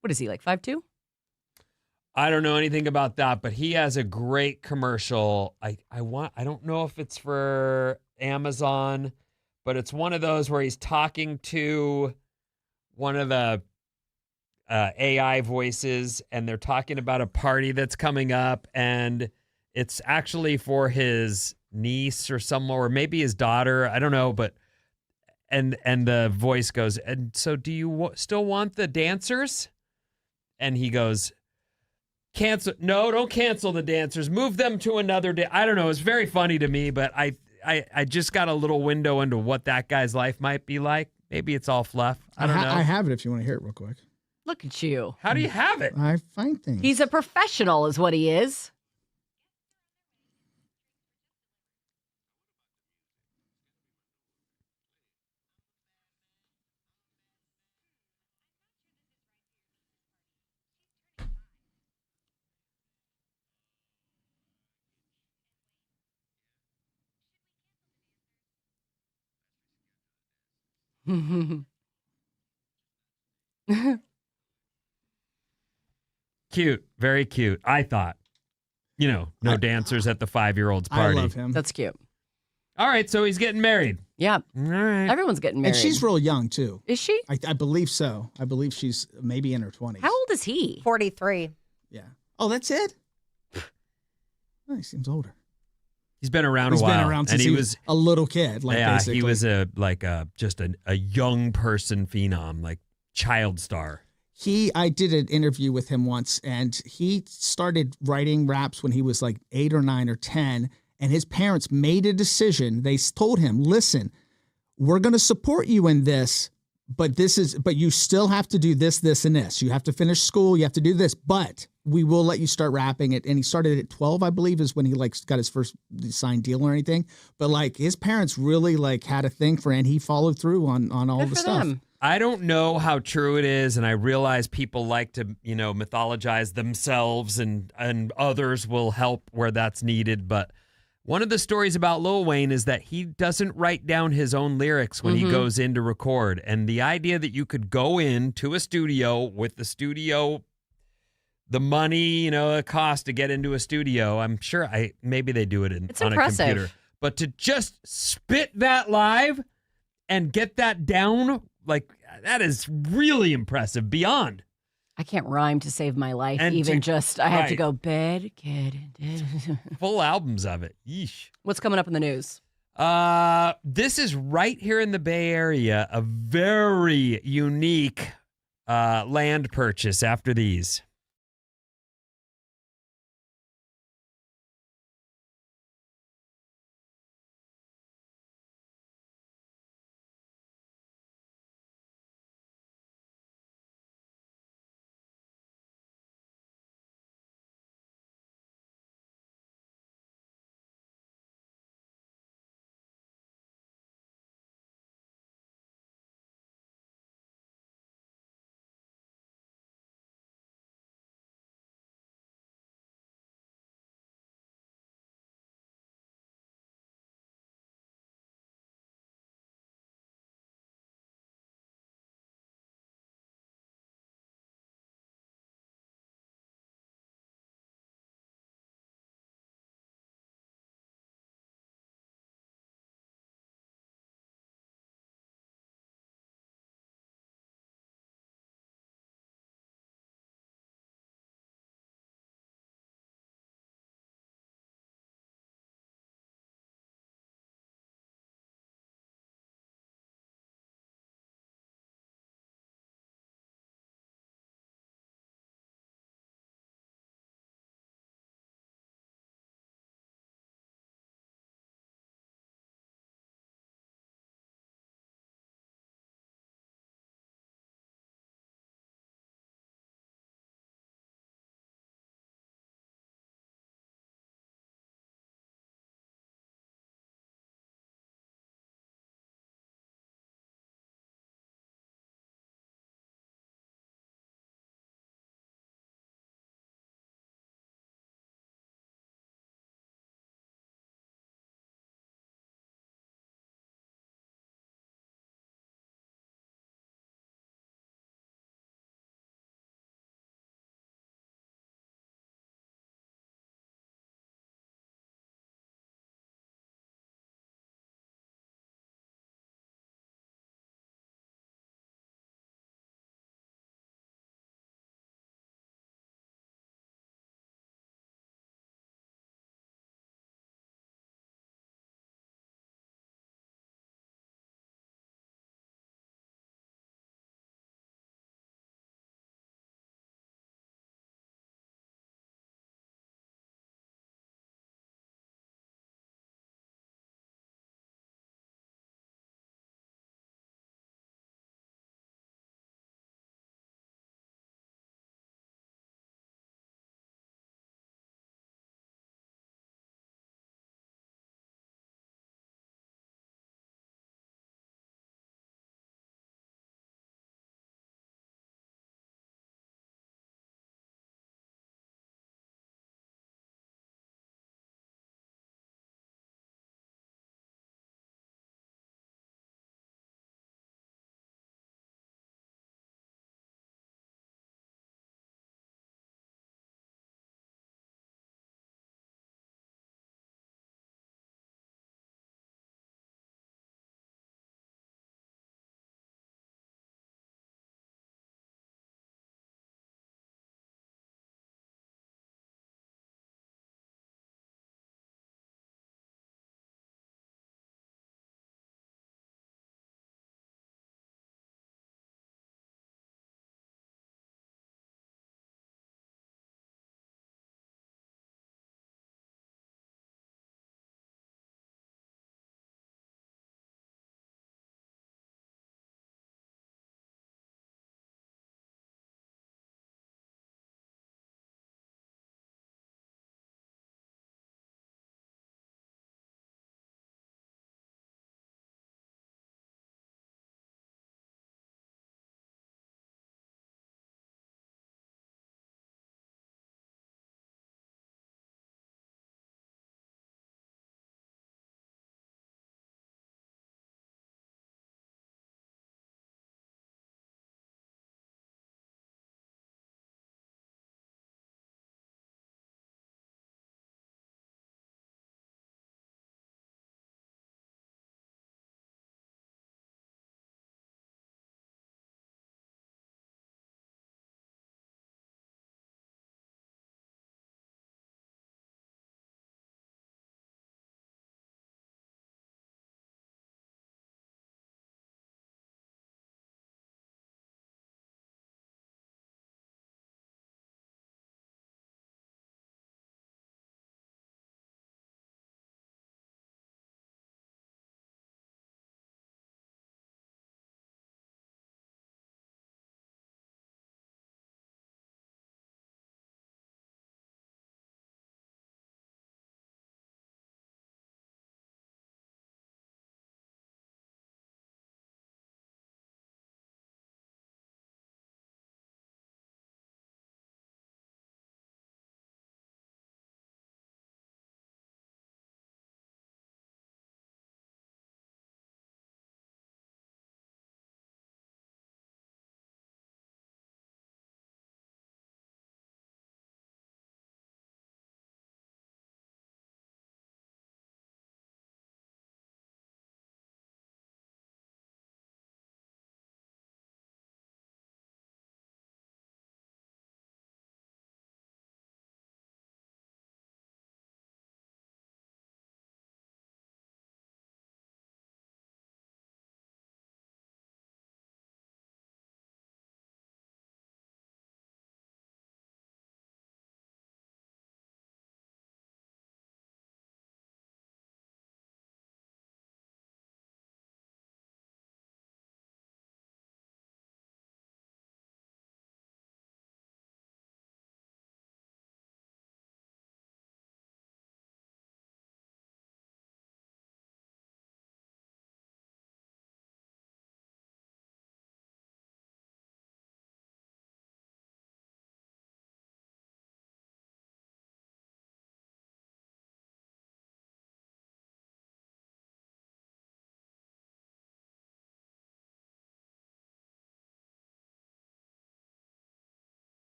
What is he, like 5'2"? I don't know anything about that, but he has a great commercial. I don't know if it's for Amazon, but it's one of those where he's talking to one of the AI voices, and they're talking about a party that's coming up, and it's actually for his niece or someone, or maybe his daughter. I don't know, but and the voice goes, and so do you still want the dancers? And he goes, cancel. No, don't cancel the dancers. Move them to another day. I don't know. It's very funny to me, but I just got a little window into what that guy's life might be like. Maybe it's all fluff. I don't know. I have it if you want to hear it real quick. Look at you. How do you have it? I find things. He's a professional is what he is. Cute. Very cute. I thought. No dancers at the 5-year-old's I party. love him. That's cute. All right, so he's getting married. Yeah. All right. Everyone's getting married. And she's real young, too. Is she? I believe so. I believe she's maybe in her 20s. How old is he? 43. Yeah. Oh, that's it? Oh, he seems older. He's been around He's a while. been around since and he was a little kid. Like, yeah, basically. he was just a young person phenom, like child star. I did an interview with him once, and he started writing raps when he was like 8 or 9 or 10, and his parents made a decision. They told him, listen, we're going to support you in this, but you still have to do this, this, and this. You have to finish school. You have to do this, but we will let you start rapping it. And he started at 12, I believe, is when he got his first signed deal or anything. But his parents really had a thing for it, and he followed through on all Good the for stuff. them. I don't know how true it is, and I realize people like to, mythologize themselves, and others will help where that's needed. But one of the stories about Lil Wayne is that he doesn't write down his own lyrics when he goes in to record. And the idea that you could go into a studio with the money, it costs to get into a studio. I'm sure maybe they do it It's on impressive. a computer. But to just spit that live and get that down, that is really impressive beyond. I can't rhyme to save my life. And I have to right. go bed, kid. Full albums of it. Yeesh. What's coming up in the news? This is right here in the Bay Area, a very unique land purchase after these.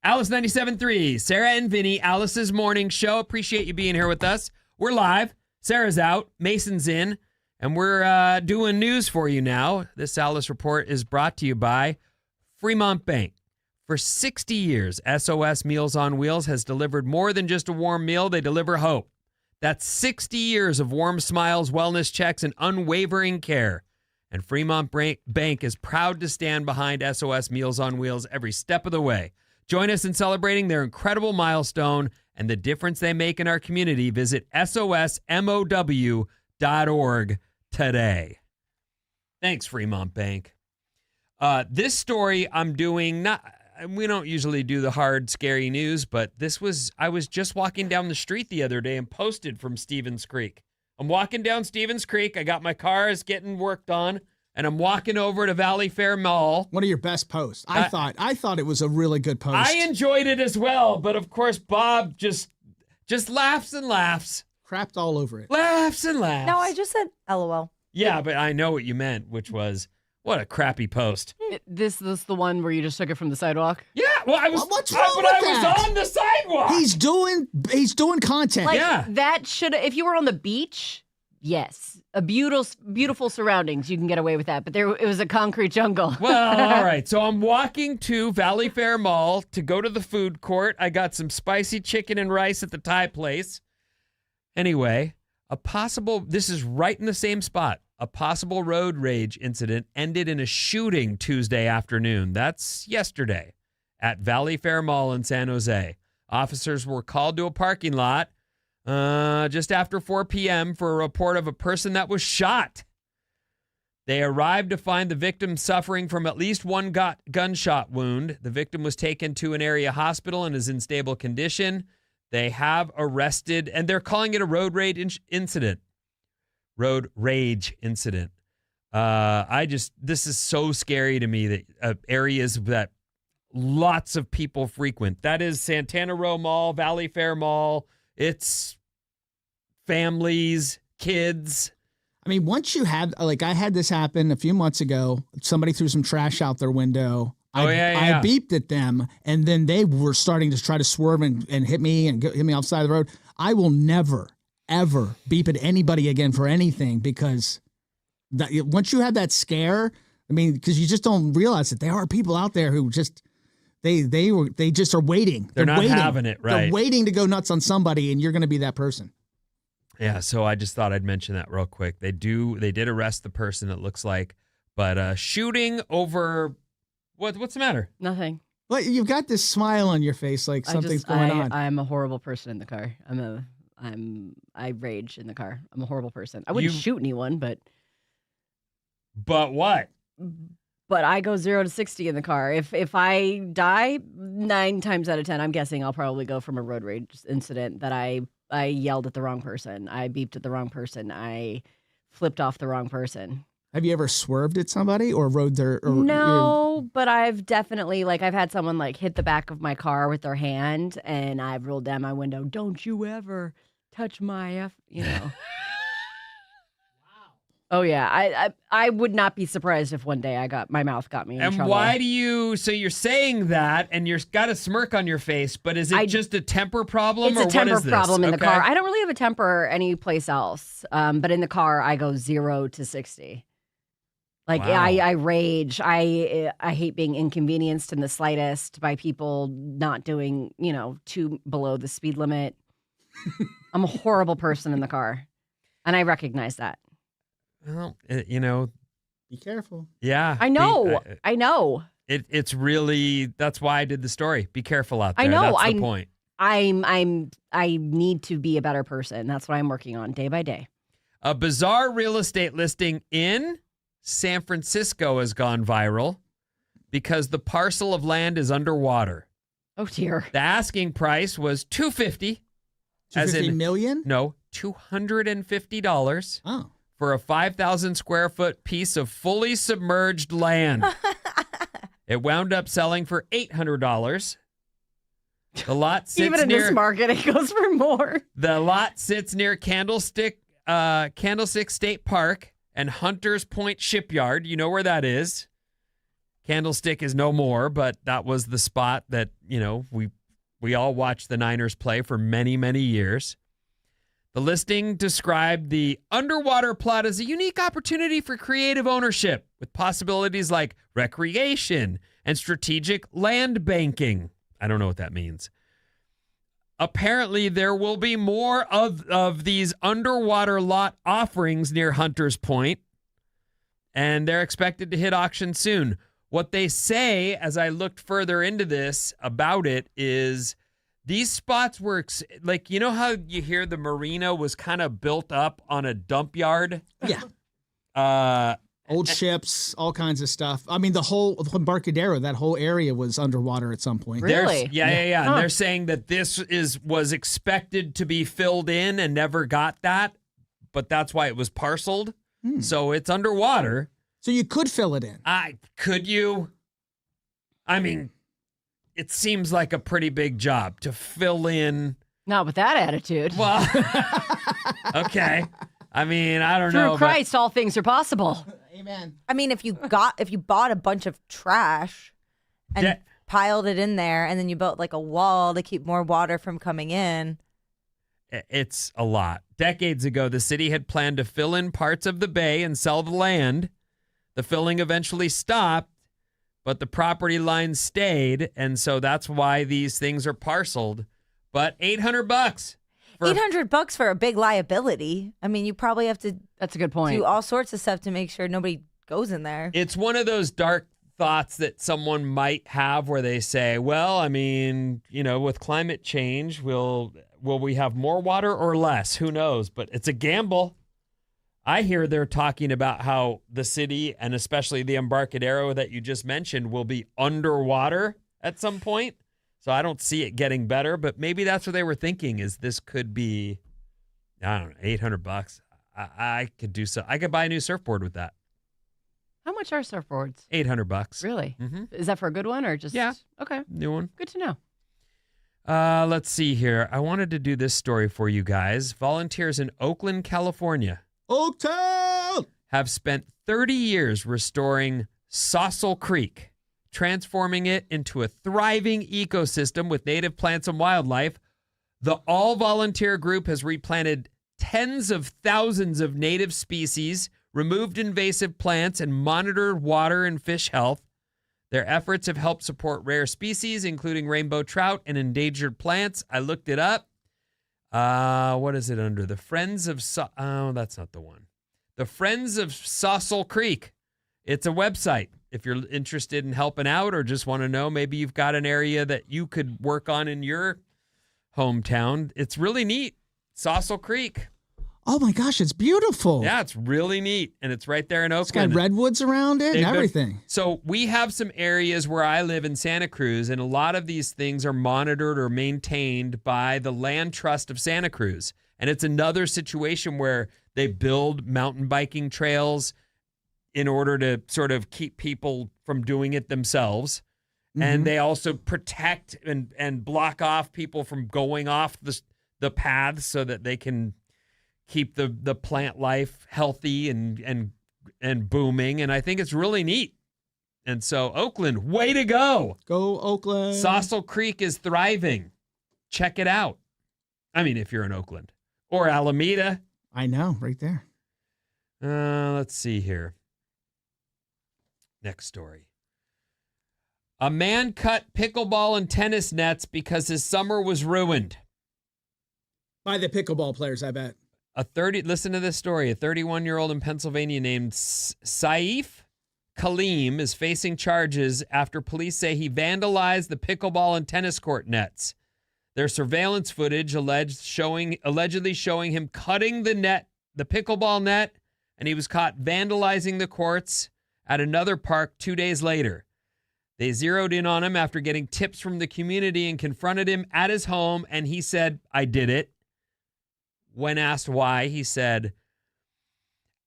Alice 97.3, Sarah and Vinnie, Alice's morning show. Appreciate you being here with us. We're live. Sarah's out. Mason's in. And we're doing news for you now. This Alice Report is brought to you by Fremont Bank. For 60 years, SOS Meals on Wheels has delivered more than just a warm meal. They deliver hope. That's 60 years of warm smiles, wellness checks, and unwavering care. And Fremont Bank is proud to stand behind SOS Meals on Wheels every step of the way. Join us in celebrating their incredible milestone and the difference they make in our community. Visit SOSMOW.org today. Thanks, Fremont Bank. This story I'm doing, we don't usually do the hard, scary news, but I was just walking down the street the other day and posted from Stevens Creek. I'm walking down Stevens Creek. I got my cars getting worked on. And I'm walking over to Valley Fair Mall. One of your best posts. I thought it was a really good post. I enjoyed it as well, but of course Bob just laughs and laughs. Crapped all over it. Laughs and laughs. No, I just said LOL. Yeah, but I know what you meant, which was what a crappy post. This the one where you just took it from the sidewalk? Yeah, well, I was. What's wrong with that? I was on the sidewalk. He's doing content. Like, Yeah. that should, if you were on the beach, yes. A beautiful surroundings, you can get away with that. But it was a concrete jungle. Well, all right. So I'm walking to Valley Fair Mall to go to the food court. I got some spicy chicken and rice at the Thai place. Anyway, this is right in the same spot. A possible road rage incident ended in a shooting Tuesday afternoon. That's yesterday at Valley Fair Mall in San Jose. Officers were called to a parking lot just after 4 p.m. for a report of a person that was shot. They arrived to find the victim suffering from at least one gunshot wound. The victim was taken to an area hospital and is in stable condition. They have arrested, and they're calling it a road rage incident. Road rage incident. This is so scary to me that areas that lots of people frequent. That is Santana Row Mall, Valley Fair Mall. It's families, kids. I mean, once you have, like, I had this happen a few months ago. Somebody threw some trash out their window. I beeped at them, and then they were starting to try to swerve and hit me and hit me off the side of the road. I will never, ever beep at anybody again for anything, because once you have that scare, I mean, because you just don't realize that there are people out there who just they just are waiting. They're not waiting. having it, right? They're waiting to go nuts on somebody, and you're going to be that person. Yeah, so I just thought I'd mention that real quick. They did arrest the person, it looks like, but shooting over what's the matter? Nothing. Well, you've got this smile on your face, like something's going on. I'm a horrible person in the car. I rage in the car. I'm a horrible person. I wouldn't shoot anyone, but what? But I go 0 to 60 in the car. If I die, 9 times out of 10, I'm guessing I'll probably go from a road rage incident that I yelled at the wrong person. I beeped at the wrong person. I flipped off the wrong person. Have you ever swerved at somebody or rode their? No, but I've definitely, like, I've had someone, like, hit the back of my car with their hand, and I've rolled down my window. Don't you ever touch my Oh yeah, I would not be surprised if one day my mouth got me in trouble. And why do you? So you're saying that, and you've got a smirk on your face, but is it just a temper problem? It's or a temper what is this? problem in the car. I don't really have a temper anyplace else, but in the car I go 0 to 60. Like, wow. I rage. I hate being inconvenienced in the slightest by people not doing, below the speed limit. I'm a horrible person in the car, and I recognize that. Well, be careful. Yeah, I know. I know. It's really, that's why I did the story. Be careful out there. I know. That's the point. I need to be a better person. That's what I'm working on day by day. A bizarre real estate listing in San Francisco has gone viral because the parcel of land is underwater. Oh dear. The asking price was $250. $250 million? No, $250. Oh. For a 5,000 square foot piece of fully submerged land. It wound up selling for $800. The lot sits Even in this market, it goes for more. The lot sits near Candlestick State Park and Hunters Point Shipyard. You know where that is. Candlestick is no more, but that was the spot that, we all watched the Niners play for many, many years. The listing described the underwater plot as a unique opportunity for creative ownership with possibilities like recreation and strategic land banking. I don't know what that means. Apparently, there will be more of these underwater lot offerings near Hunters Point, and they're expected to hit auction soon. What they say, as I looked further into this about it, is these spots were like, you know how you hear the marina was kind of built up on a dump yard? Yeah. Old ships, all kinds of stuff. I mean, the whole Embarcadero, that whole area was underwater at some point. Really? Yeah. Huh. And they're saying that this was expected to be filled in and never got that, but that's why it was parceled. So it's underwater. So you could fill it in. Could you? I mean, it seems like a pretty big job to fill in. Not with that attitude. Well, okay. I mean, I don't know. Through Christ, all things are possible. Amen. I mean, if you bought a bunch of trash and piled it in there, and then you built like a wall to keep more water from coming in. It's a lot. Decades ago, the city had planned to fill in parts of the bay and sell the land. The filling eventually stopped, but the property line stayed, and so that's why these things are parceled. But $800. $800 for a big liability. I mean, you probably have to That's a good point. do all sorts of stuff to make sure nobody goes in there. It's one of those dark thoughts that someone might have where they say, well, I mean, with climate change, will we have more water or less? Who knows? But it's a gamble. I hear they're talking about how the city, and especially the Embarcadero that you just mentioned, will be underwater at some point. So I don't see it getting better, but maybe that's what they were thinking, is this could be, I don't know, $800. I could do so. I could buy a new surfboard with that. How much are surfboards? $800. Really? Mm-hmm. Is that for a good one or just? Yeah. Okay. New one. Good to know. Let's see here. I wanted to do this story for you guys. Volunteers in Oakland, California Oaktown! have spent 30 years restoring Saucel Creek, transforming it into a thriving ecosystem with native plants and wildlife. The all-volunteer group has replanted tens of thousands of native species, removed invasive plants, and monitored water and fish health. Their efforts have helped support rare species, including rainbow trout and endangered plants. I looked it up. What is it under? The Friends of... that's not the one. The Friends of Saucel Creek. It's a website. If you're interested in helping out or just want to know, maybe you've got an area that you could work on in your hometown. It's really neat. Saucel Creek. Oh my gosh, it's beautiful. Yeah, it's really neat. And it's right there in It's Oakland. got redwoods around it and everything. So we have some areas where I live in Santa Cruz, and a lot of these things are monitored or maintained by the Land Trust of Santa Cruz. And it's another situation where they build mountain biking trails in order to sort of keep people from doing it themselves. Mm-hmm. And they also protect and block off people from going off the paths so that they can keep the plant life healthy and booming. And I think it's really neat. And so Oakland, way to go. Go Oakland. Saucel Creek is thriving. Check it out. I mean, if you're in Oakland or Alameda. I know, right there. Let's see here. Next story. A man cut pickleball and tennis nets because his summer was ruined. By the pickleball players, I bet. Listen to this story. A 31-year-old in Pennsylvania named Saif Kaleem is facing charges after police say he vandalized the pickleball and tennis court nets. There's surveillance footage allegedly showing him cutting the pickleball net, and he was caught vandalizing the courts at another park 2 days later. They zeroed in on him after getting tips from the community and confronted him at his home, and he said, "I did it." When asked why, he said,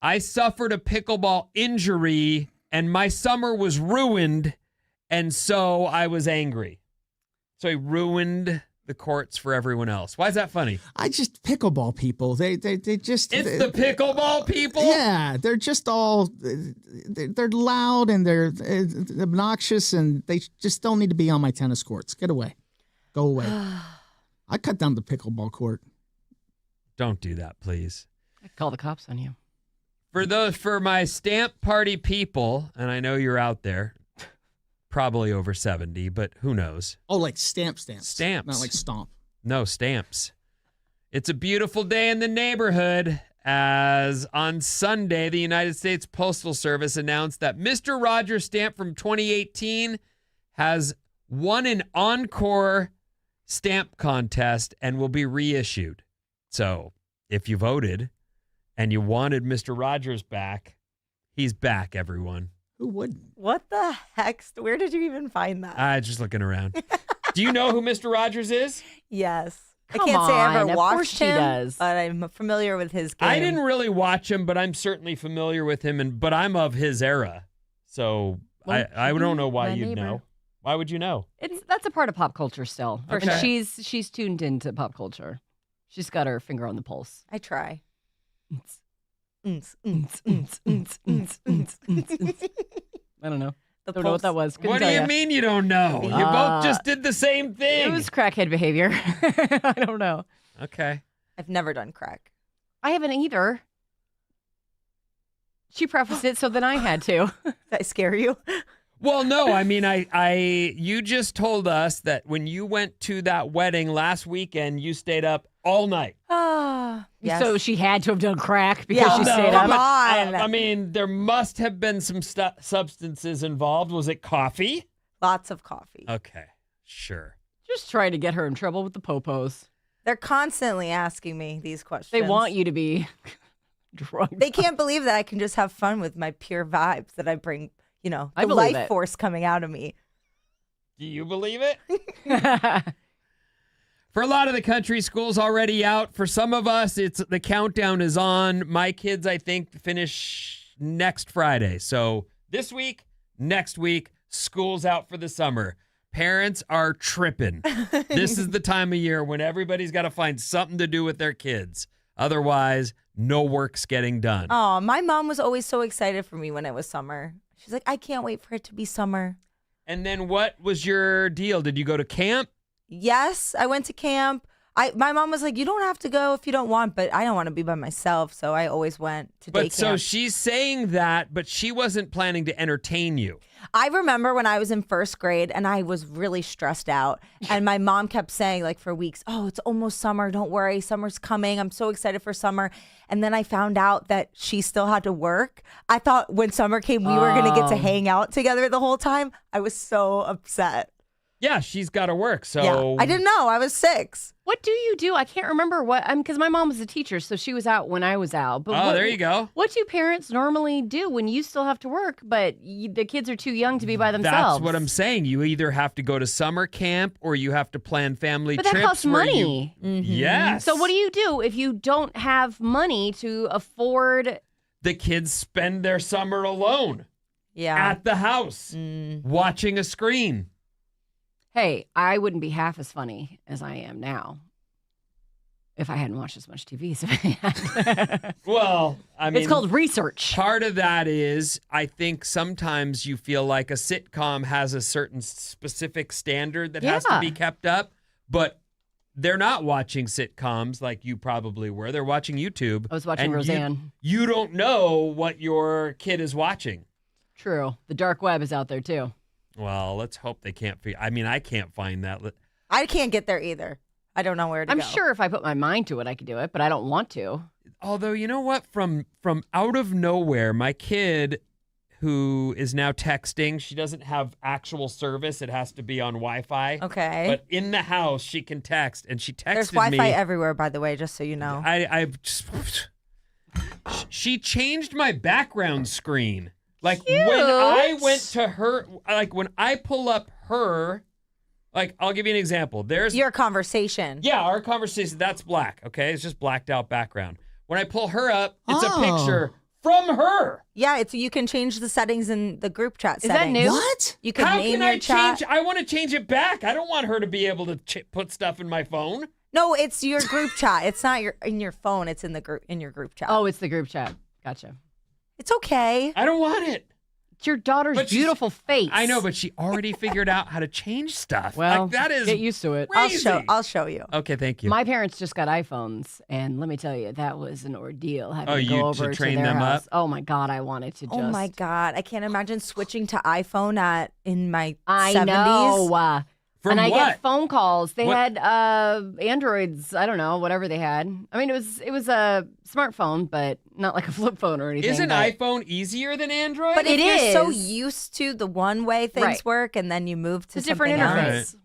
"I suffered a pickleball injury and my summer was ruined, and so I was angry." So he ruined the courts for everyone else. Why is that funny? I just pickleball people. They just. It's the pickleball people? Yeah, they're just all. They're loud and they're obnoxious and they just don't need to be on my tennis courts. Get away. Go away. I cut down the pickleball court. Don't do that, please. I'd call the cops on you. For my stamp party people, and I know you're out there, probably over 70, but who knows? Oh, like stamps. Stamps. Not like stomp. No, stamps. It's a beautiful day in the neighborhood as on Sunday, the United States Postal Service announced that Mr. Rogers stamp from 2018 has won an encore stamp contest and will be reissued. So if you voted and you wanted Mr. Rogers back, he's back, everyone. Who wouldn't? What the heck? Where did you even find that? Just looking around. Do you know who Mr. Rogers is? Yes. Come I can't say I on, ever of watched course she him, does. but I'm familiar with his game. I didn't really watch him, but I'm certainly familiar with him, but I'm of his era. So Well, I don't know why my you'd neighbor. know. Why would you know? That's a part of pop culture still. Okay. And she's tuned into pop culture. She's got her finger on the pulse. I try. I don't know. The Don't know what that was. Couldn't What do tell you ya. mean you don't know? You both just did the same thing. It was crackhead behavior. I don't know. Okay. I've never done crack. I haven't either. She prefaced it, so then I had to. Did I scare you? Well, no, I mean, you just told us that when you went to that wedding last weekend, you stayed up all night. Yes. So she had to have done crack because Yeah, she no, stayed come up. on. I mean, there must have been some substances involved. Was it coffee? Lots of coffee. Okay, sure. Just trying to get her in trouble with the popos. They're constantly asking me these questions. They want you to be drunk. They can't believe that I can just have fun with my pure vibes that I bring, the I believe life it. force coming out of me. Do you believe it? For a lot of the country, school's already out. For some of us, the countdown is on. My kids, I think, finish next Friday. So this week, next week, school's out for the summer. Parents are tripping. This is the time of year when everybody's got to find something to do with their kids. Otherwise, no work's getting done. Oh, my mom was always so excited for me when it was summer. She's like, I can't wait for it to be summer. And then what was your deal? Did you go to camp? Yes, I went to camp. My mom was like, you don't have to go if you don't want, but I don't want to be by myself, so I always went to day camp. But so she's saying that, but she wasn't planning to entertain you. I remember when I was in first grade and I was really stressed out, and my mom kept saying like for weeks, oh, it's almost summer. Don't worry. Summer's coming. I'm so excited for summer. And then I found out that she still had to work. I thought when summer came, we were going to get to hang out together the whole time. I was so upset. Yeah, she's got to work. So Yeah, I didn't know. I was 6. What do you do? I can't remember what. Because my mom was a teacher, so she was out when I was out. But there you go. What do parents normally do when you still have to work, but the kids are too young to be by themselves? That's what I'm saying. You either have to go to summer camp or you have to plan family But trips. that costs where money. Yes. So what do you do if you don't have money to afford? The kids spend their summer alone Yeah. at the house watching a screen. Hey, I wouldn't be half as funny as I am now if I hadn't watched as much TV as I had. Well, I mean, It's called research. part of that is I think sometimes you feel like a sitcom has a certain specific standard that has to Yeah. be kept up, but they're not watching sitcoms like you probably were. They're watching YouTube. I was watching and Roseanne. You don't know what your kid is watching. True. The dark web is out there too. Well, let's hope they can't. I mean, I can't find that. I can't get there either. I don't know where to I'm go. sure if I put my mind to it, I could do it, but I don't want to. Although, you know what? From out of nowhere, my kid, who is now texting, she doesn't have actual service. It has to be on Wi-Fi. Okay. But in the house, she can text, and she texted There's me. Wi-Fi everywhere, by the way, just so you know. I've just, she changed my background screen. Like Cute. when I went to her, like when I pull up her, like I'll give you an example. There's Your conversation. yeah, our conversation, that's black, okay? It's just blacked out background. When I pull her up, it's a Oh. picture from her. Yeah, you can change the settings in the group chat Is that settings. new? What? You can How name can your I chat. change? I want to change it back. I don't want her to be able to put stuff in my phone. No, it's your group chat. It's not in your phone. It's in your group chat. Oh, it's the group chat. Gotcha. It's okay. I don't want it. It's your daughter's But she's- beautiful face. I know, but she already figured out how to change stuff. Well, Like, that is get used to it. crazy. I'll show you. Okay, thank you. My parents just got iPhones, and let me tell you, that was an ordeal having Oh, to you go to over to train their them house. up? Oh my God, I wanted to just. Oh my God, I can't imagine switching to iPhone in my I 70s. know. From and I what? get phone calls. They What? had Androids. I don't know, whatever they had. I mean, it was a smartphone, but not like a flip phone or anything. Isn't but iPhone easier than Android? But It if you're so is. used to the one way things Right. work, and then you move to it's a different something interface. else.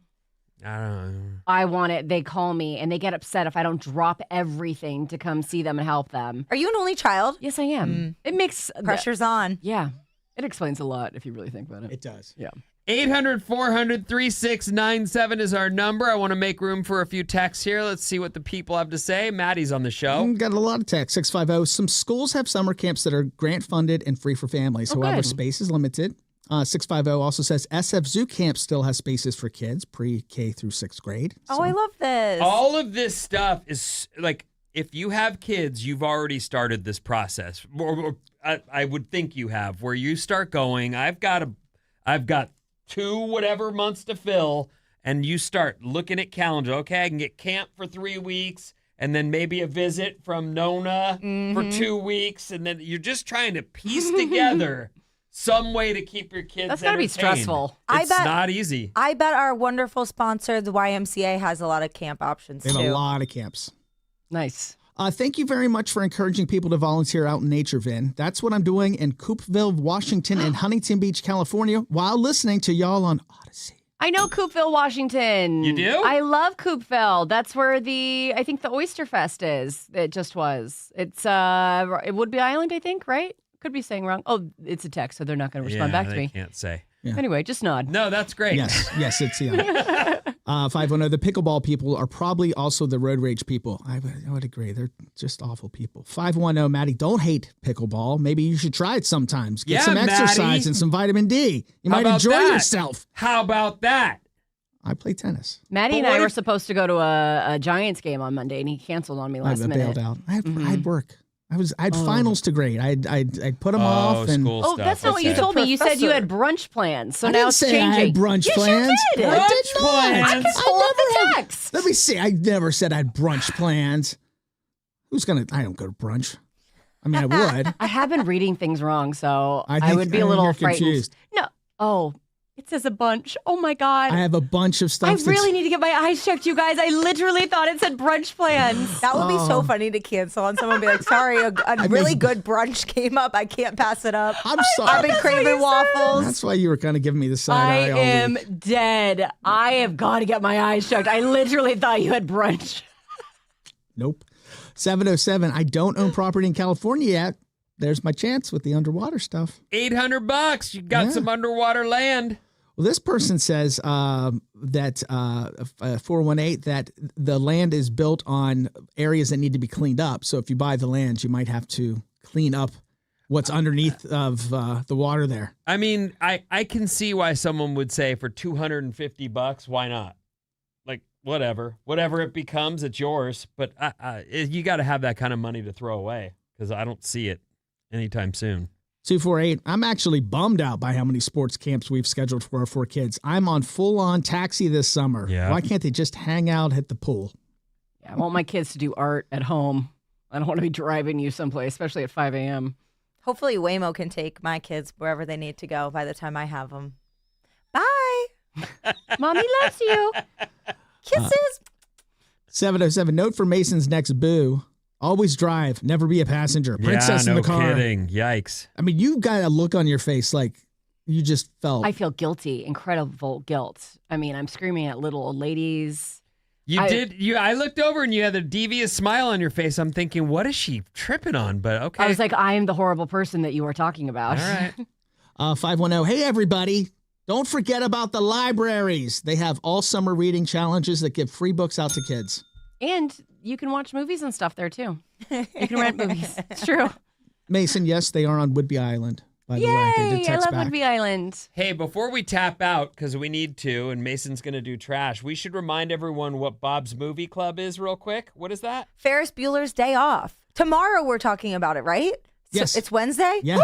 I don't know. I want it. They call me and they get upset if I don't drop everything to come see them and help them. Are you an only child? Yes, I am. It makes Pressure's on. Yeah, it explains a lot if you really think about it. It does. Yeah. 800-400-3697 is our number. I want to make room for a few texts here. Let's see what the people have to say. Maddie's on the show. Got a lot of text. 650. Some schools have summer camps that are grant funded and free for families. However, good. space is limited. 650 also says SF Zoo Camp still has spaces for kids pre-K through 6th grade. Oh, I love this. All of this stuff is like, if you have kids, you've already started this process. Or I would think you have, where you start going, I've got 2 whatever months to fill, and you start looking at calendar. Okay, I can get camp for 3 weeks, and then maybe a visit from Nona for 2 weeks, and then you're just trying to piece together some way to keep your kids That's gotta be entertained. stressful. I It's bet- not easy. I bet our wonderful sponsor, the YMCA, has a lot of camp options They have too. a lot of camps. Nice. Thank you very much for encouraging people to volunteer out in nature, Vin. That's what I'm doing in Coopville, Washington, and Huntington Beach, California, while listening to y'all on Odyssey. I know Coopville, Washington. You do? I love Coopville. That's where I think the Oyster Fest is. It just was. It's Woodby Island, I think, right? Could be saying wrong. Oh, it's a text, so they're not going to respond back to they me. can't say. Anyway, just nod. No, that's great. Yes, it's yeah. 510. The pickleball people are probably also the road rage people. I would agree. They're just awful people. 510. Maddie, don't hate pickleball. Maybe you should try it sometimes. Get Yeah, some exercise Maddie. and some vitamin D. You How might about enjoy that? yourself. How about that? I play tennis. Maddie But and I what were if- supposed to go to a Giants game on Monday, and he canceled on me I last minute. bailed out. I had work. I had finals to grade. I'd put them off and school Oh, stuff. that's not what you Okay. told me. You said you Professor. had brunch plans, so I now didn't it's say changing. I had brunch yes, plans. You did. I Brunch did not. plans. I can pull up the never have- text. Let me see. I never said I had brunch plans. I don't go to brunch. I mean, I would. I have been reading things wrong, so I I, think- would be I a think little you're frightened. confused. No. Oh, it says a bunch. Oh my God. I have a bunch of stuff. I that's- really need to get my eyes checked, you guys. I literally thought it said brunch plans. That would be so funny to cancel on someone and be like, sorry, a really good brunch came up. I can't pass it up. I'm I've sorry. been craving waffles. That's why you were kind of giving me the I side eye. all am week. dead. I have got to get my eyes checked. I literally thought you had brunch. Nope. 707. I don't own property in California yet. There's my chance with the underwater stuff. $800. You got Yeah. some underwater land. Well, this person says that 418 that the land is built on areas that need to be cleaned up. So if you buy the land, you might have to clean up what's underneath of the water there. I mean, I can see why someone would say for $250, why not? Like, whatever it becomes, it's yours. But you got to have that kind of money to throw away, because I don't see it anytime soon. 248. I'm actually bummed out by how many sports camps we've scheduled for our 4 kids. I'm on full-on taxi this summer. Yeah. Why can't they just hang out at the pool? Yeah, I want my kids to do art at home. I don't want to be driving you someplace, especially at 5 a.m. Hopefully Waymo can take my kids wherever they need to go by the time I have them. Bye. Mommy loves you. Kisses. 707. Note for Mason's next boo. Always drive. Never be a passenger. Princess in the car. Kidding. Yikes. I mean, you got a look on your face like you just felt. I feel guilty, incredible guilt. I mean, I'm screaming at little old ladies. I looked over and you had a devious smile on your face. I'm thinking, what is she tripping on? But okay. I was like, I am the horrible person that you were talking about. all right. 510. Hey, everybody. Don't forget about the libraries. They have all summer reading challenges that give free books out to kids. And you can watch movies and stuff there too. You can rent movies. It's true. Mason, yes, they are on Whidbey Island, by the way. They did Yay! I text love back. Whidbey Island. Hey, before we tap out, because we need to, and Mason's going to do trash, we should remind everyone what Bob's Movie Club is real quick. What is that? Ferris Bueller's Day Off. Tomorrow we're talking about it, right? Yes. So it's Wednesday? Yeah.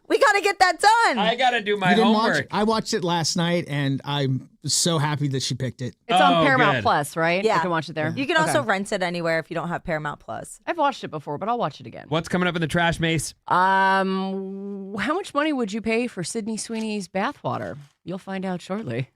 We got to get that done. I got to do my You didn't watch homework. it? I watched it last night, and I'm so happy that she picked it. It's on Paramount good. Plus, right? Yeah. I can watch it there. You can also rent it anywhere if you don't have Paramount Plus. I've watched it before, but I'll watch it again. What's coming up in the trash, Mace? How much money would you pay for Sydney Sweeney's bathwater? You'll find out shortly.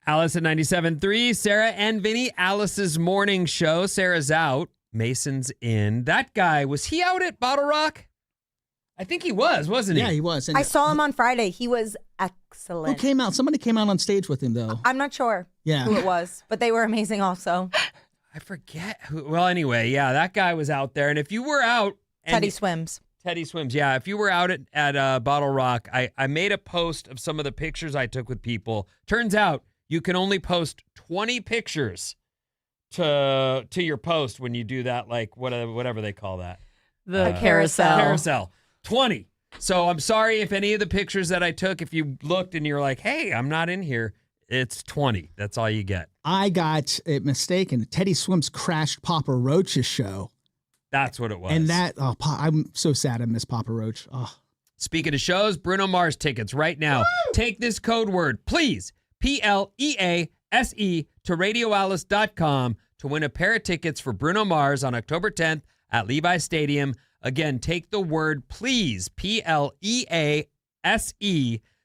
Alice at 97.3, Sarah and Vinnie, Alice's morning show. Sarah's out. Mason's in. That guy, was he out at Bottle Rock? I think he was, wasn't he? Yeah, he was. And I saw him on Friday. He was excellent. who came out? Somebody came out on stage with him, though. I'm not sure Yeah. who it was, but they were amazing also. I forget who. Well, anyway, yeah, that guy was out there. And if you were out. Teddy Swims. Teddy Swims, yeah. If you were out at Bottle Rock, I made a post of some of the pictures I took with people. Turns out you can only post 20 pictures to your post when you do that, like whatever they call that. The carousel. Carousel. 20. So I'm sorry if any of the pictures that I took, if you looked and you're like, hey, I'm not in here, it's 20. That's all you get. I got it mistaken. Teddy Swims crashed Papa Roach's show. That's what it was. And I'm so sad I miss Papa Roach. Oh. Speaking of shows, Bruno Mars tickets right now. Woo! Take this code word, please, PLEASE, to radioalice.com to win a pair of tickets for Bruno Mars on October 10th at Levi Stadium. Again, take the word please, PLEASE,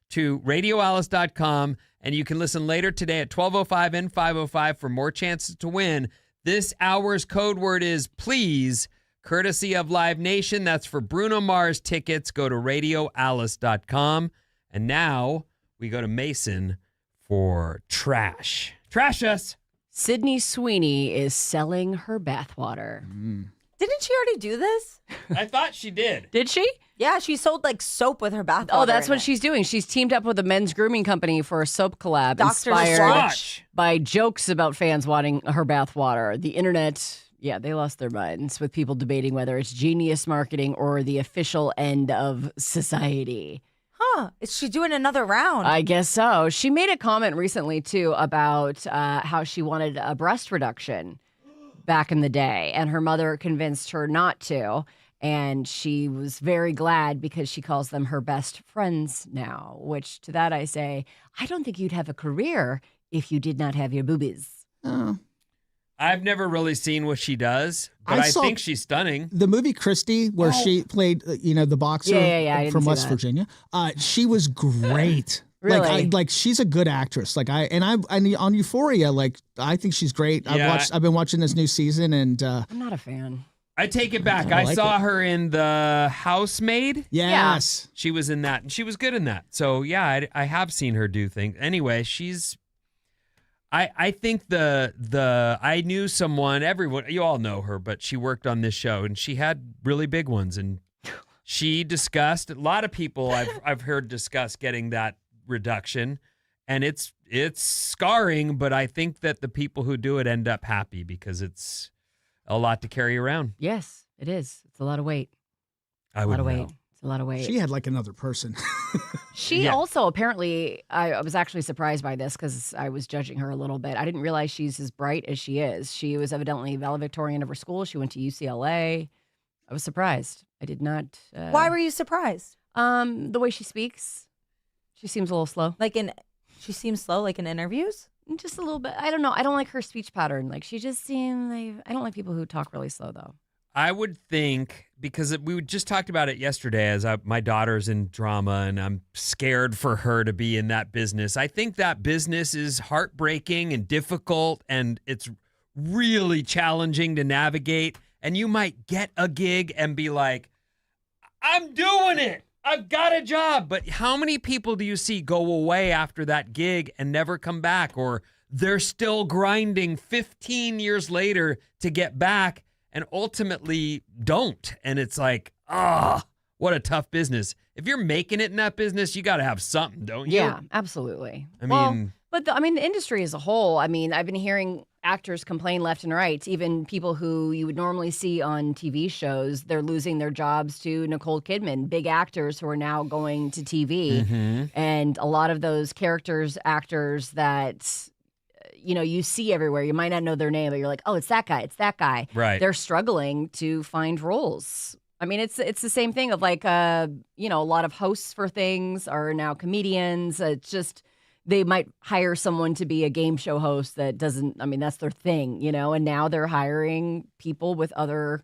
to radioalice.com, and you can listen later today at 12:05 and 5:05 for more chances to win. This hour's code word is please, courtesy of Live Nation. That's for Bruno Mars tickets. Go to radioalice.com. And now we go to Mason for trash. Trash us. Sydney Sweeney is selling her bathwater. Didn't she already do this? I thought she did. Did she? Yeah, she sold like soap with her bath. Oh, that's what she's doing. She's teamed up with a men's grooming company for a soap collab Dr. inspired Watch. by jokes about fans wanting her bathwater. The internet, yeah, they lost their minds with people debating whether it's genius marketing or the official end of society. Huh. Is she doing another round? I guess so. She made a comment recently, too, about how she wanted a breast reduction back in the day, and her mother convinced her not to. And she was very glad because she calls them her best friends now, which to that I say, I don't think you'd have a career if you did not have your boobies. Oh. I've never really seen what she does, but I think she's stunning. The movie Christie, where she played, the boxer I didn't from see West that. Virginia. She was great. Really? Like she's a good actress. On Euphoria, I think she's great. Yeah. I've been watching this new season, and I'm not a fan. I take it back. I I like saw her in The Housemaid. yes, She was in that, and she was good in that. So, yeah, I have seen her do things. Anyway, I think I knew someone, everyone, you all know her, but she worked on this show, and she had really big ones, and she discussed, a lot of people I've heard discuss getting that reduction, and it's scarring, but I think that the people who do it end up happy because it's a lot to carry around. Yes, it is. It's a lot of weight. I A lot would of weight. know. It's a lot of weight. she had like another person. She Yeah. also apparently, I was actually surprised by this because I was judging her a little bit. I didn't realize she's as bright as she is. She was evidently valedictorian of her school. She went to UCLA. I was surprised. I did not. Why were you surprised? The way she speaks, she seems a little slow. She seems slow, like in interviews. Just a little bit. I don't know. I don't like her speech pattern. Like she just seemed like, I don't like people who talk really slow though. I would think, because we just talked about it yesterday, as my daughter's in drama and I'm scared for her to be in that business. I think that business is heartbreaking and difficult, and it's really challenging to navigate. And you might get a gig and be like, I'm doing it. I've got a job. But how many people do you see go away after that gig and never come back? Or they're still grinding 15 years later to get back and ultimately don't. And it's like, what a tough business. If you're making it in that business, you got to have something, don't you? Yeah, absolutely. I mean, But the industry as a whole, I've been hearing actors complain left and right, even people who you would normally see on TV shows, they're losing their jobs to Nicole Kidman, big actors who are now going to TV. Mm-hmm. And a lot of those actors that, you see everywhere, you might not know their name, but you're like, oh, it's that guy. Right. They're struggling to find roles. It's the same thing of like, a lot of hosts for things are now comedians. It's just, they might hire someone to be a game show host that doesn't, that's their thing, and now they're hiring people with other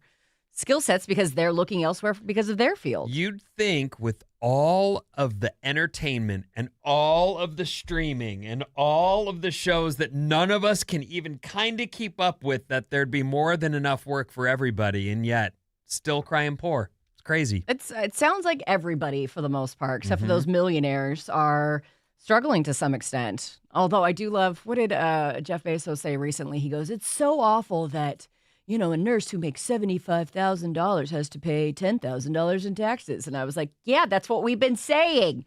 skill sets because they're looking elsewhere because of their field. You'd think with all of the entertainment and all of the streaming and all of the shows that none of us can even kind of keep up with, that there'd be more than enough work for everybody, and yet still crying poor. It's crazy. It sounds like everybody, for the most part, except for those millionaires, are struggling to some extent. Although I do love, what did Jeff Bezos say recently? He goes, it's so awful that, a nurse who makes $75,000 has to pay $10,000 in taxes. And I was like, yeah, that's what we've been saying.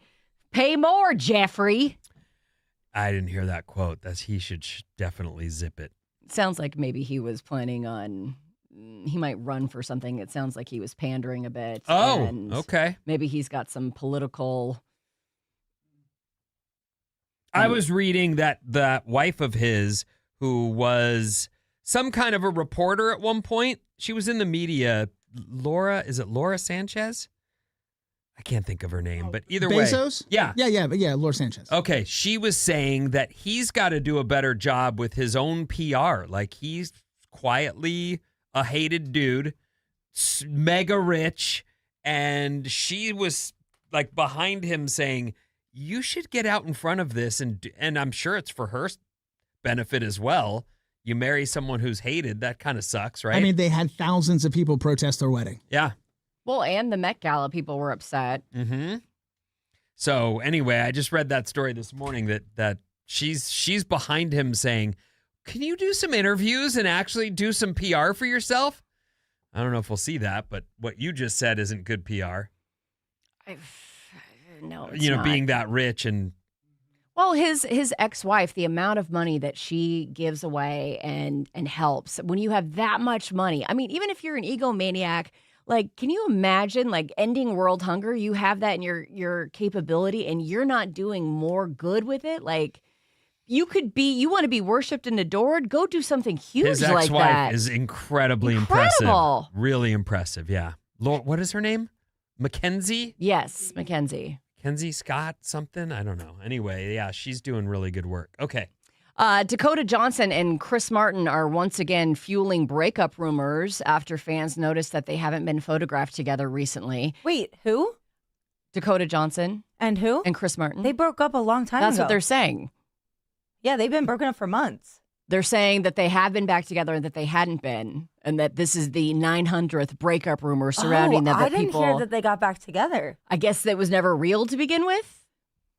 Pay more, Jeffrey. I didn't hear that quote. He should definitely zip it. Sounds like maybe he was planning on, he might run for something. It sounds like he was pandering a bit. Oh, and okay. Maybe he's got some political. I was reading that wife of his, who was some kind of a reporter at one point, she was in the media. Is it Laura Sanchez? I can't think of her name, but either way. Bezos? Yeah. Yeah, Laura Sanchez. Okay, she was saying that he's got to do a better job with his own PR. Like, he's quietly a hated dude, mega rich, and she was like behind him saying, you should get out in front of this, and I'm sure it's for her benefit as well. You marry someone who's hated, that kind of sucks, right? I mean, they had thousands of people protest their wedding. Yeah. Well, and the Met Gala people were upset. Mm-hmm. So anyway, I just read that story this morning that she's behind him saying, can you do some interviews and actually do some PR for yourself? I don't know if we'll see that, but what you just said isn't good PR. No, it's not. Being that rich and. Well, his ex-wife, the amount of money that she gives away and helps, when you have that much money, I mean, even if you're an egomaniac, like, can you imagine, like, ending world hunger? You have that in your capability, and you're not doing more good with it? Like, you want to be worshipped and adored? Go do something huge like that. His ex-wife is incredibly impressive. Really impressive, yeah. What is her name? Mackenzie? Yes, Mackenzie. Kenzie Scott something? I don't know. Anyway, yeah, she's doing really good work. Okay. Dakota Johnson and Chris Martin are once again fueling breakup rumors after fans noticed that they haven't been photographed together recently. Wait, who? Dakota Johnson. And who? And Chris Martin. They broke up a long time ago. That's what they're saying. Yeah, they've been broken up for months. They're saying that they have been back together and that they hadn't been, and that this is the 900th breakup rumor surrounding that. I didn't hear that they got back together. I guess that was never real to begin with.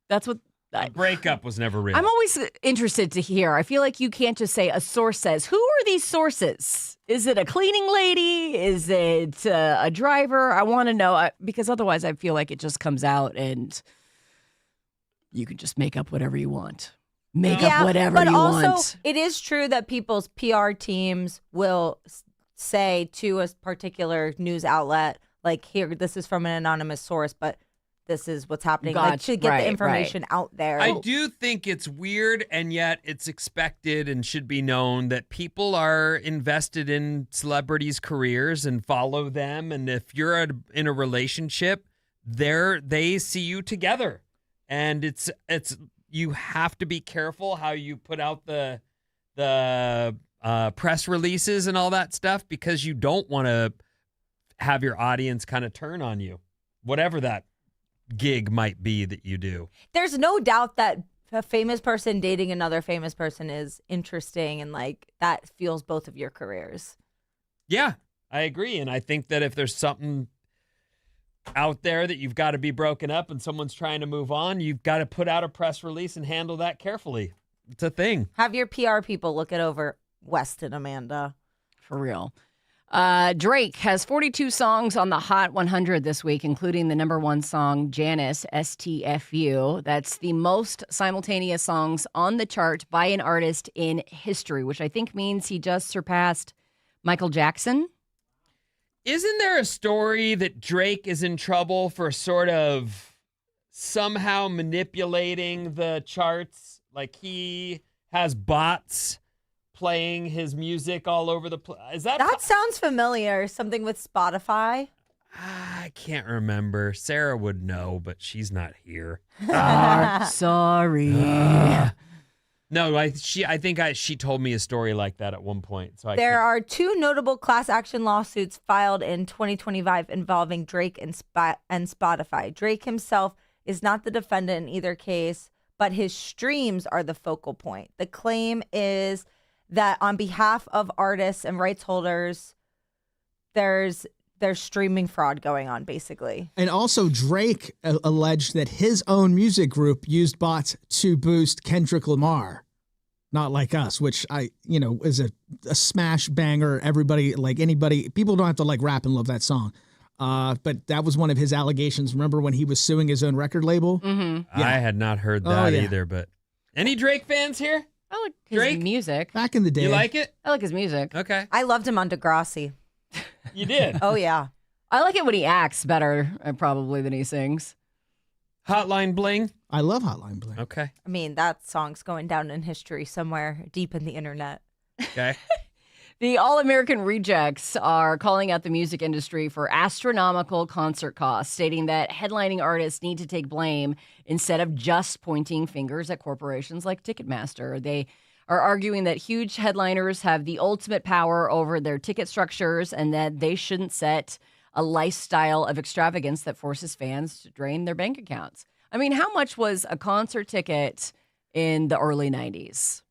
That's what. The breakup was never real. I'm always interested to hear. I feel like you can't just say a source says. Who are these sources? Is it a cleaning lady? Is it a driver? I want to know, because otherwise I feel like it just comes out and you can just make up whatever you want. Make up whatever you want. But also, it is true that people's PR teams will say to a particular news outlet, like, here, this is from an anonymous source, but this is what's happening. Like, to get the information out there. I do think it's weird, and yet it's expected and should be known that people are invested in celebrities' careers and follow them. And if you're in a relationship, they see you together. And it's you have to be careful how you put out the press releases and all that stuff, because you don't want to have your audience kind of turn on you, whatever that gig might be that you do. There's no doubt that a famous person dating another famous person is interesting, and like that fuels both of your careers. Yeah, I agree. And I think that if there's something out there that you've got to be broken up and someone's trying to move on, you've got to put out a press release and handle that carefully. It's a thing. Have your PR people look it over, West and Amanda. For real. Drake has 42 songs on the Hot 100 this week, including the #1 song, Janice, STFU. That's the most simultaneous songs on the chart by an artist in history, which I think means he just surpassed Michael Jackson. Isn't there a story that Drake is in trouble for sort of somehow manipulating the charts? Like, he has bots playing his music all over the place. Is that sounds familiar? Something with Spotify? I can't remember. Sarah would know, but she's not here. Sorry. No, she told me a story like that at one point. So There are two notable class action lawsuits filed in 2025 involving Drake and Spotify. Drake himself is not the defendant in either case, but his streams are the focal point. The claim is that on behalf of artists and rights holders, there's streaming fraud going on, basically. And also, Drake alleged that his own music group used bots to boost Kendrick Lamar, Not Like Us, which is a smash banger. Everybody, people don't have to rap and love that song. But that was one of his allegations. Remember when he was suing his own record label? Mm-hmm. Yeah. I had not heard that either. But any Drake fans here? I like his music. Back in the day. You like it? I like his music. Okay. I loved him on Degrassi. You did? Oh, yeah. I like it when he acts better, probably, than he sings. Hotline Bling? I love Hotline Bling. Okay. I mean, that song's going down in history somewhere deep in the internet. Okay. The All-American Rejects are calling out the music industry for astronomical concert costs, stating that headlining artists need to take blame instead of just pointing fingers at corporations like Ticketmaster. They are arguing that huge headliners have the ultimate power over their ticket structures and that they shouldn't set a lifestyle of extravagance that forces fans to drain their bank accounts. I mean, how much was a concert ticket in the early 90s?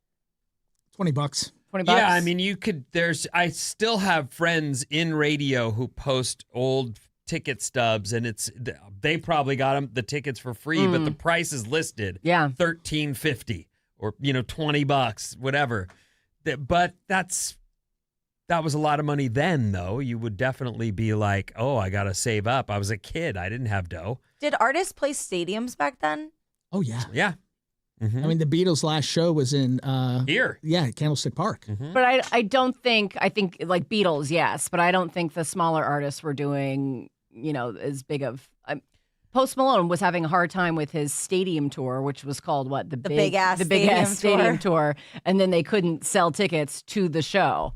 $20. $20? Yeah, I mean, I still have friends in radio who post old ticket stubs, and they probably got the tickets for free, but the price is listed. Yeah. $13.50 or, $20, whatever. But that was a lot of money then, though. You would definitely be like, oh, I got to save up. I was a kid. I didn't have dough. Did artists play stadiums back then? Oh, yeah. Yeah. Mm-hmm. I mean, the Beatles' last show was in... Here. Yeah, Candlestick Park. Mm-hmm. But I think like Beatles, yes, but I don't think the smaller artists were doing, as big of... Post Malone was having a hard time with his stadium tour, which was called what? The big ass stadium tour. And then they couldn't sell tickets to the show.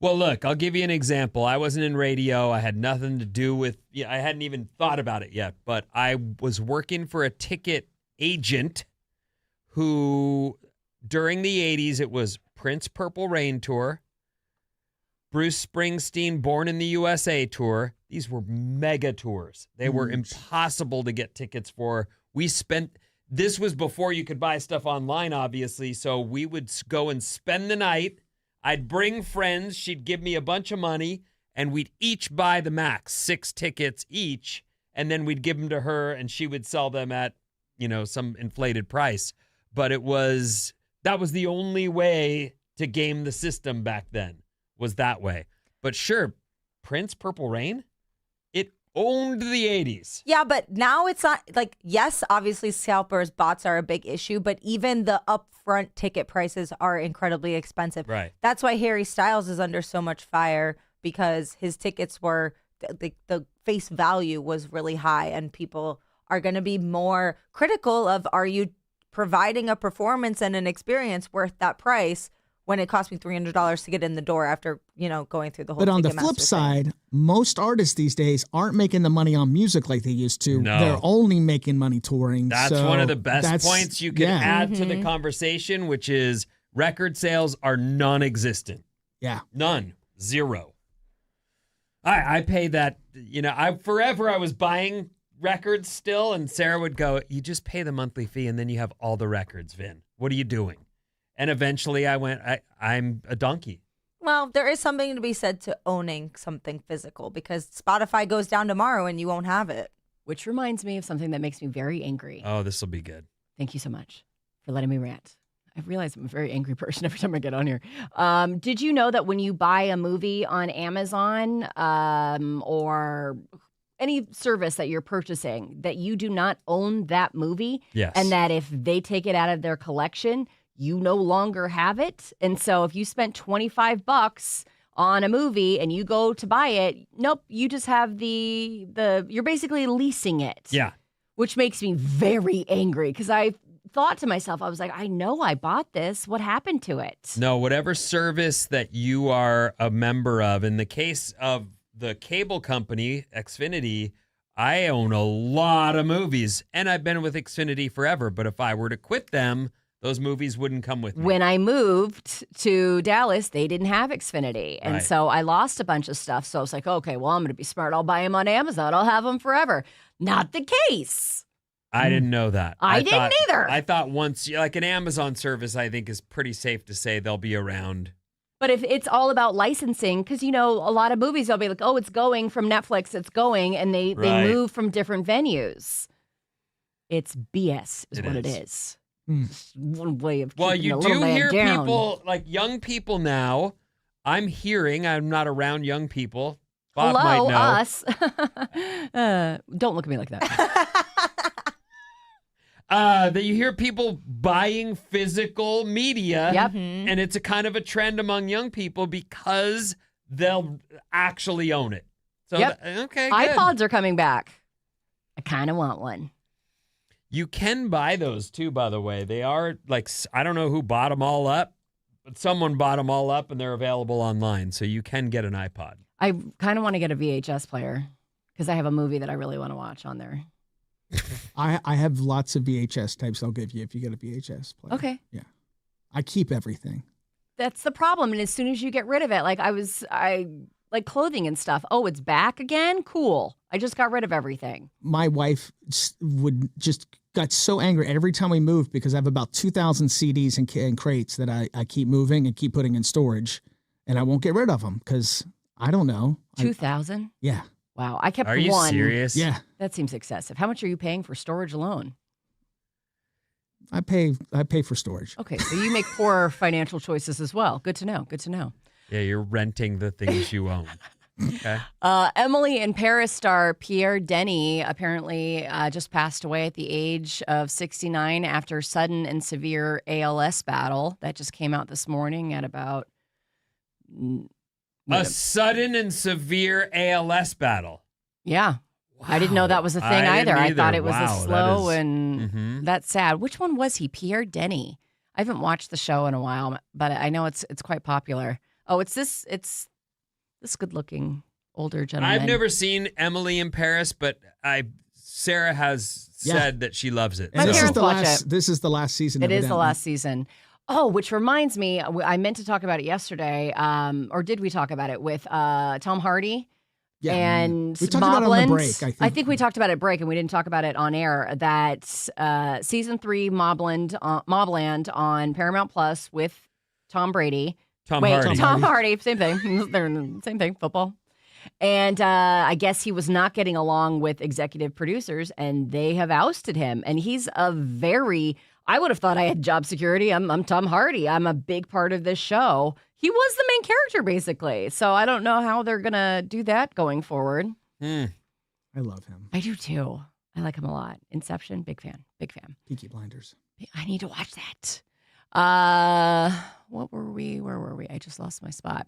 Well, look, I'll give you an example. I wasn't in radio. I had nothing to do with, I hadn't even thought about it yet, but I was working for a ticket agent who, during the 80s, it was Prince Purple Rain Tour, Bruce Springsteen Born in the USA Tour. These were mega tours. They were impossible to get tickets for. This was before you could buy stuff online, obviously, so we would go and spend the night. I'd bring friends. She'd give me a bunch of money, and we'd each buy the max, 6 tickets each, and then we'd give them to her, and she would sell them at, some inflated price. But that was the only way to game the system back then, was that way. But sure, Prince Purple Rain, it owned the 80s. Yeah, but now it's not yes, obviously scalpers, bots are a big issue, but even the upfront ticket prices are incredibly expensive. Right. That's why Harry Styles is under so much fire, because his tickets were, the face value was really high, and people are going to be more critical of, are you providing a performance and an experience worth that price when it cost me $300 to get in the door after, going through the whole. But on the Ticketmaster flip thing. side, most artists these days aren't making the money on music like they used to. No. They're only making money touring. That's one of the best points you could add to the conversation, which is record sales are non-existent. Yeah. None. Zero. I pay that, I was buying records still, and Sarah would go, you just pay the monthly fee and then you have all the records, Vin. What are you doing? And eventually I went, I'm a donkey. Well, there is something to be said to owning something physical, because Spotify goes down tomorrow and you won't have it. Which reminds me of something that makes me very angry. Oh, this will be good. Thank you so much for letting me rant. I realize I'm a very angry person every time I get on here. Did you know that when you buy a movie on Amazon or any service that you're purchasing, that you do not own that movie? Yes. And that if they take it out of their collection, you no longer have it? And so if you spent $25 on a movie and you go to buy it, nope, you just have you're basically leasing it. Yeah. Which makes me very angry, because I thought to myself, I was like, I know I bought this. What happened to it? No, whatever service that you are a member of, in the case of the cable company, Xfinity, I own a lot of movies, and I've been with Xfinity forever. But if I were to quit them, those movies wouldn't come with me. When I moved to Dallas, they didn't have Xfinity. And Right. so I lost a bunch of stuff. So I was like, okay, well, I'm going to be smart. I'll buy them on Amazon. I'll have them forever. Not the case. I didn't know that. I didn't either. I thought once, like an Amazon service, I think is pretty safe to say they'll be around. But if it's all about licensing, because, a lot of movies, they'll be like, oh, it's going from Netflix, it's going, and they Right. move from different venues. It's BS is It what it is. is. Just one way of keeping Well, the you little do man hear down. people, like young people now. I'm not around young people. Bob Hello, might know. us. Don't look at me like that. That you hear people buying physical media. Yep. And it's a kind of a trend among young people because they'll actually own it. So, Yep. Okay, good. iPods are coming back. I kind of want one. You can buy those too, by the way. They are like, I don't know who bought them all up, but someone bought them all up and they're available online. So you can get an iPod. I kind of want to get a VHS player because I have a movie that I really want to watch on there. I have lots of VHS types I'll give you if you get a VHS player. Okay. Yeah. I keep everything. That's the problem. And as soon as you get rid of it, like I like clothing and stuff. Oh, it's back again? Cool. I just got rid of everything. My wife got so angry every time we moved because I have about 2,000 CDs and crates that I keep moving and keep putting in storage, and I won't get rid of them because I don't know. 2,000? Yeah. Wow. I kept Are you one. serious? Yeah. That seems excessive. How much are you paying for storage alone? I pay for storage. Okay, so you make poor financial choices as well. Good to know. Good to know. Yeah, you're renting the things you own. Okay. Emily in Paris star Pierre Denny apparently just passed away at the age of 69 after sudden and severe ALS battle. That just came out this morning at about... A sudden and severe ALS battle. Yeah. I didn't know that was a thing I either. didn't I thought either. it was Wow, a that slow is- and Mhm. that's sad. Which one was he? Pierre Denny. I haven't watched the show in a while, but I know it's quite popular. Oh, it's this good-looking older gentleman. I've never seen Emily in Paris, but Sarah has said that she loves it. My And parents watch it. This is the last season. It is the evidently. last season. Oh, which reminds me, I meant to talk about it yesterday, or did we talk about it with Tom Hardy? Yeah. And We talked about it on the Mobland? break, I think. we talked about it at break, and we didn't talk about it on air. That season 3 Mobland on Paramount Plus with Tom Brady. Tom Wait, Hardy. Tom Hardy, same thing. They're in the same thing, football. And I guess he was not getting along with executive producers, and they have ousted him. And he's I would have thought I had job security. I'm Tom Hardy. I'm a big part of this show. He was the main character, basically. So I don't know how they're going to do that going forward. I love him. I do, too. I like him a lot. Inception, big fan. Big fan. Peaky Blinders. I need to watch that. What were we? Where were we? I just lost my spot.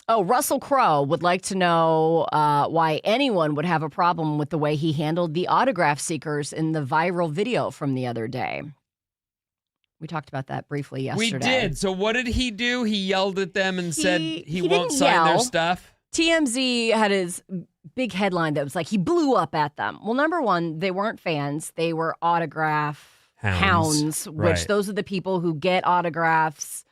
Oh, Russell Crowe would like to know why anyone would have a problem with the way he handled the autograph seekers in the viral video from the other day. We talked about that briefly yesterday. We did. So what did he do? He yelled at them and said he won't didn't sign their yell. stuff. TMZ had his big headline that was like, he blew up at them. Well, number one, they weren't fans. They were autograph hounds, which Right. those are the people who get autographs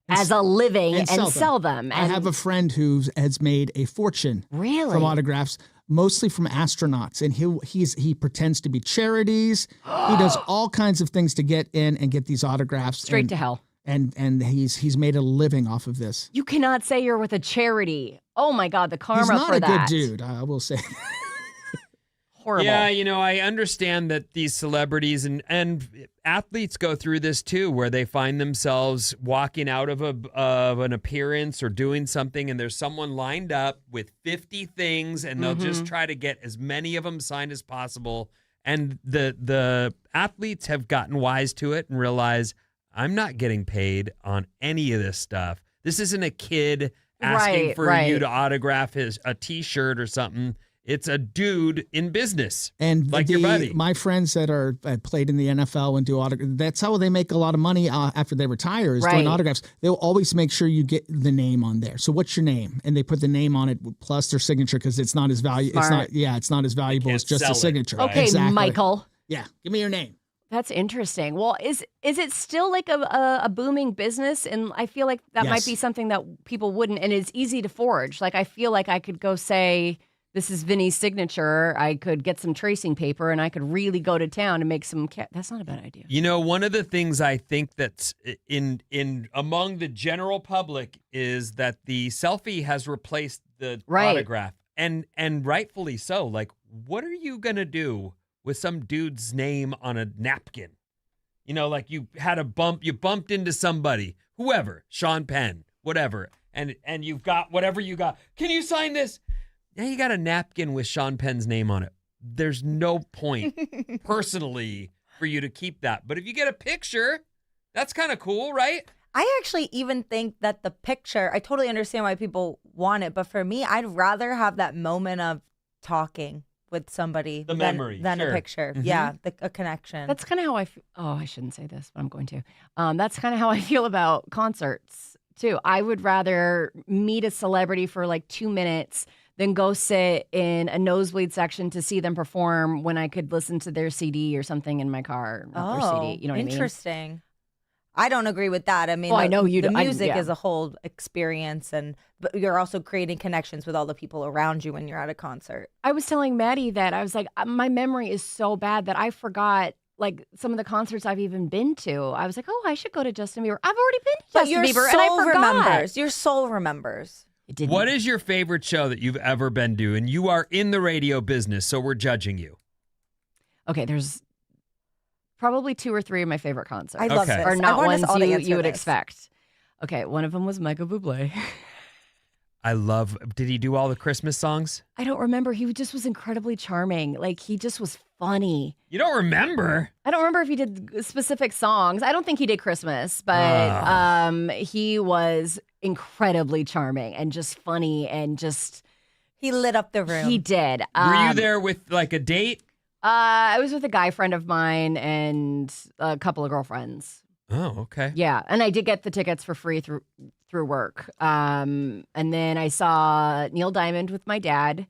as a living and sell them. I have a friend who has made a fortune Really? from autographs, mostly from astronauts, and he pretends to be charities. He does all kinds of things to get in and get these autographs. Straight to hell. And he's made a living off of this. You cannot say you're with a charity. Oh my God, the karma He's not for a that. good dude, I will say. Horrible. Yeah, I understand that these celebrities and athletes go through this too, where they find themselves walking out of an appearance or doing something, and there's someone lined up with 50 things, and they'll just try to get as many of them signed as possible. And the athletes have gotten wise to it and realize, I'm not getting paid on any of this stuff. This isn't a kid asking for you to autograph a T-shirt or something. It's a dude in business, And like your buddy. my friends that are played in the NFL and do autographs, that's how they make a lot of money after they retire, is doing Right. autographs. They'll always make sure you get the name on there. So what's your name? And they put the name on it plus their signature because it's not as valuable. It's Smart. not as valuable can't as just sell a it. signature. Right. Okay, Exactly. Michael. Yeah, give me your name. That's interesting. Well, is it still like a booming business? And I feel like that might be something that people wouldn't, and it's easy to forge. Like I feel like I could go say, this is Vinnie's signature. I could get some tracing paper and I could really go to town and make some that's not a bad idea. You know, one of the things I think that's in among the general public is that the selfie has replaced the autograph. And rightfully so. Like, what are you going to do with some dude's name on a napkin? You know, like you had a bump, you bumped into somebody, whoever, Sean Penn, whatever, and you've got whatever you got. Can you sign this? Now you got a napkin with Sean Penn's name on it. There's no point personally for you to keep that. But if you get a picture, that's kind of cool, right? I actually even think that the picture, I totally understand why people want it, but for me, I'd rather have that moment of talking with somebody the memory, than sure. a picture. Mm-hmm. Yeah, a connection. That's kind of how I feel. Oh, I shouldn't say this, but I'm going to. That's kind of how I feel about concerts, too. I would rather meet a celebrity for like 2 minutes than go sit in a nosebleed section to see them perform when I could listen to their CD or something in my car. Not their CD, you know what I mean? Interesting. I don't agree with that. I mean, I know you the do. music is a whole experience, but you're also creating connections with all the people around you when you're at a concert. I was telling Maddie that I was like, my memory is so bad that I forgot like some of the concerts I've even been to. I was like, oh, I should go to Justin Bieber. I've already been to Justin Bieber, and I forgot. Remembers. Your soul remembers. What is your favorite show that you've ever been to? And you are in the radio business, so we're judging you. Okay, there's probably 2 or 3 of my favorite concerts. I love this. Are not ones you would this. expect. Okay, one of them was Michael Bublé. Did he do all the Christmas songs? I don't remember. He just was incredibly charming. Like, he just was funny. You don't remember? I don't remember if he did specific songs. I don't think he did Christmas, but he was incredibly charming and just funny and just... He lit up the room. He did. Were you there with like a date? I was with a guy friend of mine and a couple of girlfriends. Oh, okay. Yeah, and I did get the tickets for free through work. And then I saw Neil Diamond with my dad.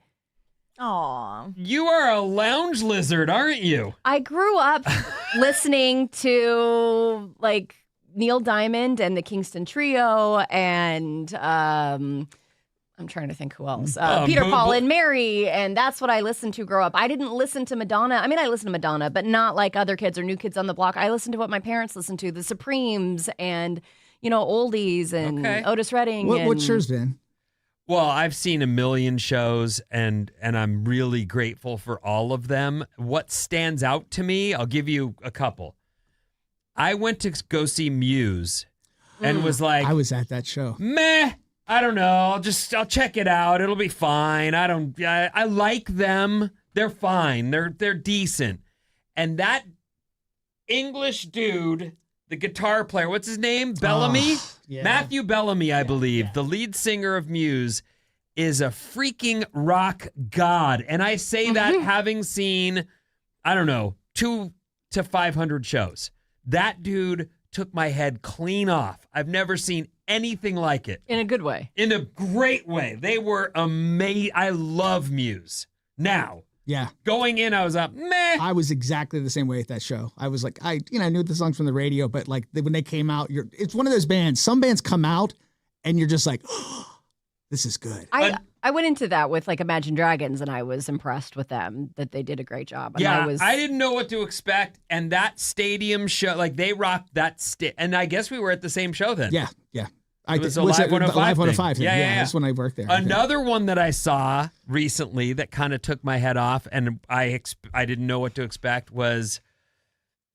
Aw. You are a lounge lizard, aren't you? I grew up listening to like Neil Diamond and the Kingston Trio and I'm trying to think who else. Peter, Paul, and Mary, and that's what I listened to grow up. I didn't listen to Madonna. I mean, I listened to Madonna, but not like other kids or New Kids on the Block. I listened to what my parents listened to, the Supremes and, you know, oldies and Otis Redding. What's yours been? Well, I've seen a million shows, and I'm really grateful for all of them. What stands out to me, I'll give you a couple. I went to go see Muse and was like... I was at that show. Meh. I don't know. I'll check it out. It'll be fine. I like them. They're fine. They're decent. And that English dude, the guitar player, what's his name? Bellamy? Yeah. Matthew Bellamy, I believe, the lead singer of Muse, is a freaking rock god. And I say that having seen, I don't know, 200 to 500 shows. That dude took my head clean off. I've never seen anything like it. In a good way. In a great way. They were amazing. I love Muse. Now, going in, I was up, meh. I was exactly the same way at that show. I was like, I knew the songs from the radio, but like when they came out, it's one of those bands. Some bands come out and you're just like, oh, this is good. I went into that with like Imagine Dragons and I was impressed with them that they did a great job. And I didn't know what to expect. And that stadium show, like they rocked that and I guess we were at the same show then. Yeah. It was a Live 105 Live thing. 105 thing. Yeah. That's when I worked there. Another one that I saw recently that kind of took my head off and I didn't know what to expect was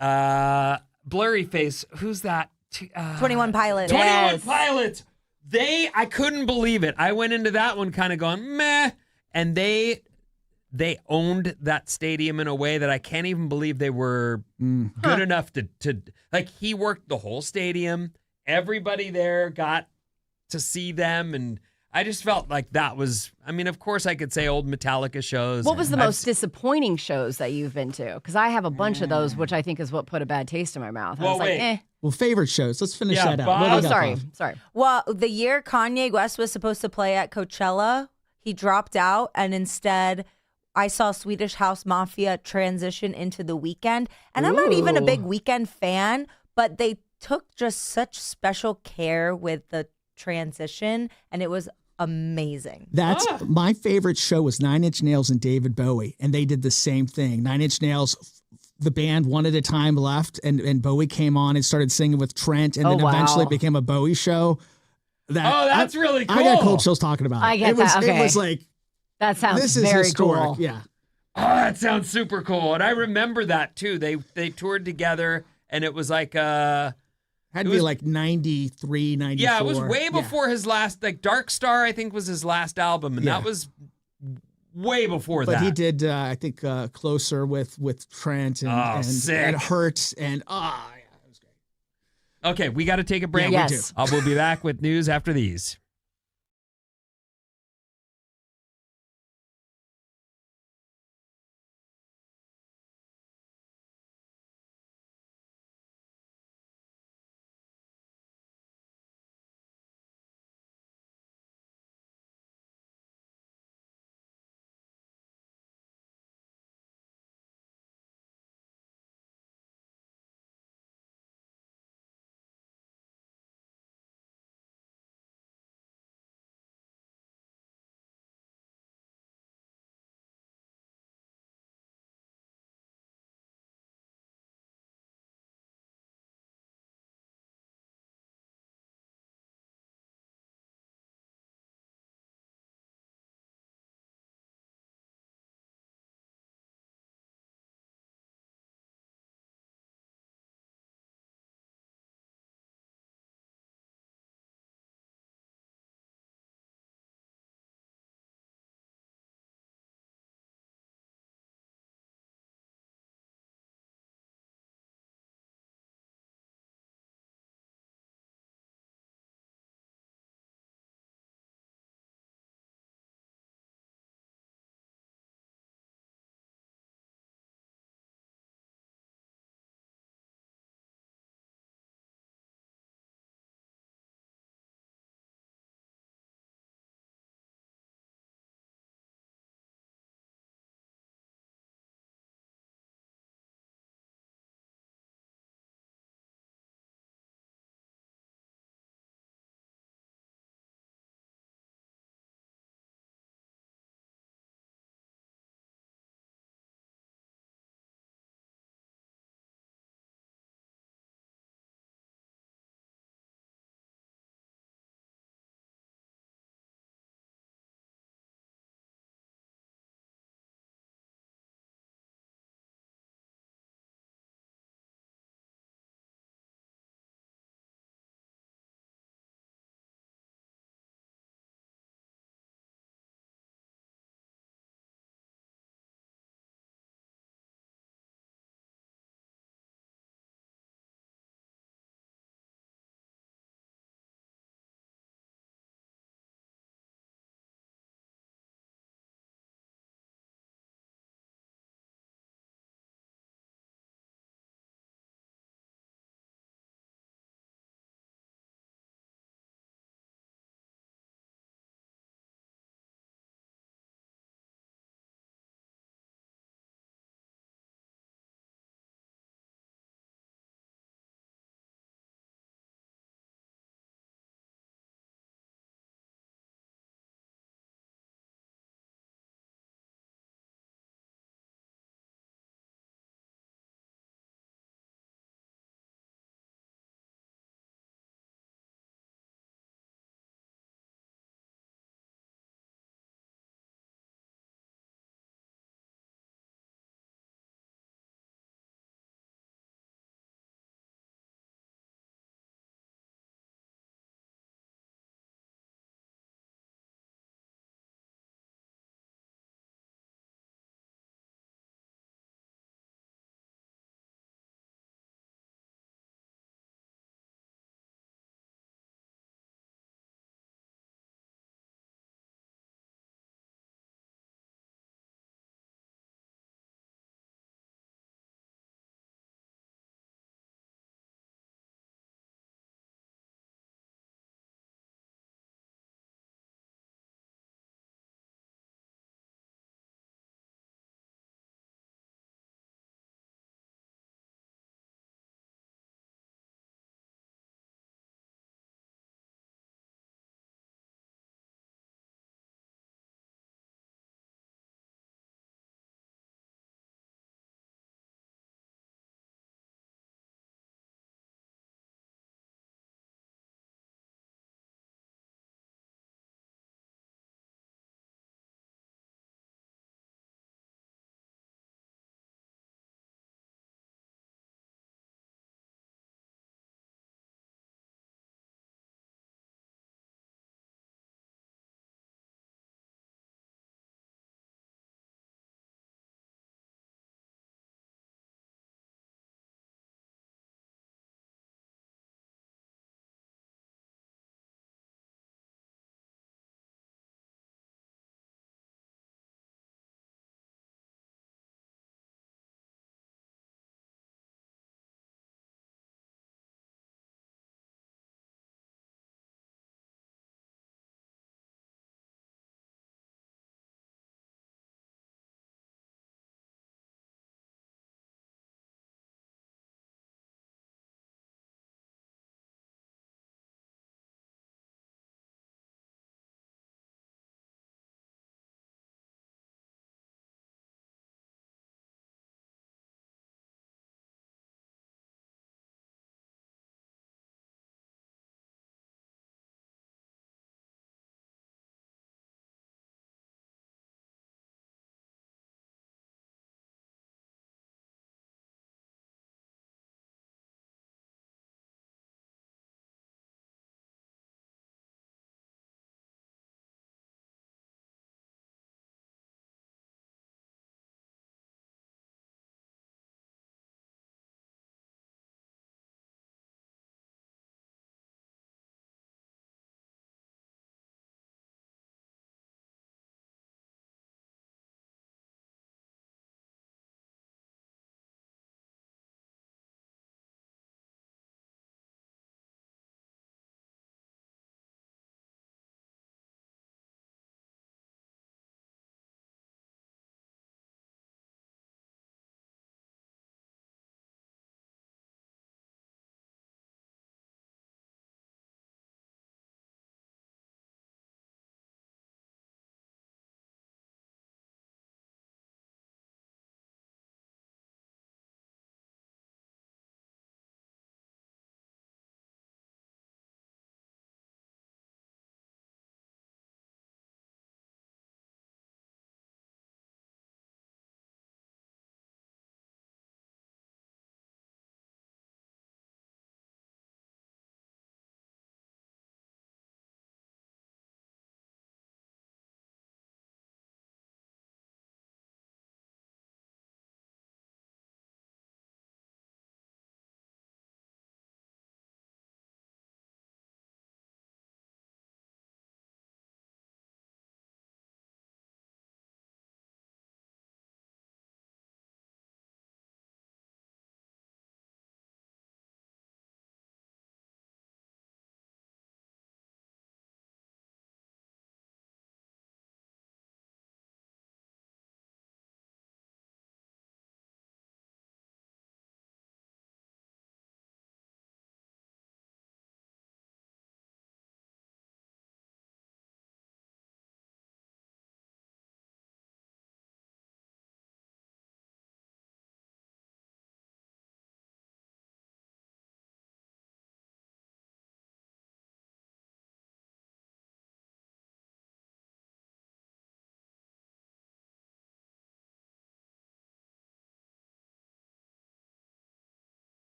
Blurry Face. Who's that? 21 Pilots. 21 Pilots. I couldn't believe it. I went into that one kind of going, meh. And they owned that stadium in a way that I can't even believe they were good enough to like, he worked the whole stadium. Everybody there got to see them. And I just felt like that was, I mean, of course I could say old Metallica shows. What was the most disappointing shows that you've been to? Because I have a bunch of those, which I think is what put a bad taste in my mouth. I was like, eh. Well, favorite shows. Let's finish that out. Bob. Sorry. Well, the year Kanye West was supposed to play at Coachella, he dropped out and instead I saw Swedish House Mafia transition into The Weeknd, and I'm not even a big Weeknd fan, but they took just such special care with the transition, and it was amazing. That's my favorite show was 9 Inch Nails and David Bowie, and they did the same thing. 9 Inch Nails, the band one at a time left, and Bowie came on and started singing with Trent, and then eventually it became a Bowie show. That's really cool. I got cold chills talking about it. I get it was, that. Okay. It was like, That sounds this is very historic. cool. Yeah. Oh, that sounds super cool. And I remember that too. They toured together, and it was like Had to be like 93, 94. yeah, it was way before his last, like Dark Star, I think was his last album, and that was way before that. But he did, I think, Closer with Trent and sick. It Hurts and yeah, it was great. Okay, we got to take a break. Yeah, we do. We'll be back with news after these.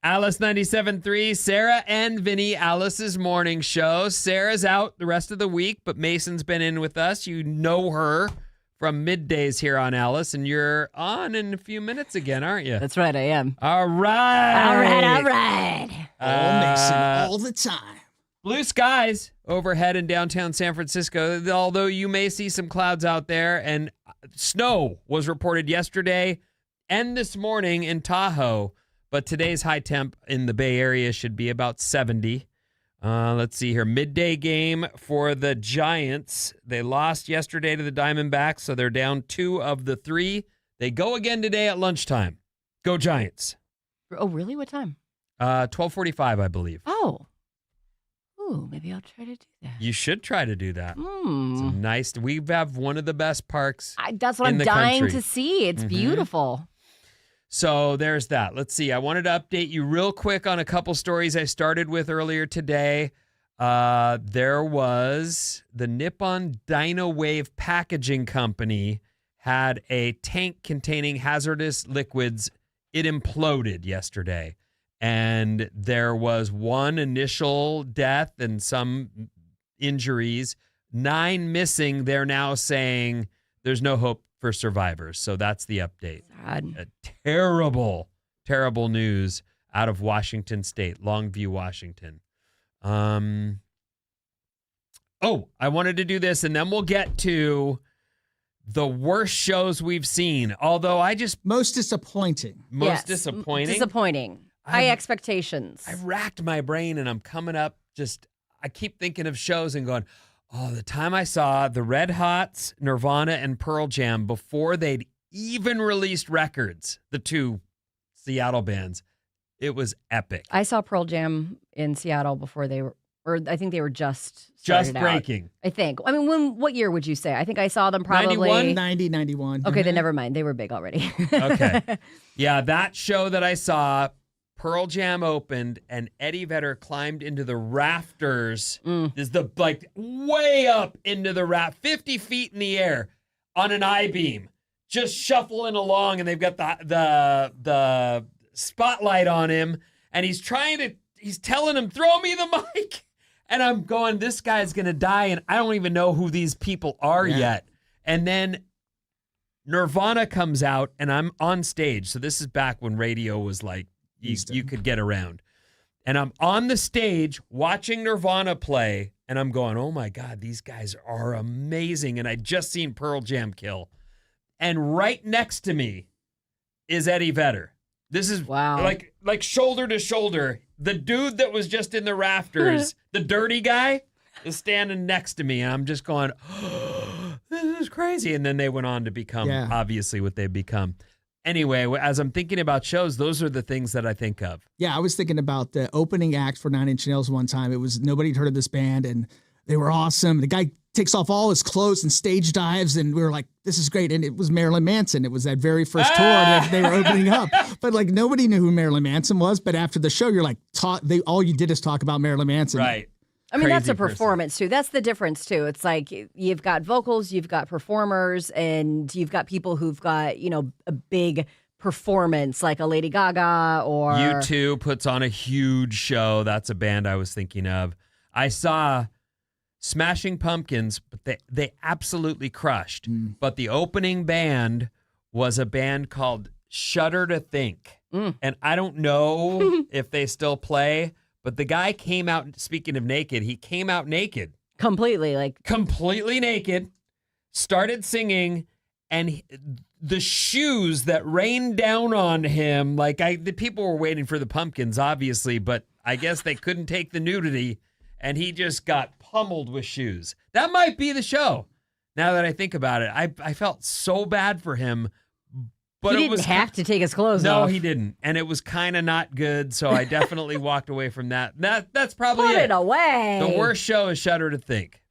Alice 97.3, Sarah and Vinnie, Alice's morning show. Sarah's out the rest of the week, but Mason's been in with us. You know her from middays here on Alice, and you're on in a few minutes again, aren't you? That's right, I am. All right. All right. All Mason, all the time. Blue skies overhead in downtown San Francisco, although you may see some clouds out there, and snow was reported yesterday and this morning in Tahoe. But today's high temp in the Bay Area should be about 70. Let's see here. Midday game for the Giants. They lost yesterday to the Diamondbacks, so they're down 2 of the 3. They go again today at lunchtime. Go Giants. Oh, really? What time? 12:45, I believe. Oh. Ooh, maybe I'll try to do that. You should try to do that. It's nice. We have one of the best parks. That's what in I'm the dying country. to see. It's beautiful. So there's that. Let's see. I wanted to update you real quick on a couple stories I started with earlier today. There was the Nippon Dino Wave Packaging Company had a tank containing hazardous liquids. It imploded yesterday. And there was one initial death and some injuries. 9 missing. They're now saying there's no hope for survivors. So that's the update. Sad. Terrible, terrible news out of Washington State, Longview, Washington. I wanted to do this, and then we'll get to the worst shows we've seen. Although Most disappointing. Yes. disappointing. Disappointing. High expectations. I racked my brain, and I'm coming up I keep thinking of shows and going, oh, the time I saw the Red Hots, Nirvana, and Pearl Jam before they'd even released records, the 2 Seattle bands, it was epic. I saw Pearl Jam in Seattle before they were, or I think they were just breaking. Out, I think. I mean, what year would you say? I think I saw them probably 91? 90, 91. Okay, then never mind. They were big already. Okay. Yeah, that show that I saw, Pearl Jam opened and Eddie Vedder climbed into the rafters. Is the way up into the 50 feet in the air on an I-beam, just shuffling along, and they've got the spotlight on him, and he's telling him, throw me the mic. And I'm going, this guy's gonna die, and I don't even know who these people are yet. And then Nirvana comes out, and I'm on stage. So this is back when radio was like, you could get around. And I'm on the stage watching Nirvana play, and I'm going, oh my God, these guys are amazing. And I just seen Pearl Jam kill. And right next to me is Eddie Vedder. This is like shoulder to shoulder. The dude that was just in the rafters, the dirty guy, is standing next to me. And I'm just going, oh, this is crazy. And then they went on to become obviously what they've become. Anyway, as I'm thinking about shows, those are the things that I think of. Yeah, I was thinking about the opening act for 9 Inch Nails one time. It was nobody had heard of this band, and they were awesome. The guy takes off all his clothes and stage dives, and we were like, this is great. And it was Marilyn Manson. It was that very first tour that they were opening up. But nobody knew who Marilyn Manson was. But after the show, you're like, all you did is talk about Marilyn Manson. Right. I mean, that's a performance, too. That's the difference, too. It's like you've got vocals, you've got performers, and you've got people who've got, a big performance like a Lady Gaga or... U2 puts on a huge show. That's a band I was thinking of. I saw Smashing Pumpkins, but they absolutely crushed. But the opening band was a band called Shudder to Think. And I don't know if they still play, but the guy came out, speaking of naked, he came out naked. Completely naked, started singing, and the shoes that rained down on him, the people were waiting for the Pumpkins, obviously, but I guess they couldn't take the nudity, and he just got pummeled with shoes. That might be the show. Now that I think about it, I felt so bad for him. But he didn't have to take his clothes off. No, he didn't. And it was kind of not good, so I definitely walked away from that. That's probably Put it away. The worst show is Shudder to Think.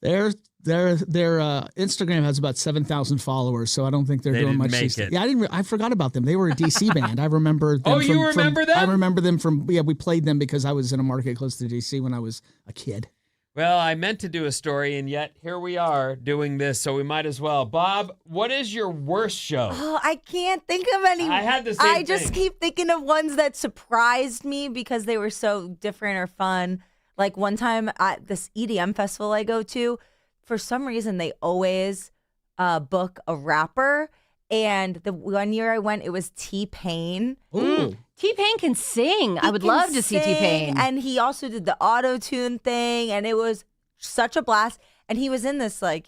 Their Instagram has about 7,000 followers, so I don't think they're doing much. Make it. Yeah, I forgot about them. They were a DC band. I remember them. You remember them? I remember them from, we played them because I was in a market close to DC when I was a kid. Well, I meant to do a story, and yet here we are doing this, so we might as well. Bob, what is your worst show? Oh, I can't think of any. I had the same I just thing. keep thinking of ones that surprised me because they were so different or fun. Like one time at this EDM festival I go to, for some reason they always book a rapper. And the one year I went, it was T-Pain. Ooh. T-Pain can sing. I would He love can to see sing, T-Pain. And he also did the auto-tune thing, and it was such a blast. And he was in this, like,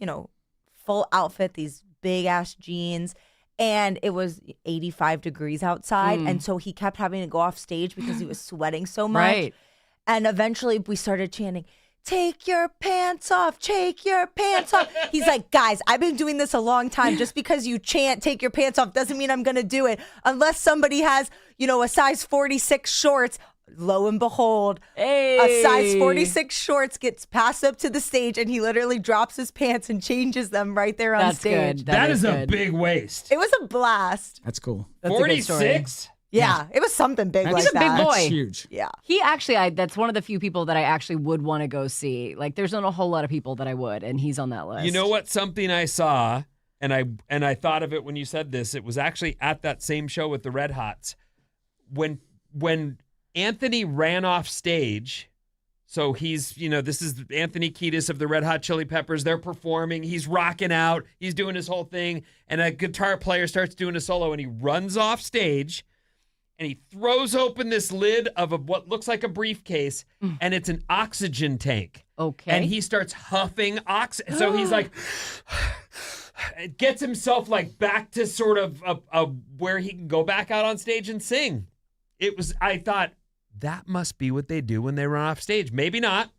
full outfit, these big-ass jeans, and it was 85 degrees outside. And so he kept having to go off stage because he was sweating so much. Right. And eventually we started chanting, "Take your pants off, take your pants off." He's like, "Guys, I've been doing this a long time. Just because you chant, take your pants off, doesn't mean I'm going to do it. Unless somebody has, a size 46 shorts." Lo and behold, a size 46 shorts gets passed up to the stage, and he literally drops his pants and changes them right there on That's stage. good. That is a good. big waist. It was a blast. That's cool. That's a good story. 46? Yeah, it was something big like He's a big that. boy. That's huge. Yeah. He actually, that's one of the few people that I actually would want to go see. Like, there's not a whole lot of people that I would, and he's on that list. You know what? Something I saw, and I thought of it when you said this. It was actually at that same show with the Red Hots. When Anthony ran off stage, so he's, this is Anthony Kiedis of the Red Hot Chili Peppers. They're performing. He's rocking out. He's doing his whole thing. And a guitar player starts doing a solo, and he runs off stage, and he throws open this lid of what looks like a briefcase, and it's an oxygen tank. Okay. And he starts huffing oxygen. So he's like, gets himself like back to sort of where he can go back out on stage and sing. I thought, that must be what they do when they run off stage. Maybe not,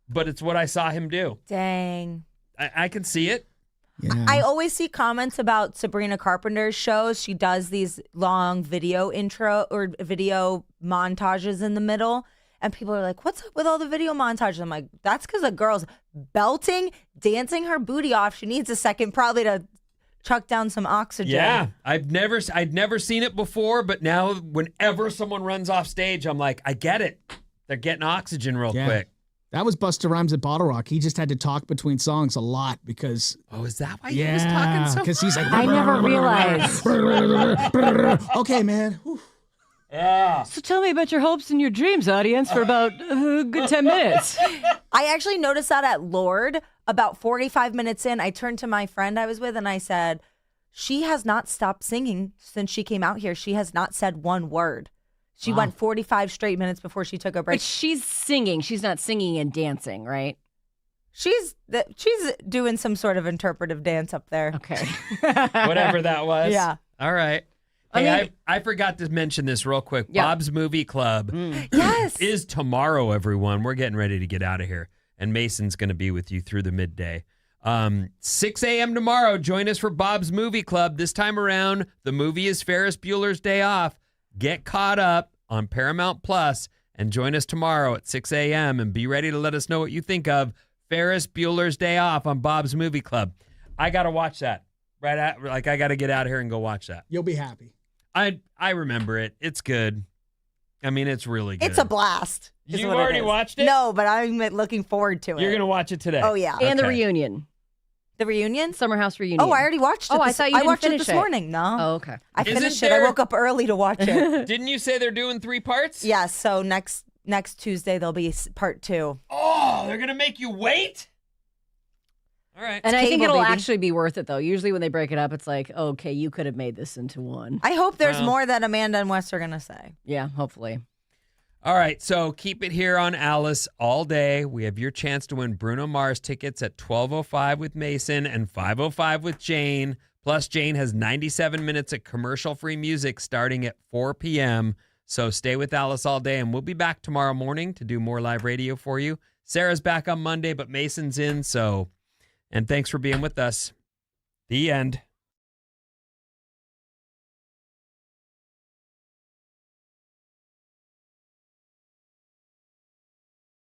but it's what I saw him do. Dang. I can see it. Yeah. I always see comments about Sabrina Carpenter's shows. She does these long video intro or video montages in the middle. And people are like, "What's up with all the video montages?" I'm like, that's because a girl's belting, dancing her booty off. She needs a second probably to chuck down some oxygen. Yeah, I'd never seen it before, but now whenever someone runs off stage, I'm like, I get it. They're getting oxygen real quick. That was Busta Rhymes at Bottle Rock. He just had to talk between songs a lot because... Oh, is that why he was talking so because he's like... I never realized. Okay, man. Whew. Yeah. So tell me about your hopes and your dreams, audience, for about a good 10 minutes. I actually noticed that at Lord about 45 minutes in. I turned to my friend I was with and I said, "She has not stopped singing since she came out here. She has not said one word." She went 45 straight minutes before she took a break. But she's singing. She's not singing and dancing, right? She's doing some sort of interpretive dance up there. Okay. Whatever that was. Yeah. All right. I Hey, mean- I forgot to mention this real quick. Yeah. Bob's Movie Club Yes. is tomorrow, everyone. We're getting ready to get out of here. And Mason's going to be with you through the midday. 6 a.m. tomorrow, join us for Bob's Movie Club. This time around, the movie is Ferris Bueller's Day Off. Get caught up on Paramount Plus and join us tomorrow at 6 a.m. and be ready to let us know what you think of Ferris Bueller's Day Off on Bob's Movie Club. I got to watch that. I got to get out of here and go watch that. You'll be happy. I remember it. It's good. I mean, it's really good. It's a blast. is You've what it already is. watched it? No, but I'm looking forward to it. You're going to watch it today. Oh, yeah. And the Okay. reunion. The reunion? Summer House reunion. Oh, I already watched it. Oh, I this- thought you I didn't watched it finish this morning. No. Oh, okay. I Isn't finished it. there- I woke up early to watch it. Didn't you say they're doing 3 parts? Yeah, so next Tuesday there'll be part 2. Oh, they're going to make you wait? All right. And I think cable, it'll baby. actually be worth it, though. Usually when they break it up, it's like, okay, you could have made this into one. I hope there's Well. more that Amanda and Wes are going to say. Yeah, hopefully. All right, so keep it here on Alice all day. We have your chance to win Bruno Mars tickets at 12:05 with Mason and 5:05 with Jane. Plus, Jane has 97 minutes of commercial-free music starting at 4 p.m. So stay with Alice all day, and we'll be back tomorrow morning to do more live radio for you. Sarah's back on Monday, but Mason's in, so... And thanks for being with us. The end.